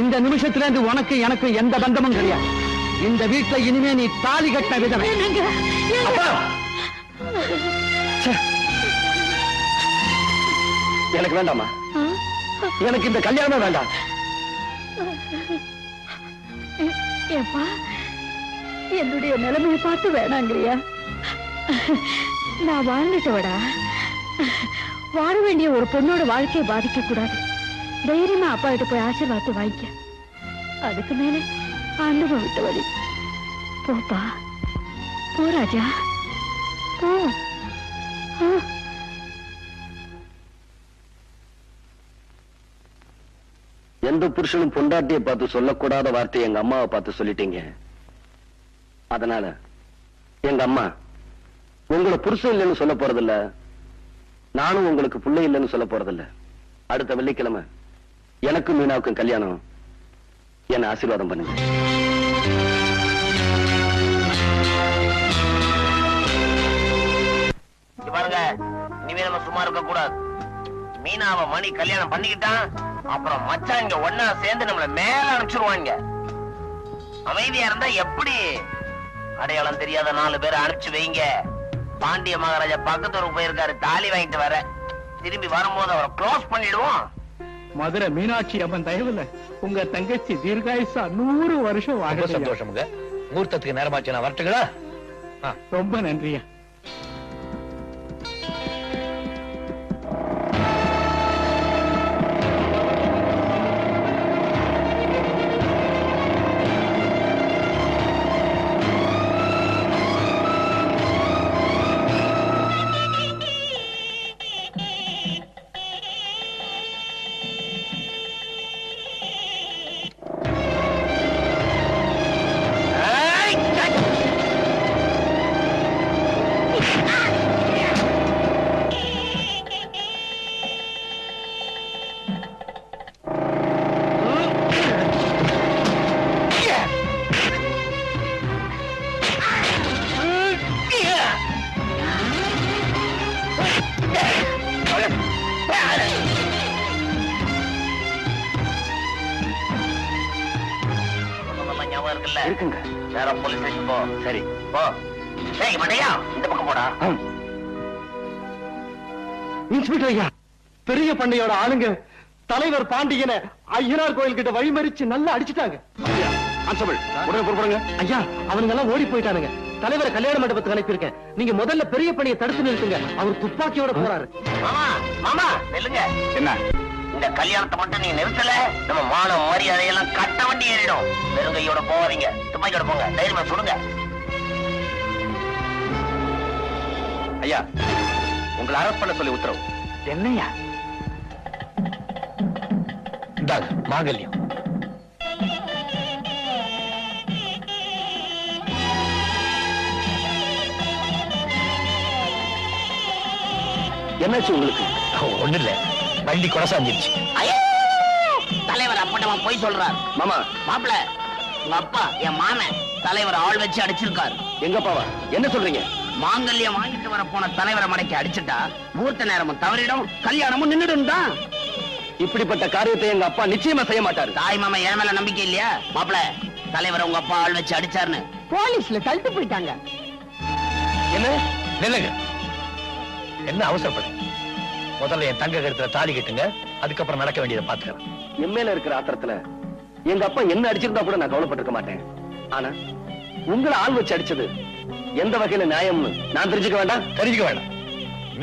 இந்த நிமிஷத்துல இருந்து உனக்கு எனக்கு எந்த பந்தமும் கிடையாது. இந்த வீட்டுல இனிமே நீ தாலி கட்டின விதவை. அப்பா, ச்சே. எனக்கு வேண்டாமா, எனக்கு இந்த கல்யாணம் வேண்டாம். ஏப்பா, என்னுடைய நிலைமையை பார்த்து வேணாங்கிறியா? நான் வாழ்ந்துட்டவடா, வாழ வேண்டிய ஒரு பொண்ணோட வாழ்க்கையை பாதிக்க கூடாது. தைரியமா அப்பா கிட்ட போய் ஆசீர்வாதத்தை வாங்கிக்க. அதுக்கு மேல ஆண்டவன் விட்ட வழி. போப்பா, போ ராஜா, போ. எந்த புருஷனும் பொண்டாட்டியை பார்த்து சொல்லக்கூடாத வார்த்தையை எங்க அம்மாவை பார்த்து சொல்லிட்டீங்க. அதனால எங்க அம்மா உங்களை புருஷன் இல்லைன்னு சொல்ல போறதில்ல, நானும் உங்களுக்கு பிள்ளை இல்லைன்னு சொல்ல போறதில்ல. அடுத்த வெள்ளிக்கிழமை எனக்கும் மீனாவுக்கும் கல்யாணம். என்ன ஆசீர்வாதம் பண்ணுங்க. பாருங்க, இனிமே நம்ம சும்மா இருக்க கூடாது. மீனாவை மணி கல்யாணம் பண்ணிக்கிட்டான், அப்புறம் மச்சான் இங்க ஒன்னா சேர்ந்து நம்மள மேல அனுப்பிச்சிருவாங்க. அமைதியா இருந்தா எப்படி? அடையாளம் தெரியாத 4 பேரை அனுப்பிச்சு வைங்க. பாண்டிய மகாராஜா பக்கத்தூருக்கு போயிருக்காரு, தாலி வாங்கிட்டு வர. திரும்பி வரும்போது அவரை க்ளோஸ் பண்ணிடுவோம். மதுரை மீனாட்சி அம்மன் தயவுல உங்க தங்கச்சி தீர்காயுசா 100 வருஷம் ரொம்ப வாங்க. சந்தோஷமுங்க. முகூர்த்தத்துக்கு நேரமாச்சு, நான் வரட்டுங்களா? ரொம்ப நன்றியா. இருக்குங்க. வேற போலீஸ் ஸ்டேஷன் போ. சரி போ. ஏய் மடையா, இந்த பக்கம் போடா. இன்ஸ்பெக்டர் ஐயா, பெரிய பண்ணையோட ஆளுங்க தலைவர் பாண்டியனை ஐயனார் கோயில் கிட்ட வழிமறிச்சு நல்லா அடிச்சுட்டாங்க. கான்ஸ்டபிள், உடனே புறப்படுங்க. ஐயா, அவனுங்க எல்லாம் ஓடி போயிட்டானுங்க. தலைவரை கல்யாண மண்டபத்துக்கு அனுப்பியிருக்கேன். நீங்க முதல்ல பெரிய பணியை தடுத்து நிறுத்துங்க. அவர் துப்பாக்கியோட போறாரு. மாமா, மாமா நில்லுங்க. என்ன? இந்த கல்யாணத்தை மட்டும் நீங்க நிறுத்தல, நம்ம மான மரியாதையெல்லாம் கட்ட வண்டி ஏறிடும். வெறுங்கையோட போவாதீங்க, துப்பாக்கியோட போங்க. தைரியமா சொல்லுங்க. ஐயா, உங்களை அரெஸ்ட் பண்ண சொல்லி உத்தரவு. என்னையா? இந்தாங்க மாங்கல்யம். என்னாச்சு உங்களுக்கு? ஒண்ணு இல்ல, வண்டி கொடசாஞ்சிருச்சு. தலைவர் அப்பட்டமா போய் சொல்றார். மாமா, மாப்பிள, உங்க அப்பா என் மாமன் தலைவர் ஆள் வச்சு அடிச்சிருக்காரு. எங்க அப்பாவா? என்ன சொல்றீங்க? மாங்கல்யம் வாங்கிட்டு வர போன தலைவரை மடக்கி அடிச்சுட்டா முகூர்த்த நேரமும் தவறிடும், கல்யாணமும் நின்றுடும் தான். இப்படிப்பட்ட காரியத்தை எங்க அப்பா நிச்சயமா செய்ய மாட்டாரு. தாய் மாமா என் மேல நம்பிக்கை இல்லையா? மாப்பிள, தலைவர் உங்க அப்பா ஆள் வச்சு அடிச்சாருன்னு போலீஸ்ல தள்ளிட்டு போயிட்டாங்க. என்ன? நில்லுங்க. என்ன அவசரப்படு? முதல்ல என் தங்க கருத்துல தாலி கட்டுங்க, அதுக்கப்புறம் நடக்க வேண்டியதை பாத்துக்கிறேன். என் மேல இருக்கிற ஆத்திரத்துல எங்க அப்பா என்ன அடிச்சிருந்தா கூட நான் கவலைப்பட்டிருக்க மாட்டேன். ஆனா உங்களை ஆள் வச்சு அடிச்சது எந்த வகையில நியாயம்னு நான் தெரிஞ்சுக்க வேண்டாம்? தெரிஞ்சுக்க வேண்டாம்.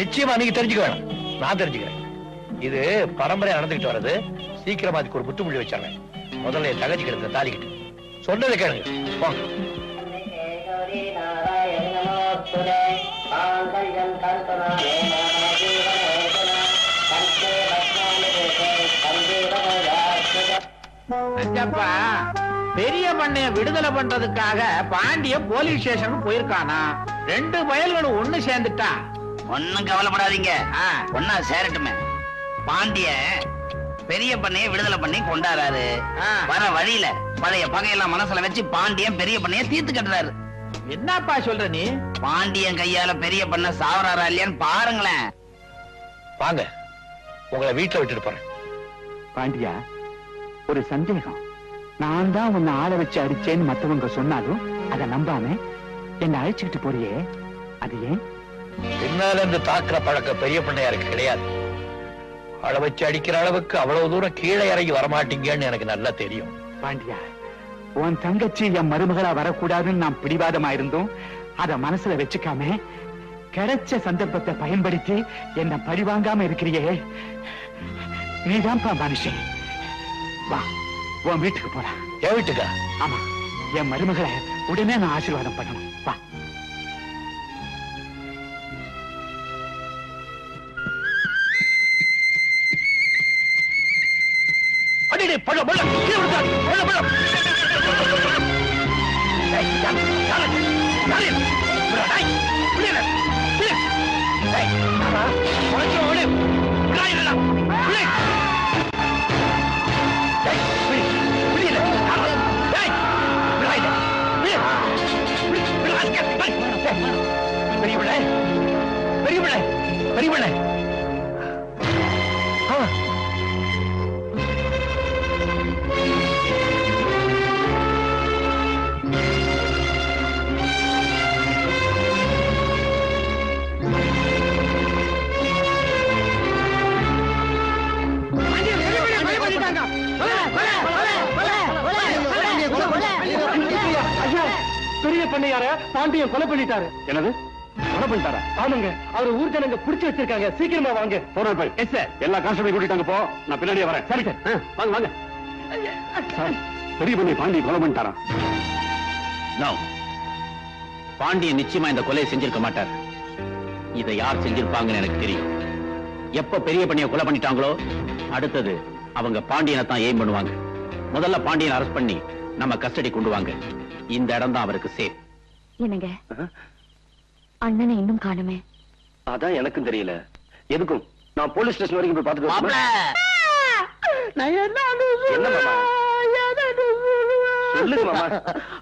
நிச்சயமா நீங்க தெரிஞ்சுக்க வேண்டாம், நான் தெரிஞ்சுக்கிறேன். இது பரம்பரையா நடந்துகிட்டு வர்றது. சீக்கிரமா அதுக்கு ஒரு முற்றுப்புள்ளி வச்சாங்க. முதல்ல என் தங்கச்சி கருத்துல தாலி கட்டு. சொன்னதை கேளுங்க, போங்க. பெரிய பண்ணைய விடுதலை பண்றதுக்காக பாண்டிய போலீஸ் ஸ்டேஷன் போயிருக்கானா? 2 பயல்களும் ஒண்ணு சேர்ந்துட்டா. ஒண்ணும் கவலைப்படாதீங்க, ஒன்னா சேரட்டுமே. பாண்டிய பெரிய பண்ணைய விடுதலை பண்ணி கொண்டாடுறாரு. வர வழியில பழைய பகையெல்லாம் மனசுல வச்சு பாண்டியன் பெரிய பண்ணைய தீர்த்து கட்டுறாரு. என்னப்பா சொல்ற நீ? பாண்டியன் கையால பெரிய பண்ண சாவறாரா இல்லையான்னு பாருங்களேன். வாங்க, உங்களை வீட்டுல விட்டுட்டு போறேன். பாண்டியா, ஒரு சந்தேகம். நான் தான் உன்னை ஆள வச்சு அடிச்சேன்னு மத்தவங்க சொன்னாலும் அதை நம்பாம என்ன அழைச்சுக்கிட்டு போறியே, அது ஏன்? பின்னால இருந்து தாக்குற பழக்கம் பெரிய பண்ணையாருக்கு கிடையாது. அள வச்சு அடிக்கிற அளவுக்கு அவ்வளவு தூரம் கீழே இறங்கி வரமாட்டீங்கன்னு எனக்கு நல்லா தெரியும். பாண்டியா, உன் தங்கச்சி என் மருமகளா வரக்கூடாதுன்னு நான் பிடிவாதமா இருந்தோம். அத மனசுல வச்சுக்காம கிடைச்ச சந்தர்ப்பத்தை பயன்படுத்தி என்ன பழிவாங்காம இருக்கிறியே, நீதான்ப்பா மனுஷன். வா, உன் வீட்டுக்கு போலாம். என் வீட்டுக்கா? ஆமா, என் மருமகளை உடனே நான் ஆசீர்வாதம் பண்ணணும். வா. அடே பழம் பழம் கீழே விழுந்தாரு. பழம் பழம். ஏய், யாரு? யாரு? யாரு? விடாய். விடுங்க. விடு. ஏய், ஆமா. உனக்கு விடு. விடாய் இல்லடா. விடு. ஏய், விடு. விடு. பெரியவனே பெரிய பண்ணையார பாண்டியன் கொலை பண்ணிட்டாரு. என்னது கொலை பண்ணிட்டாரா? ஆமாங்க, அவர் ஊர் ஜனங்க புடிச்சு வச்சிருக்காங்க. சீக்கிரமா வாங்க. போறோம் போய். Yes sir. எல்லா கான்ஸ்டபிள் கூட்டிட்டாங்க. போ, நான் பின்னாடியே வரேன். சரி சார். வாங்க வாங்க. சார், பெரிய பண்ணை பாண்டியன் கொலை பண்ணிட்டாரா? பாண்டியன் நிச்சயமா இந்த கொலையை செஞ்சிருக்க மாட்டார். இதை யார் செஞ்சிருப்பாங்கன்னு எனக்கு தெரியும். எப்ப பெரிய பண்ணிய கொலை பண்ணிட்டாங்களோ அடுத்தது அவங்க பாண்டியனை தான் எய்ம் பண்ணுவாங்க. முதல்ல பாண்டியனை அரெஸ்ட் பண்ணி நம்ம கஸ்டடி கொண்டு வாங்க. இந்த இடம் தான் அவருக்கு சேஃப். என்னங்க அண்ணனை இன்னும் காணுமே? அதான் எனக்கும் தெரியல. எதுக்கும் நான் போலீஸ் ஸ்டேஷன் வரைக்கும் போய் பார்த்துட்டு சொல்லுங்க மாமா.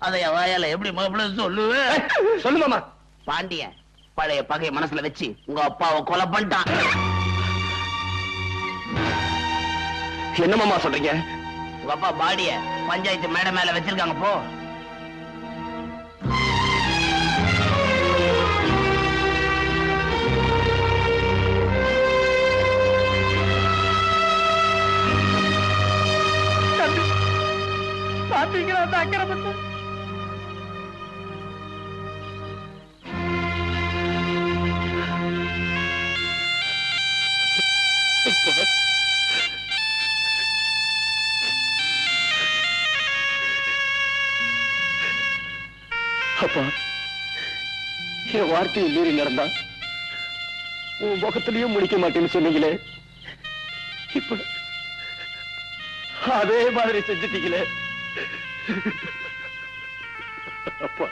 அதை வாயால எப்படி மாப்பிள்ள சொல்லுவேன்? சொல்லு மாமா. பாண்டியன் பழைய பகை மனசுல வச்சு உங்க அப்பாவை கொலை பண்ணிட்டான். என்ன மாமா சொல்றீங்க? உங்க அப்பா பாடிய பஞ்சாயத்து மேடை மேல வச்சிருக்காங்க. போ. பாத்தீங்களா அந்த அக்கிரமத்தை? அப்பா, என் வார்த்தையை மீறி நடந்தா உன் முகத்திலையும் முடிக்க மாட்டேன்னு சொன்னீங்களே, இப்ப அதே மாதிரி செஞ்சுட்டீங்களே அப்பா.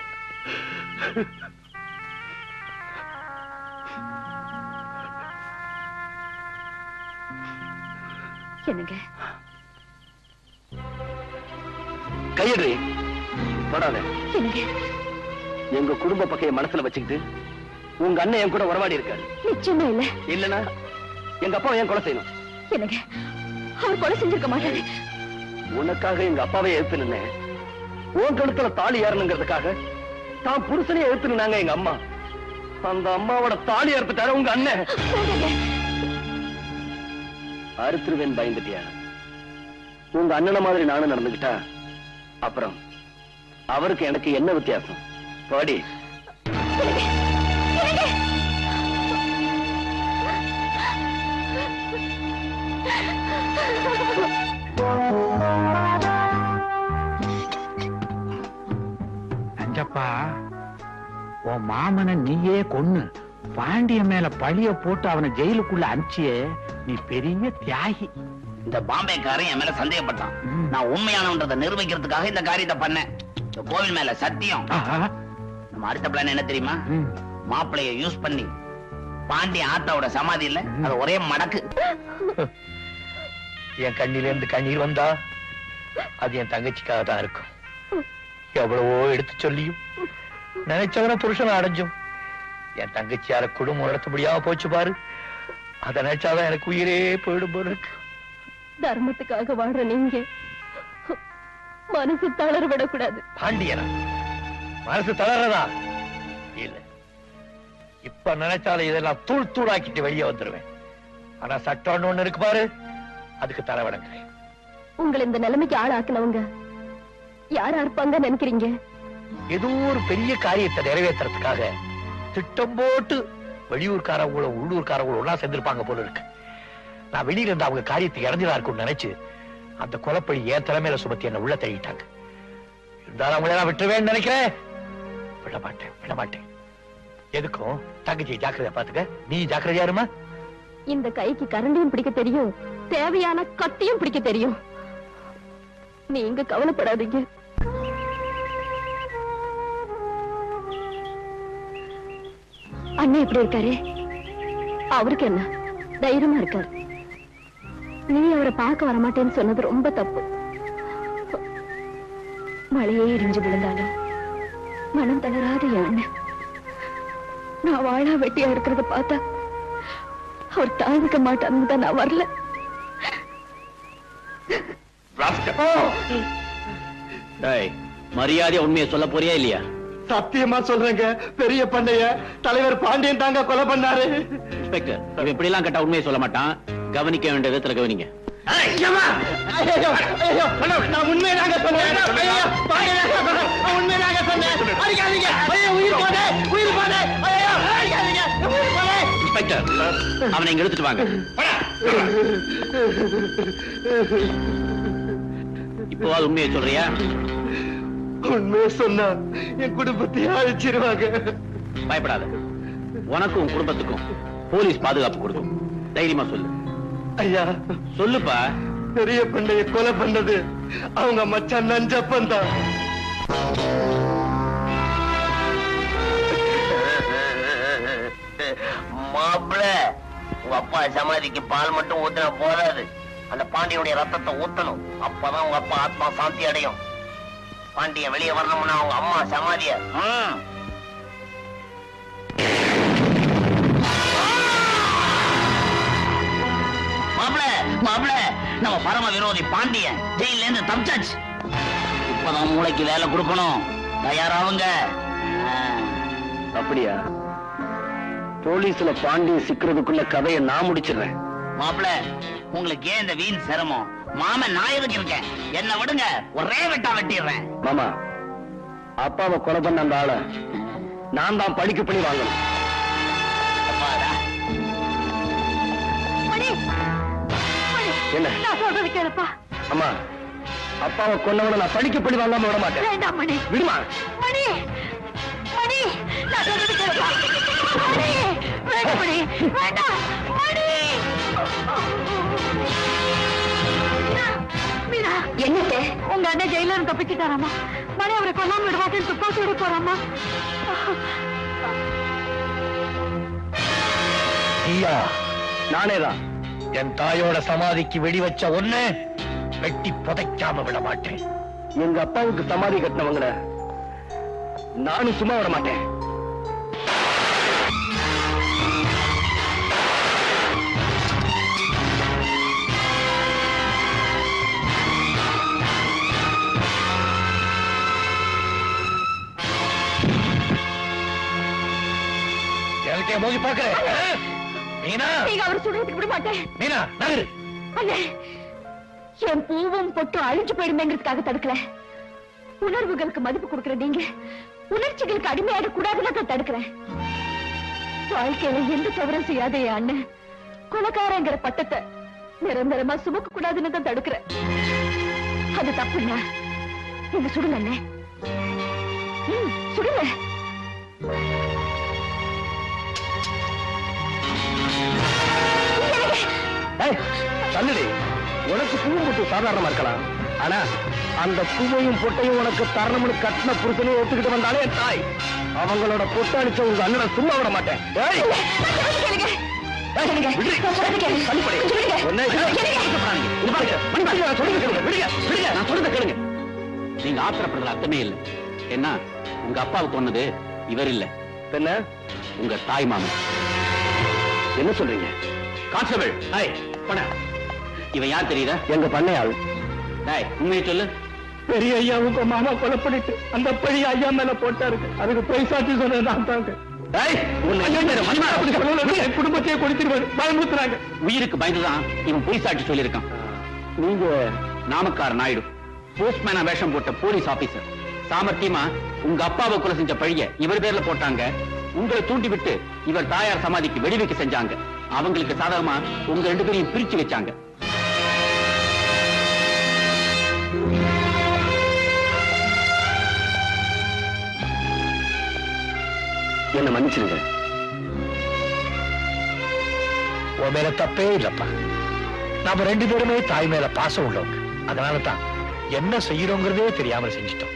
என்னங்க கையடி தொடாத. என்னங்க எங்க குடும்ப பக்கைய மனசுல வச்சுக்கிட்டு உங்க அண்ணன் என் கூட உறவாடி இருக்காரு. நிச்சயமா இல்ல. இல்லனா எங்க அப்பா ஏன் கொலை செய்யணும்? என்னங்க அவர் கொலை செஞ்சிருக்க மாட்டாரு. உனக்காக எங்க அப்பாவை எழுத்து நின்னேன். உன் கழுத்துல தாலி ஏறணுங்கிறதுக்காக தான் புருஷனையே எழுத்து நின்னாங்க எங்க அம்மா. அந்த அம்மாவோட தாலி அறுத்துட்டாரு உங்க அண்ணன். அறுத்துருவேன் பயந்துட்டியா? உங்க அண்ணன மாதிரி நானும் நடந்துகிட்டா அப்புறம் அவருக்கு எனக்கு என்ன வித்தியாசம்? பாடி நஞ்சப்பா, உன் மாமனை நீயே கொன்னு பாண்டிய மேல பழிய போட்டு அவனை ஜெயிலுக்குள்ள அனுப்பிச்சியே, நீ பெரிய தியாகி. இந்த பாம்பேக்காரன் என் மேல சந்தேகப்பட்டான். நான் உண்மையானவன்றதை நிரூபிக்கிறதுக்காக இந்த காரியத்தை பண்ணேன். இந்த கோவில் மேல சத்தியம். நம்ம அடுத்த பிளான் என்ன தெரியுமா? மாப்பிளைய யூஸ் பண்ணி பாண்டிய ஆத்தாவோட சமாதி இல்ல, அது ஒரே மடக்கு. என் கண்ணில இருந்து கண்ணீர் வந்தா அது என் தங்கச்சிக்காக தான் இருக்கும். எவ்வளவோ எடுத்து சொல்லியும் நினைச்சவன புருஷனை அடைஞ்சும் என் தங்கச்சியார குடும்பம் நடத்த முடியாம போச்சு பாரு. அதை நினைச்சாதான் எனக்கு உயிரே போயிடும் போல இருக்கு. தர்மத்துக்காக வாழ்ற நீங்க மனசு தளர விடக்கூடாது. பாண்டியனா மனசு தளரதா? இல்ல, இப்ப நினைச்சாலும் இதெல்லாம் தூள் தூளாக்கிட்டு வெளியே வந்துருவேன். ஆனா சட்டம் ஒண்ணு இருக்கு பாரு, அதுக்கு தலைவணங்குறேன். உங்களை இந்த நிலைமைக்கு ஆளாக்குனவங்க யாரா இருப்பாங்க நினைக்கிறீங்க? ஏதோ ஒரு பெரிய காரியத்தை நிறைவேற்றுறதுக்காக திட்டம் போட்டு வெளியூர்காரங்களும் உள்ளூர்காரங்களும் ஒன்னா சேர்ந்திருப்பாங்க போல இருக்கு. நான் வெளியில இருந்து அவங்க காரியத்துக்கு இறந்துதான் இருக்கும்னு நினைச்சு அந்த கொலைப்பழி என் தலைமையில சுமத்தி என்ன உள்ள தள்ளிட்டாங்க. இருந்தாலும் அவங்கள நான் விட்டுருவேன்னு நினைக்கிறேன். விட மாட்டேன். எதுக்கும் தங்கச்சி ஜாக்கிரதையா பாத்துக்க. நீ ஜாக்கிரதையா இருமா. இந்த கைக்கு கரண்டியும் பிடிக்க தெரியும், தேவையான கத்தியும் பிடிக்க தெரியும். நீங்க கவலைப்படாதீங்க. அண்ணன் எப்படி இருக்காரு? அவருக்கு என்ன, தைரியமா இருக்காரு. நீ அவரை பார்க்க வரமாட்டேன்னு சொன்னது ரொம்ப தப்பு. மழையே இடிஞ்சு விழுந்தாலும் மனம் தளராத என் அண்ணன் நான் வாழா வெட்டியா இருக்கிறத பார்த்தா அவர் தாங்கிக்க மாட்டான்னு தான் நான் வரல. மரியாதையா உண்மையை சொல்ல போறியா இல்லையா? சத்தியமா சொல்றேங்க, பெரிய பண்ணைய தலைவர் பாண்டியன் தாங்க கொலை பண்ணாரு. இன்ஸ்பெக்டர், இவன் இப்படி எல்லாம் கேட்டா உண்மையை சொல்ல மாட்டான். கவனிக்க வேண்டிய விதத்துல கவனிங்க. நான் உண்மையாக சொன்னேன். உண்மையாக சொன்னேன். உயிர் போதே, உயிர் போதே. இன்ஸ்பெக்டர், அவனை இங்க எடுத்துட்டு வாங்க. இப்போவாது உண்மையை சொல்றியா? உண்மையை சொன்னா என் குடும்பத்தையே அழிச்சிருவாங்க. பயப்படாத, உனக்கும் உன் குடும்பத்துக்கும் போலீஸ் பாதுகாப்பு கொடுக்கும். தைரியமா சொல்லு. ஐயா சொல்லுப்பா. பெரிய பண்ணைய கொலை பண்ணது அவங்க மச்சான் நஞ்சப்பன் தான். மாப்பிள, உங்க அப்பா சமாதிக்கு பால் மட்டும் ஊத்துனா போதாது, அந்த பாண்டியனுடைய ரத்தத்தை ஊத்தணும். அப்பதான் உங்க அப்பா ஆத்மா சாந்தி அடையும். பாண்டியன் வெளியே வரணும்னா அவங்க அம்மா சமாதிய மாப்பிள, நம்ம பரம விரோதி பாண்டியன் ஜெயில இருந்து தப்பிச்சாச்சு. இப்பதான் மூளைக்கு வேலை கொடுக்கணும். தயாராவுங்க. அப்படியா? போலீஸ்ல பாண்டியன் சிக்கிறதுக்குள்ள கதையை நான் முடிச்சிடுறேன். மாப்பிள, உங்களுக்கு ஏன் இந்த வீண் சிரமம்? மாமன் நான் எதுக்கு இருக்கேன்? என்ன விடுங்க, ஒரே வெட்டா வெட்டிடுறேன். மாமா, அப்பாவை கொலை பண்ண அந்த ஆளை நான் தான் படிக்க பண்ணி வாங்கணும். என்ன? நான் சொல்றது கேளுப்பா. அம்மா, அப்பாவை கொன்னவன நான் படிக்க பண்ணி வாங்காம விட மாட்டேன். வேண்டாம் மணி. விடுமா? மணி, மணி, நான் சொல்றது கேளுப்பா. மணி, வேண்டாம் மணி, வேண்டாம் மணி. மீனா, என்னது? உங்க அண்ணன் ஜெயில இருந்து தப்பிச்சுட்டாராமா. மணி அவரை கொல்லாம விடுவாங்கன்னு துப்பாக்கி விட போறாமா. ஐயா, நானேதான் என் தாயோட சமாதிக்கு வெடி வச்ச ஒண்ணு வெட்டி புதைக்காம விட மாட்டேன். எங்க அப்பாவுக்கு சமாதி கட்டினவங்கள நானும் சும்மா விட மாட்டேன். எனக்கே மோதி பாக்குறேன். மீனா, நீங்க அவர் சொல்றதுக்கு விட மாட்டேன். மீனா நகரு. அண்ணே, என் பூவும் பொட்டு அழிஞ்சு போயிடுமேங்கிறதுக்காக தடுக்கல. உணர்வுகளுக்கு மதிப்பு கொடுக்கிற நீங்க உணர்ச்சிகளுக்கு அடிமையாக கூடாதுன்னு தான் தடுக்கிறேன். வாழ்க்கையில எந்த தவறும் செய்யாத என் அண்ணன் கொலைக்காரங்கிற பட்டத்தை நிரந்தரமா சுமக்க கூடாதுன்னு தான் தடுக்கிறேன். அது தப்புண்ணா. நீங்க சுடுங்க அண்ணே. சுடுங்க. தள்ளுடி. உனக்கு பூவும் பொட்டு சாதாரணமா இருக்கலாம், ஆனா அந்த பூவையும் பொட்டையும் உனக்கு தரணும்னு கட்டின புருஷனையும் ஒத்துக்கிட்டு வந்தாலே என் தாய். அவங்களோட பொட்டு அடிச்ச உங்க அண்ணனை சும்மா விட மாட்டேன். நீங்க ஆத்திரப்படுற அர்த்தமே இல்லை. என்ன, உங்க அப்பாவுக்கு சொன்னது இவர் இல்ல, என்ன உங்க தாய் மாமன். என்ன சொல்றீங்க? கான்ஸ்டபிள், இவன் யார் தெரியுதா? எங்க பண்ணையாள். உண்மையை சொல்லு. பெரிய ஐயா உங்க மாமா கொலை பண்ணிட்டு அந்த பழி ஐயா மேல போட்டாரு. அதுக்கு போய் சாட்சி சொன்னது நான் தாங்க. குடும்பத்தையே கொடுத்துருவாரு. பயமுத்துறாங்க. உயிருக்கு பயந்துதான் இவன் போய் சாட்சி சொல்லியிருக்கான். நீங்க நாமக்கார் நாயுடு, போஸ்ட்மேனா வேஷம் போட்ட போலீஸ் ஆபீசர். சாமர்த்தியமா உங்க அப்பாவை கொலை செஞ்ச பழிய இவர் பேர்ல போட்டாங்க. உங்களை தூண்டி விட்டு இவர் தாயார் சமாதிக்கு வெடி வைக்க செஞ்சாங்க. அவங்களுக்கு சாதகமா உங்க 2 பேரையும் பிரிச்சு வச்சாங்க. என்ன மன்னிச்சிருங்க. உன் மேல தப்பே இல்லப்பா. நாம 2 பேருமே தாய் மேல பாசம் உள்ளவங்க. அதனாலதான் என்ன செய்யறோங்கிறதே தெரியாம செஞ்சிட்டோம்.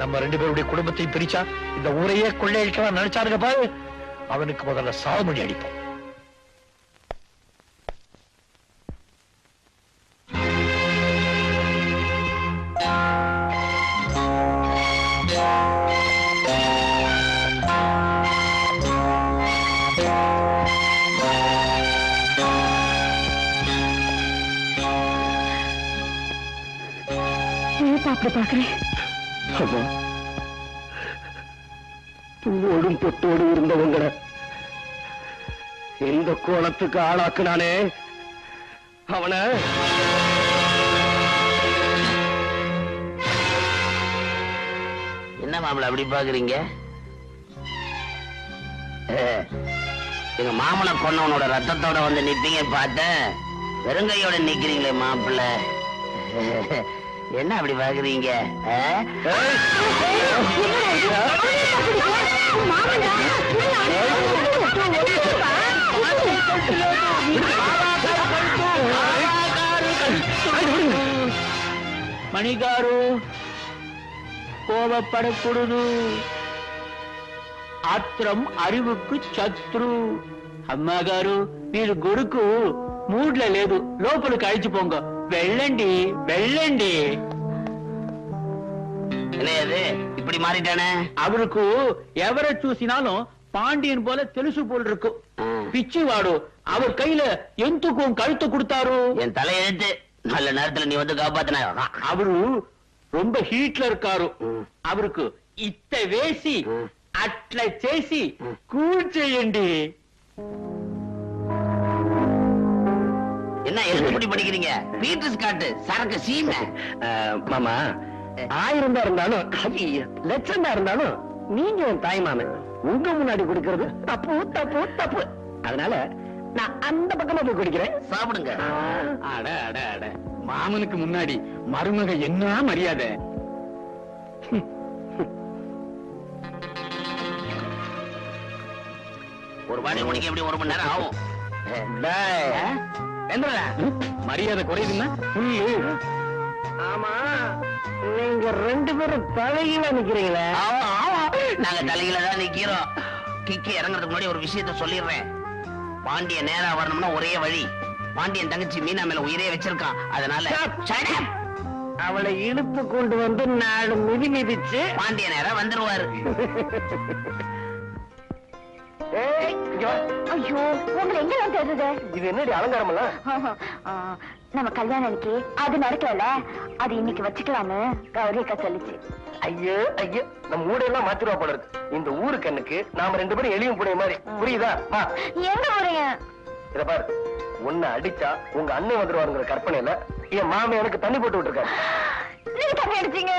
நம்ம 2 பேருடைய குடும்பத்தை பிரிச்சா இந்த ஊரையே கொள்ளையடிக்கலாம் நினைச்சாருங்க பாரு. அவனுக்கு முதல்ல சாவுமணி அடிப்போம். ஏன்பா அப்படி பாக்குறேன்? அம்மா, பூவோடும் பொட்டோடு இருந்தவங்கள எந்த கோலத்துக்கு ஆளாக்குனானே அவன என்ன மாப்பிள்ள அப்படி பாக்குறீங்க? எங்க மாமனை கொன்னவனோட ரத்தத்தோட வந்து நிப்பீங்க பார்த்தேன், வெறுங்கையோட நிக்கிறீங்களே மாப்பிள்ள. என்ன அப்படி பாக்குறீங்க? మణిగారు కోపపడకూడదు. ఆత్రం అరివుకు శత్రు. అమ్మగారు మీరు గుడుకు మూడ్ల లేదు, లోపలికి అழிచిపోంగ. వెళ్ళండి వెళ్ళండి. என்னது இப்படி மாறிட்டானே? அவருக்கு ఎవரை చూసినాலும் பாண்டியன் போல తెలుసు போல் இருக்கு. பிச்சிவாடு அவர் கையில எந்துக்கும் கழுத்து கொடுத்தாரு. என் தலையெழுத்து. நல்ல நேரத்துல நீ வந்து காப்பாத்தின. அவரு ரொம்ப ஹீட்ல இருக்காரு. அவருக்கு ఇత్త వేసి అట్లా చేసి కూల్ చేయండి. என்ன எழுத்துப்படி படிக்கிறீங்க? பீட்டர்ஸ் காட்டு சரக்கு சீமை. மாமா, 1000 இருந்தாலும் லட்சம் இருந்தாலும் நீங்க என் தாய்மாமன். உங்க முன்னாடி குடிக்கிறது தப்பு தப்பு தப்பு. அதனால நான் அந்த பக்கமா போய் குடிக்கிறேன். சாப்பிடுங்க. அட அட அட, மாமனுக்கு முன்னாடி மருமக என்ன மரியாதை. ஒரு பாடி மணிக்கு எப்படி 1 மணி நேரம் ஆகும்? மரியாதை குறையுதுன்னா ஆமா, நீங்க 2 பேரும் தலையில நிக்கிறீங்களே. நாங்க தலையில தான் நிக்கிறோம். கிக்கி இறங்குறதுக்கு முன்னாடி ஒரு விஷயத்த சொல்லிடுறேன். பாண்டிய நேரா வரணும்னா ஒரே வழி. பாண்டியன் தங்கச்சி மீனா மேல உயிரே வச்சிருக்கான். அதனால அவளை இழுத்து கொண்டு வந்து 4 மிதி மிதிச்சு பாண்டிய நேரா வந்துருவாரு. ஐயோ, உங்களை எங்க நான் தேடுறது? இது என்னடி அலங்காரம் எல்லாம்? நம்ம கல்யாணம் அன்னைக்கு அது நடக்கல, அது இன்னைக்கு வச்சுக்கலான்னு கௌரி அக்கா சொல்லிச்சு. ஐயோ ஐயோ, நம்ம ஊடையெல்லாம் மாத்திருவா போல இருக்கு. இந்த ஊரு கண்ணுக்கு நாம 2 பேரும் எளியும் புடைய மாதிரி. புரியுதா? எங்க போறீங்க? இத பாரு, உன்னை அடிச்சா உங்க அண்ணன் வந்துருவாருங்கிற கற்பனையில என் மாமன் எனக்கு தண்ணி போட்டு விட்டுருக்காரு. நீங்க தண்ணி அடிச்சீங்க?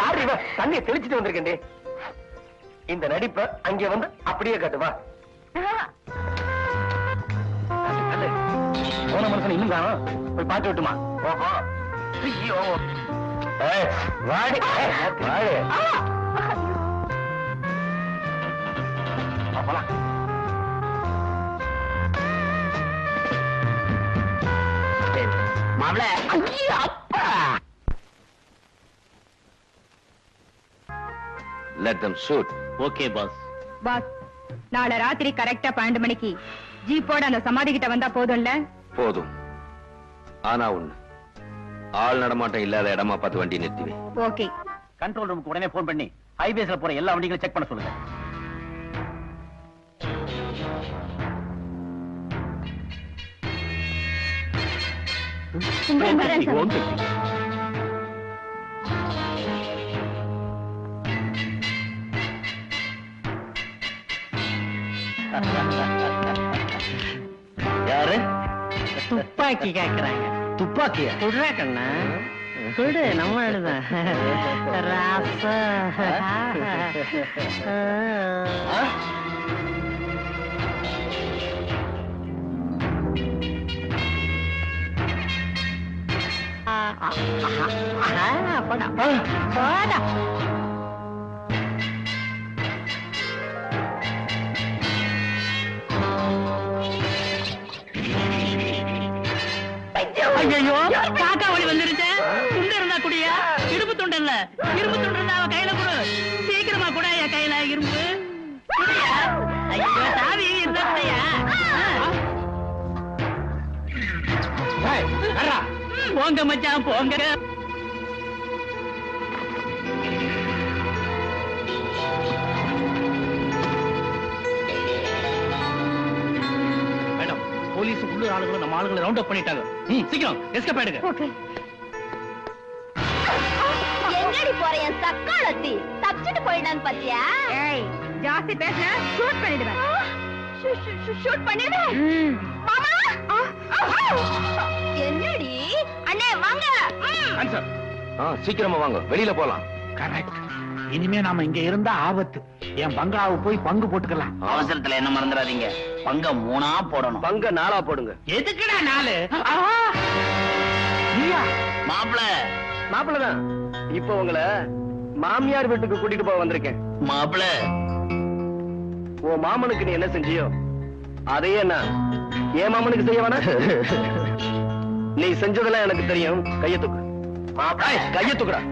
யாரு இவ? தண்ணியை தெளிச்சுட்டு வந்திருக்கேன். இந்த நடிப்ப அங்கே வந்து அப்படியே காட்டுவா. போன மனுஷன் இன்னும் காணோம். போய் பார்த்து விட்டுமா? ஓஹோ, ஐயோ, வாடி வாடி. போலாம். மாப்பிள, அப்பா. Let them shoot. Okay boss. Boss, நாளை ராத்திரி கரெக்டா 12 மணிக்கு ஜீப்போட அந்த சமாதி கிட்ட வந்தா போதும்ல? போதும். ஆனா ஒண்ணு, ஆள் நடமாட்டம் இல்லாத இடமா பார்த்து வண்டி நிறுத்துவேன். ஓகே. கண்ட்ரோல் ரூமுக்கு உடனே போன் பண்ணி ஹைவேஸ்ல போற எல்லா வண்டிகளையும் செக் பண்ண சொல்லுங்க. யாரு? துப்பாக்கி கேக்குறாங்க. துப்பாக்கியா? குடுறா கண்ணா, குடு, நம்ம எழுதான். ராசா. போடா போடா. ஐயோ, காக்கா வழி வந்துருச்சு. துண்டு இருந்தா குடியா? இரும்பு துண்டு இல்ல, இரும்பு துண்டு இருந்தா அவ கையில கொடு. சீக்கிரமா கூட என் கையில இரும்பு குடியா. ஐயோ, சாவி இருந்தா குடியா. போங்க மச்சான் போங்க. மேடம், போலீஸ் உள்ளூர் ஆளுங்களும் நம்ம ஆளுங்களை ரவுண்ட் அப் பண்ணிட்டாங்க. சீக்கிரம் எஸ்கேப் ஆயிடுங்க. ஓகே. என் சக்காலத்தி தப்பிச்சிட்டு போயிடான்னு பாத்தியா? ஏய் ஜாஸ்தி பேசுற ஷூட் பண்ணிடுவேன். ஷூட் பண்ணிடுவேன். மாமா என்னடி அண்ணே வாங்க. ஆன்சர். சீக்கிரமா வாங்க, வெளியில போலாம். கரெக்ட். இனிமே நாம இங்க இருந்தா ஆபத்து. என் பங்களாவை போய் பங்கு போட்டுக்கலாம். அவசரத்துல என்ன மறந்துடாதீங்க, பங்க 3ஆ போடணும். பங்க 4ஆ போடுங்க. எதுக்குடா 4? மாப்பிள்ளதான். இப்ப உங்களை மாமியார் வீட்டுக்கு கூட்டிட்டு போக வந்திருக்கேன். மாப்பிள்ள, உன் மாமனுக்கு நீ என்ன செஞ்சியோ அதையே நான் என் மாமனுக்கு செய்ய வேணா? நீ செஞ்சதெல்லாம் எனக்கு தெரியும். கைய தூக்கு. கைய தூக்குடா.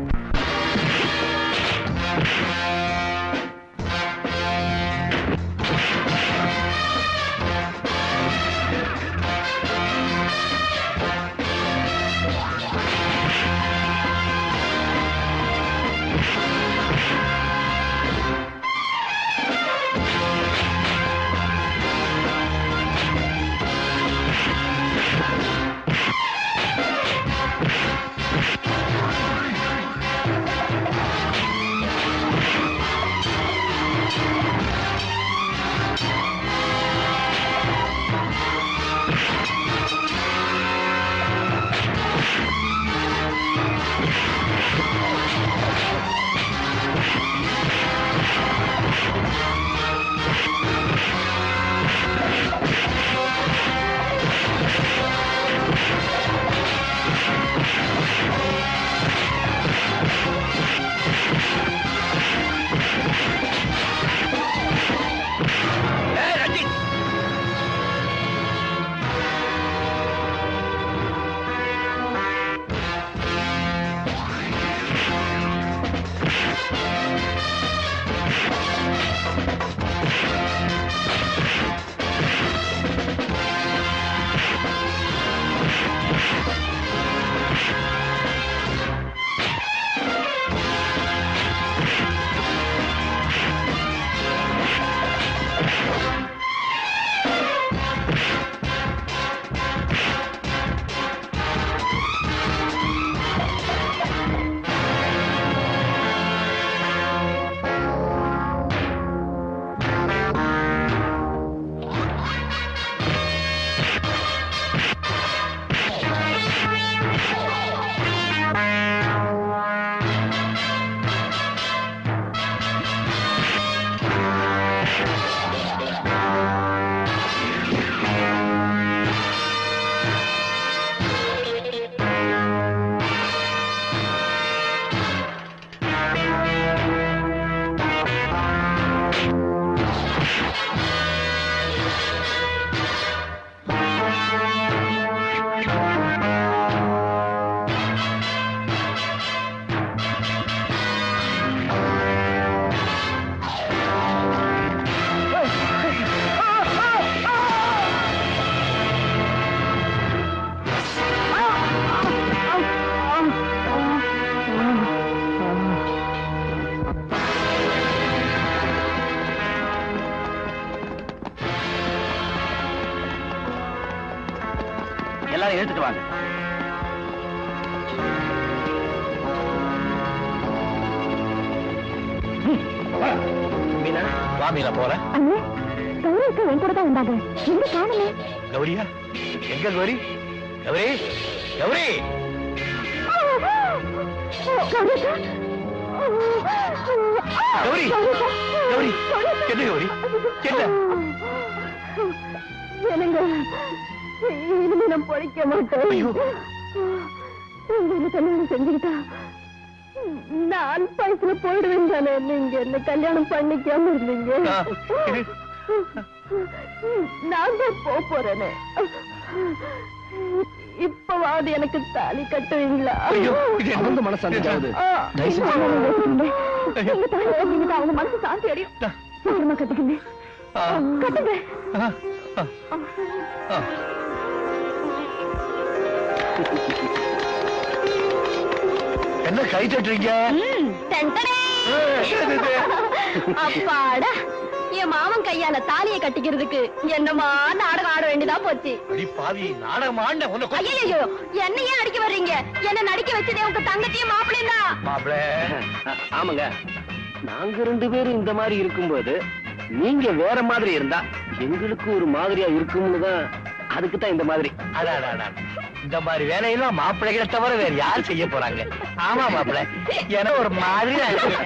எல்லாரும் எடுத்துட்டு வாங்க. மீனா, வா மீனா போறேன். கௌரிக்கு என் கூட தான் வந்தாங்க. எங்க காணுமே? கௌரியா? எங்க கௌரி? கௌரி, கௌரி! கௌரி, கௌரி, என்ன கௌரி? என்ன? என்னங்க, இனிமே நான் பொழைக்க மாட்டேன். கல்யாணம் செஞ்சுக்கிட்டா நான் அல்பாயசுல போயிடுவேன் தானே. நீங்க என்ன கல்யாணம் பண்ணிக்காம இருந்தீங்க. நான் தான் போறேனே. இப்பவாது எனக்கு தாலி கட்டுவீங்களா? மனசாந்தி அவங்க மனசு சாந்தி அடையும். சீக்கிரமா கட்டுக்குங்க. கட்டுங்க. என்ன கை தட்டுறீங்க? அப்பாடா, என் மாமன் கையால தாலியை கட்டிக்கிறதுக்கு என்னமா நாடகம் ஆட வேண்டியதா போச்சு. அடி பாவி, நாடகம் ஆண்ட உன்னை ஐயோ, என்ன ஏன் அடிக்க வர்றீங்க? என்ன நடிக்க வச்சதே உங்க தங்கச்சியும் மாப்பிள்ளையும் தான். மாப்பிள. ஆமாங்க, நாங்க 2 பேரும் இந்த மாதிரி இருக்கும்போது நீங்க வேற மாதிரி இருந்தா எங்களுக்கு ஒரு மாதிரியா இருக்கும்னு தான், அதுக்கு தான் இந்த மாதிரி. அடாடா, இந்த மாதிரி வேலையெல்லாம் மாப்பிள்ளைகளை தவிர வேற யார் செய்ய போறாங்க? ஆமா மாப்பிள்ள, ஏன்னா ஒரு மாதிரியா இருக்கு.